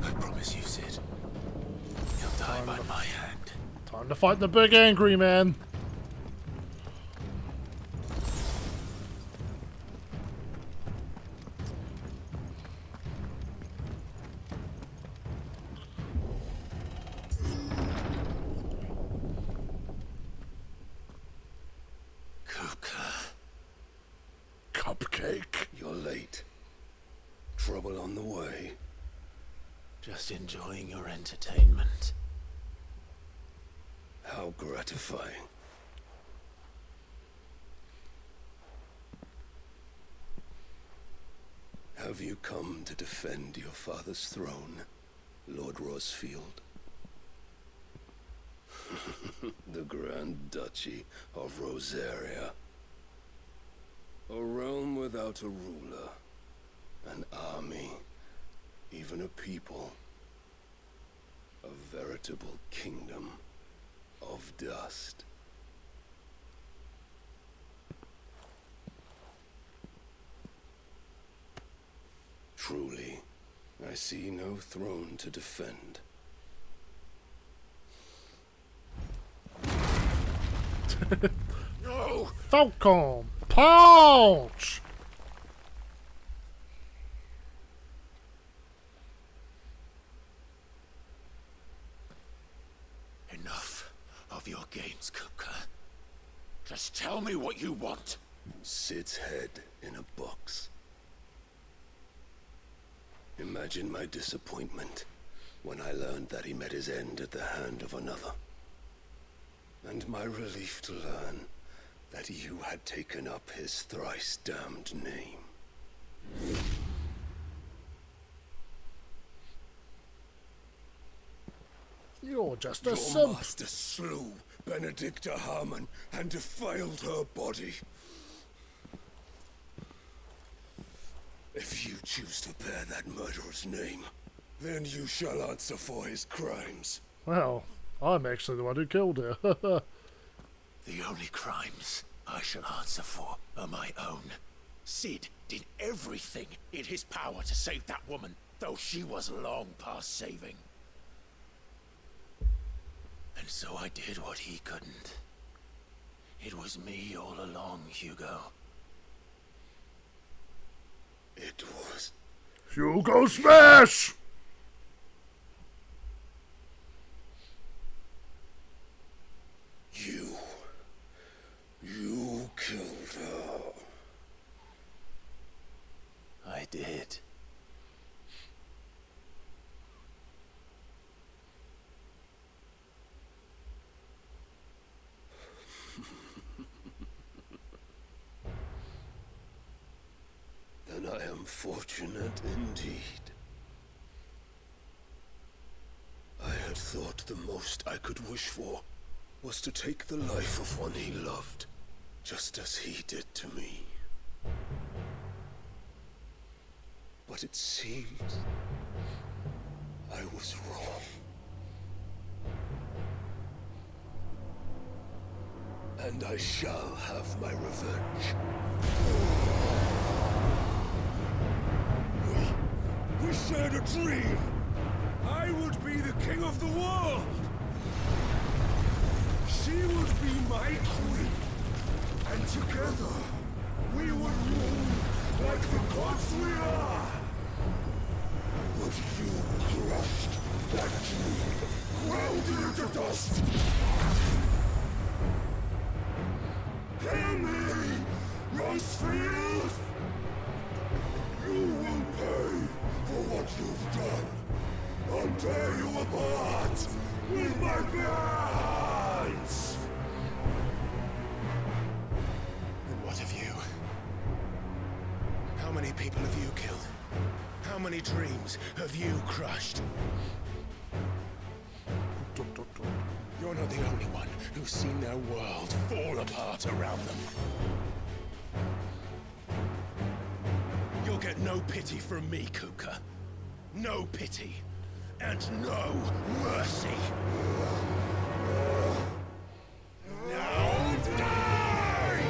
I promise you, Sid. You'll die by my hand. Time to fight the big angry man. Cupcake. You're late. Trouble on the way. Just enjoying your entertainment. How gratifying. Have you come to defend your father's throne, Lord Rosfield? The Grand Duchy of Rosaria. A realm without a ruler, an army, even a people. A veritable kingdom of dust. Truly, I see no throne to defend. No! Falcon! Punch! Enough of your games, Kupka. Just tell me what you want. Sid's head in a box. Imagine my disappointment when I learned that he met his end at the hand of another. And my relief to learn that you had taken up his thrice damned name. You're just a Your simp. master slew Benedicta Harmon and defiled her body. If you choose to bear that murderer's name, then you shall answer for his crimes. Well, I'm actually the one who killed her. The only crimes I shall answer for are my own. Sid did everything in his power to save that woman, though she was long past saving. And so I did what he couldn't. It was me all along, Hugo. It was... Hugo Smash! You killed her. I did. Then I am fortunate indeed. I had thought the most I could wish for was to take the life of one he loved, just as he did to me. But it seems I was wrong. And I shall have my revenge. We shared a dream. I would be the king of the world. She would be my queen. And together, we would rule like the gods we are. But you crushed that dream, ground it into dust. Hear me, Rosefield! You will pay for what you've done. I'll tear you apart with my bare hands! And what of you? How many people have you killed? How many dreams have you crushed? You're not the only one who's seen their world fall apart around them. You'll get no pity from me, Kupka. No pity. And no mercy. Now die!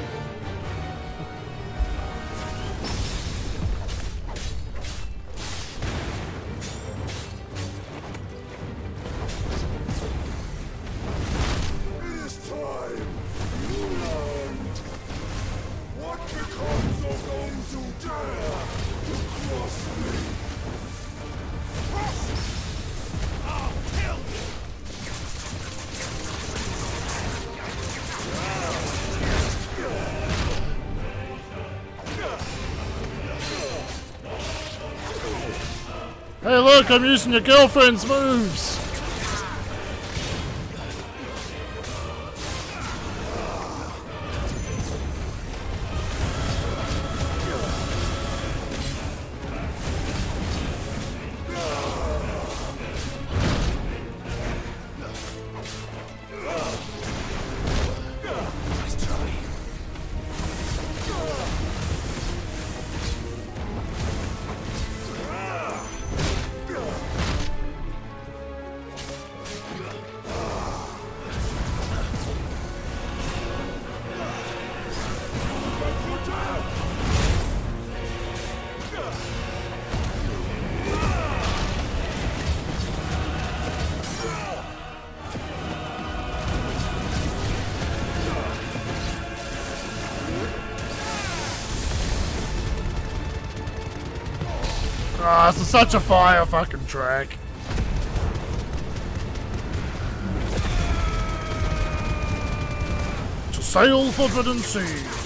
It is time you learned what becomes of those who dare to cross me. I'll kill you! Hey look, I'm using your girlfriend's moves! Ah, this is such a fire fucking track. To sail forbidden seas.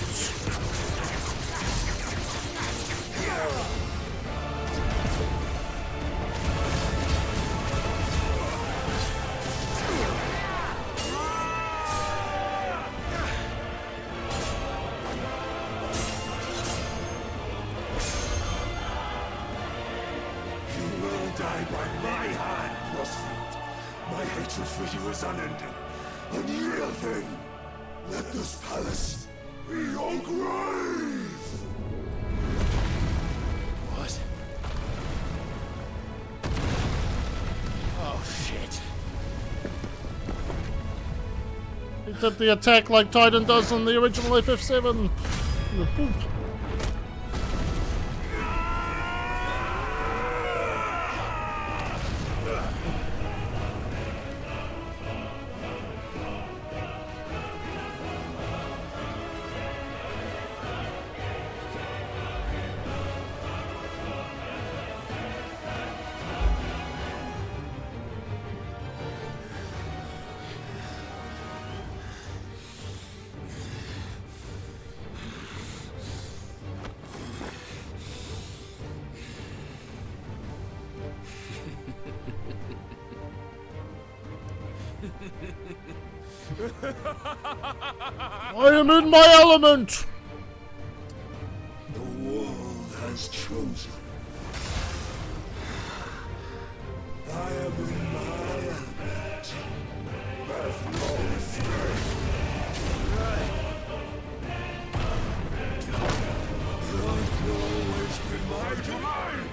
Die by my hand, Rosefield. My hatred for you is unending. Unyielding. Let this palace be your grave! What? Oh, shit. He did the attack like Titan does in the original FF7. I am in my element! The world has chosen. I am in my element. There's no escape. Life will always be my domain.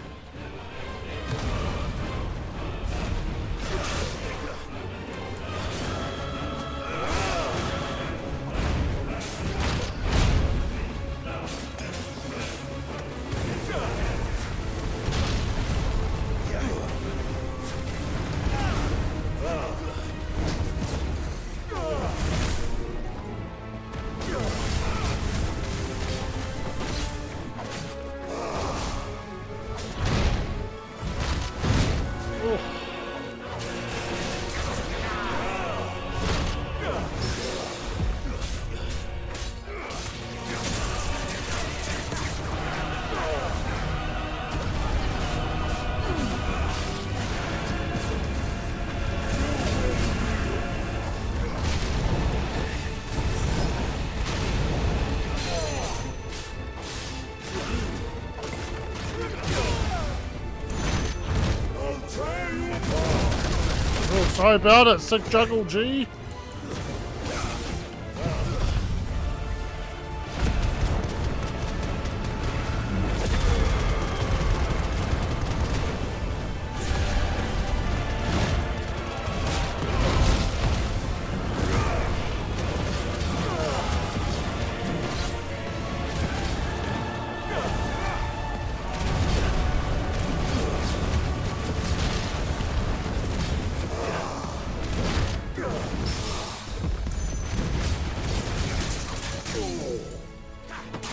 Sorry about it, sick juggle G.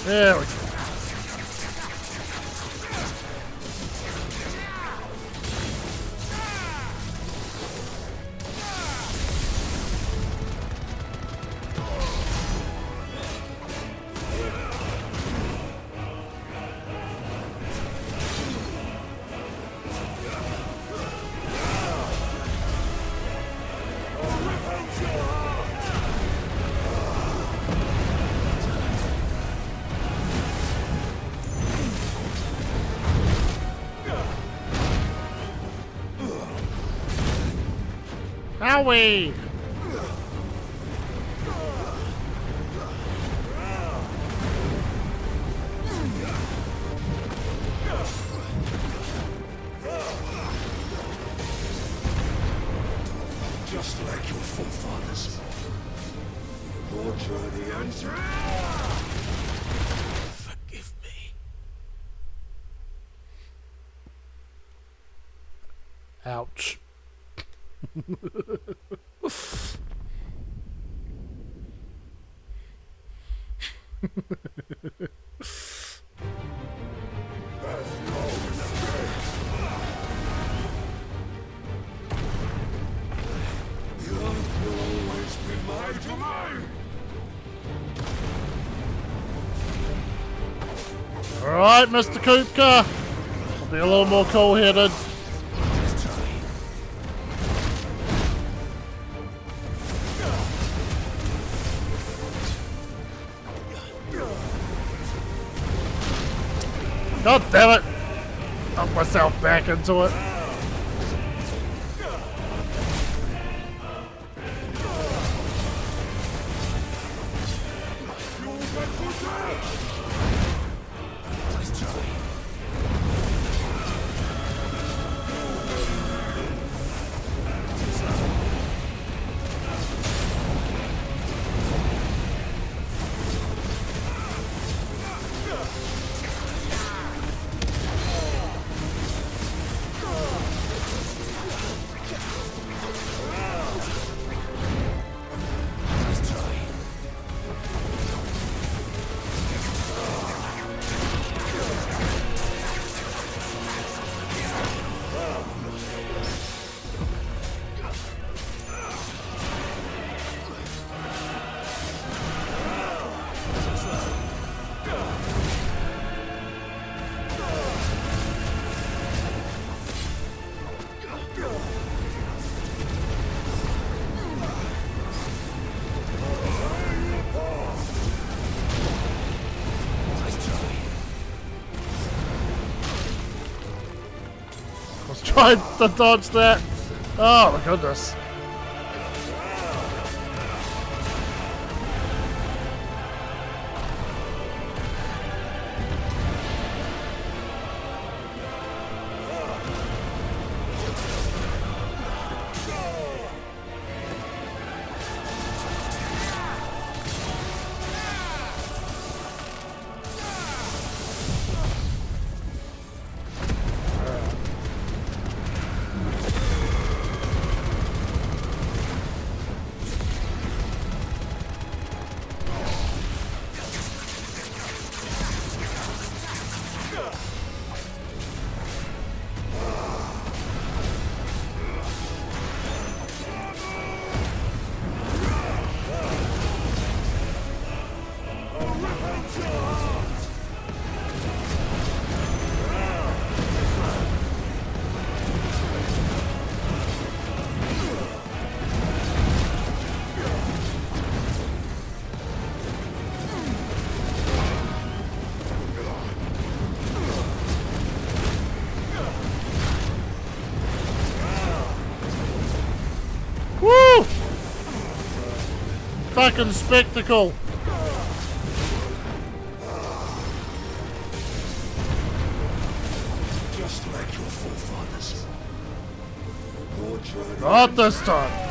There we go. Howie! Just like your forefathers. Your journey ends now! Forgive me. Ouch. Alright, Mr. Kupka. I'll be a little more cool-headed. God damn it! Knocked myself back into it. Tried to dodge that. Oh my goodness. fucking spectacle. Just like your forefathers. Your journey. Not this time.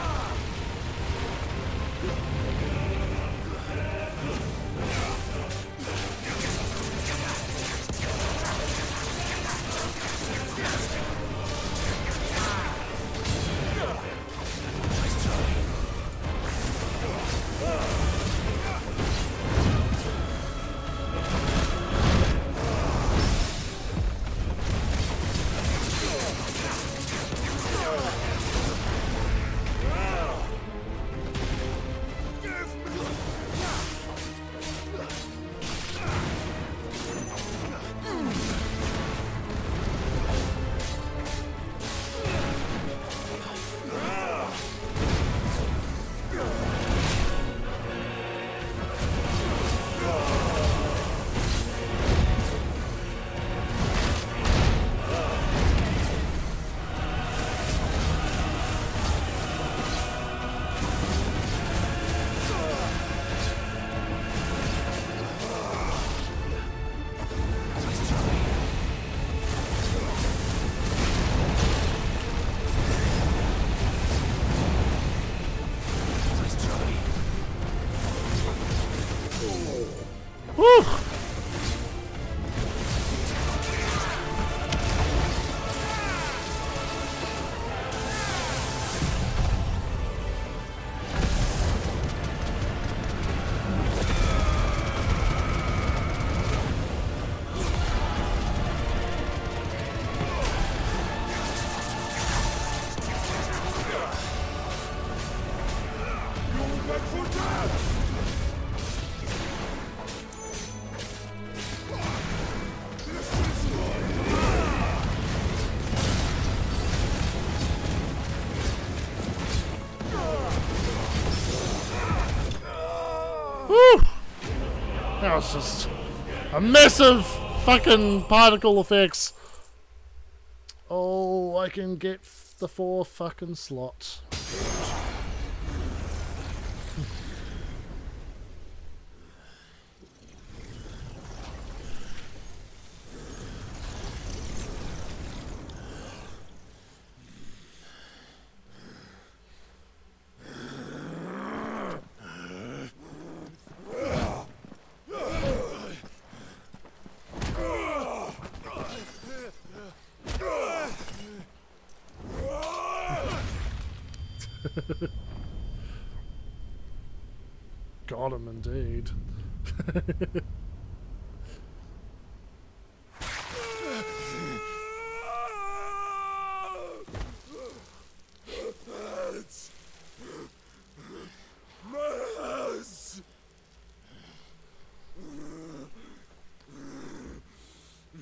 Woo! Woo! That was just a massive fucking particle effects. Oh, I can get the 4 fucking slots. Got him indeed.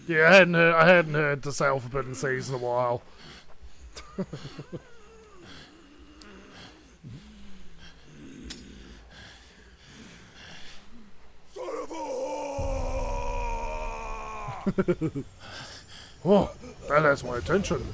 Yeah, I hadn't heard the Sail Forbidden Seas in a while. Oh, that has my attention.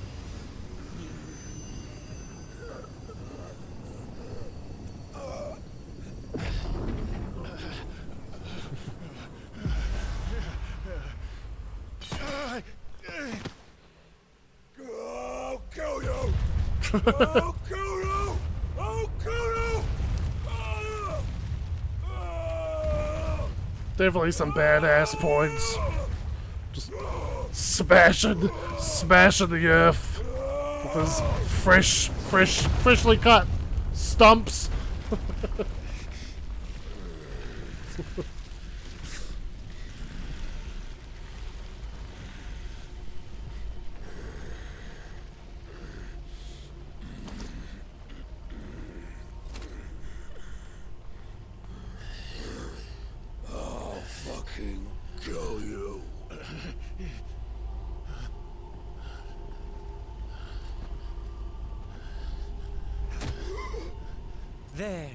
I'll kill you! I'll kill you! I'll kill you! Definitely some badass points. Just smashing the earth with his freshly cut stumps. I'll fucking kill you. There.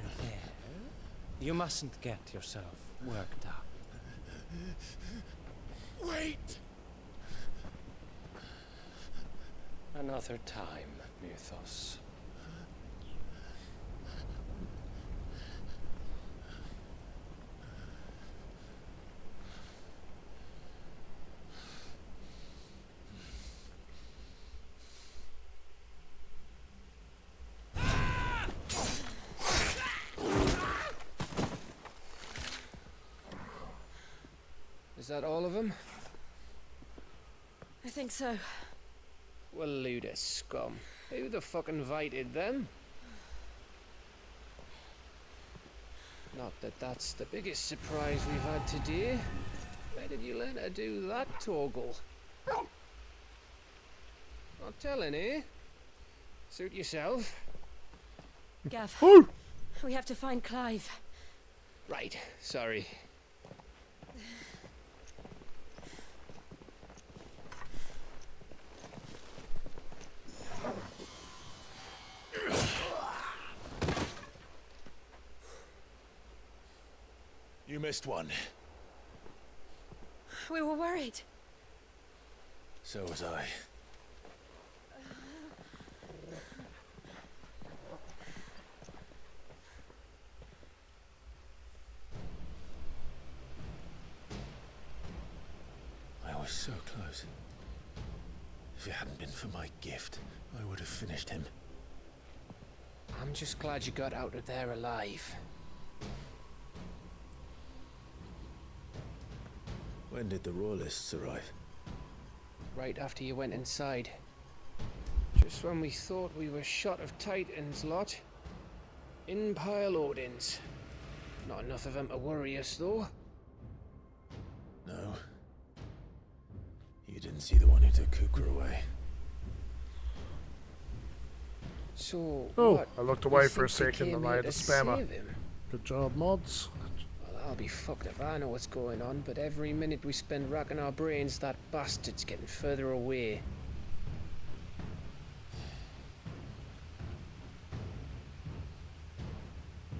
You mustn't get yourself worked up. Wait! Another time, Mythos. Is that all of them? I think so. Well, load of scum. Who the fuck invited them? Not that that's the biggest surprise we've had today. Where did you learn to do that, Torgal? Not telling, eh? Suit yourself. Gav, we have to find Clive. Right, sorry. You missed one. We were worried. So was I. I was so close. If it hadn't been for my gift, I would have finished him. I'm just glad you got out of there alive. When did the Royalists arrive? Right after you went inside. Just when we thought we were shot of Titans lot. In pile Odins. Not enough of them to worry us though. No. You didn't see the one who took Kupka away. So, Oh, I looked away you for a think they second came and I here had a to spammer. save him? Good job, mods. Well, I'll be fucked if I know what's going on, but every minute we spend racking our brains, that bastard's getting further away.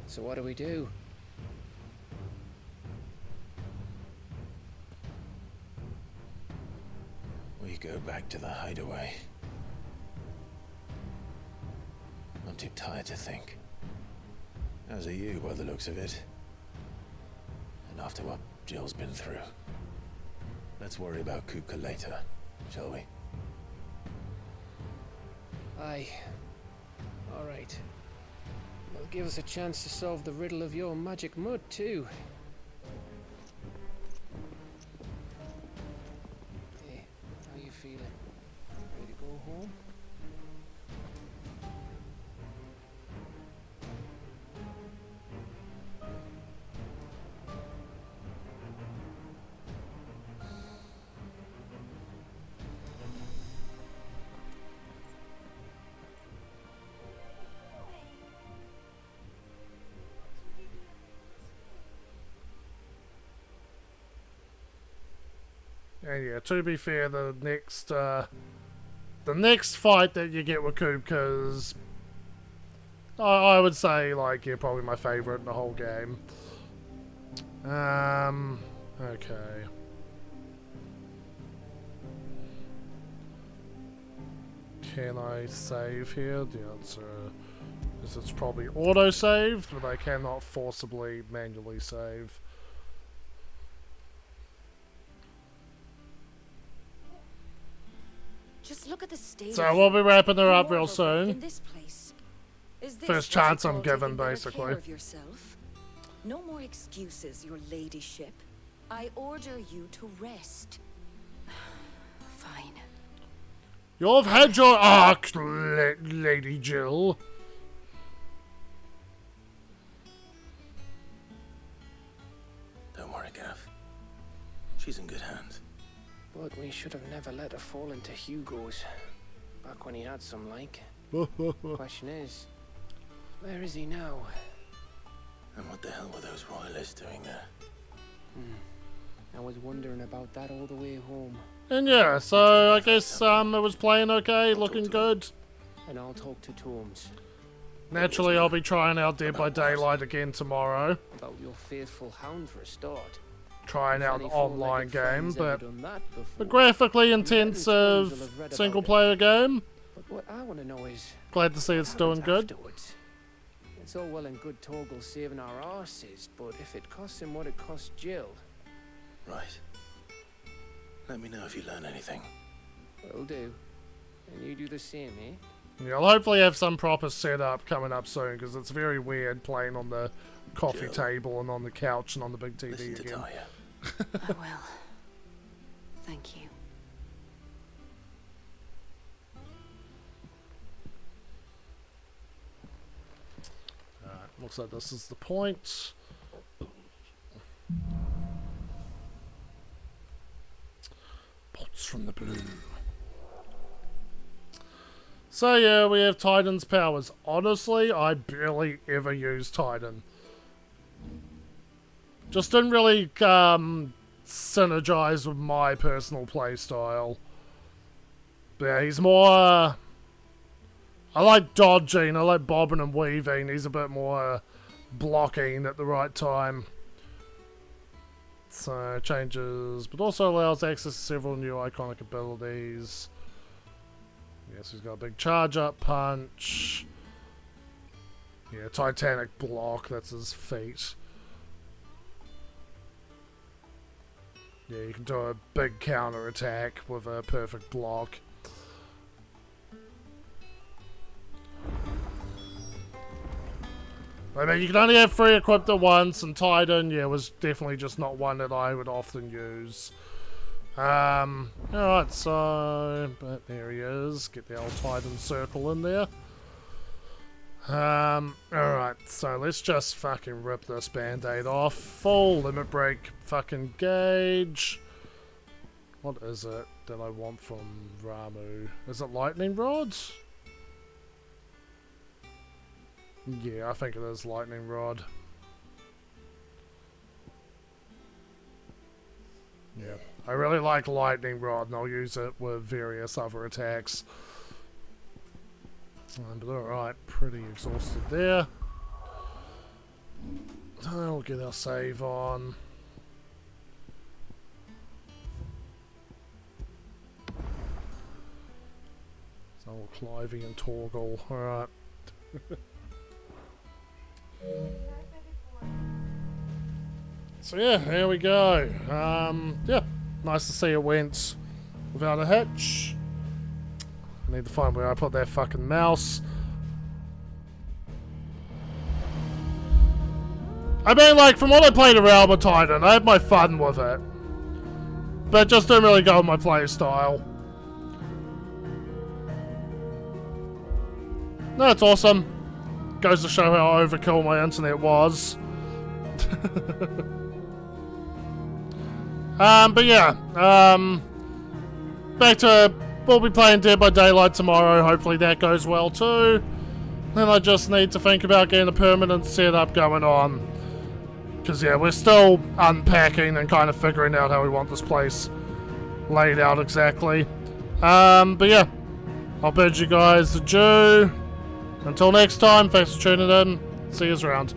So what do we do? We go back to the hideaway. I'm too tired to think. As are you, by the looks of it. And after what Jill's been through. Let's worry about Kupka later, shall we? Aye. Alright. Well, give us a chance to solve the riddle of your magic mud, too. Hey, how you feeling? Ready to go home? And yeah, to be fair, the next fight that you get with Kupka is, I would say, like, yeah, probably my favorite in the whole game. Okay. Can I save here? The answer is it's probably auto-saved, but I cannot forcibly manually save. Just look at the state. So we'll be wrapping her up real In soon. this place. Is this First what you chance I'm call given, taking better basically. care of yourself? No more excuses, your ladyship. I order you to rest. Fine. You've had your arc, Lady Jill. Don't worry, Gav. She's in good hands. But we should have never let her fall into Hugo's. Back when he had some like. Question is, where is he now? And what the hell were those royalists doing there? I was wondering about that all the way home. And yeah, so I guess it was playing okay, looking good. And I'll talk to Tomes. Naturally, I'll be trying out Dead by Daylight again tomorrow. About your faithful hound for a start. Trying out the online game, but a a graphically intensive single-player game. But what I want to know is, Glad to see it's doing good. afterwards. It's all well and good Torgal saving our arses, but if it costs him what it cost Jill, Right. Let me know if you learn anything. will do. And you do the same, eh? Yeah, I'll hopefully have some proper setup coming up soon, because it's very weird playing on the coffee Jill. table and on the couch and on the big TV Listen to again. Talia. I will. Thank you. Alright, looks like this is the point. Bolts from the blue. So yeah, we have Titan's powers. Honestly, I barely ever use Titan. Just didn't really synergize with my personal playstyle. But yeah, he's more... I like dodging, I like bobbing and weaving. He's a bit more blocking at the right time. So changes, but also allows access to several new iconic abilities. Yes, he's got a big charge up punch. Yeah, Titanic block, that's his feat. Yeah, you can do a big counter attack with a perfect block. I mean, you can only have 3 equipped at once, and Titan, yeah, was definitely just not one that I would often use. Alright, so... But there he is. Get the old Titan circle in there. Alright, so let's just fucking rip this band-aid off. Full limit break fucking gauge. What is it that I want from Ramu? Is it lightning rods? Yeah, I think it is lightning rod. Yeah, I really like lightning rod, and I'll use it with various other attacks. But alright, pretty exhausted there. We'll get our save on. So Clivey and Torgal, alright. So yeah, here we go. Yeah, nice to see it went without a hitch. I need to find where I put that fucking mouse. I mean, like, from what I played around with Titan, I had my fun with it. But it just didn't really go with my play style. No, it's awesome. Goes to show how overkill my internet was. But yeah, back to, we'll be playing Dead by Daylight tomorrow. Hopefully that goes well too. Then I just need to think about getting a permanent setup going on. Because yeah, we're still unpacking and kind of figuring out how we want this place laid out exactly. But yeah, I'll bid you guys adieu. Until next time, thanks for tuning in. See you around.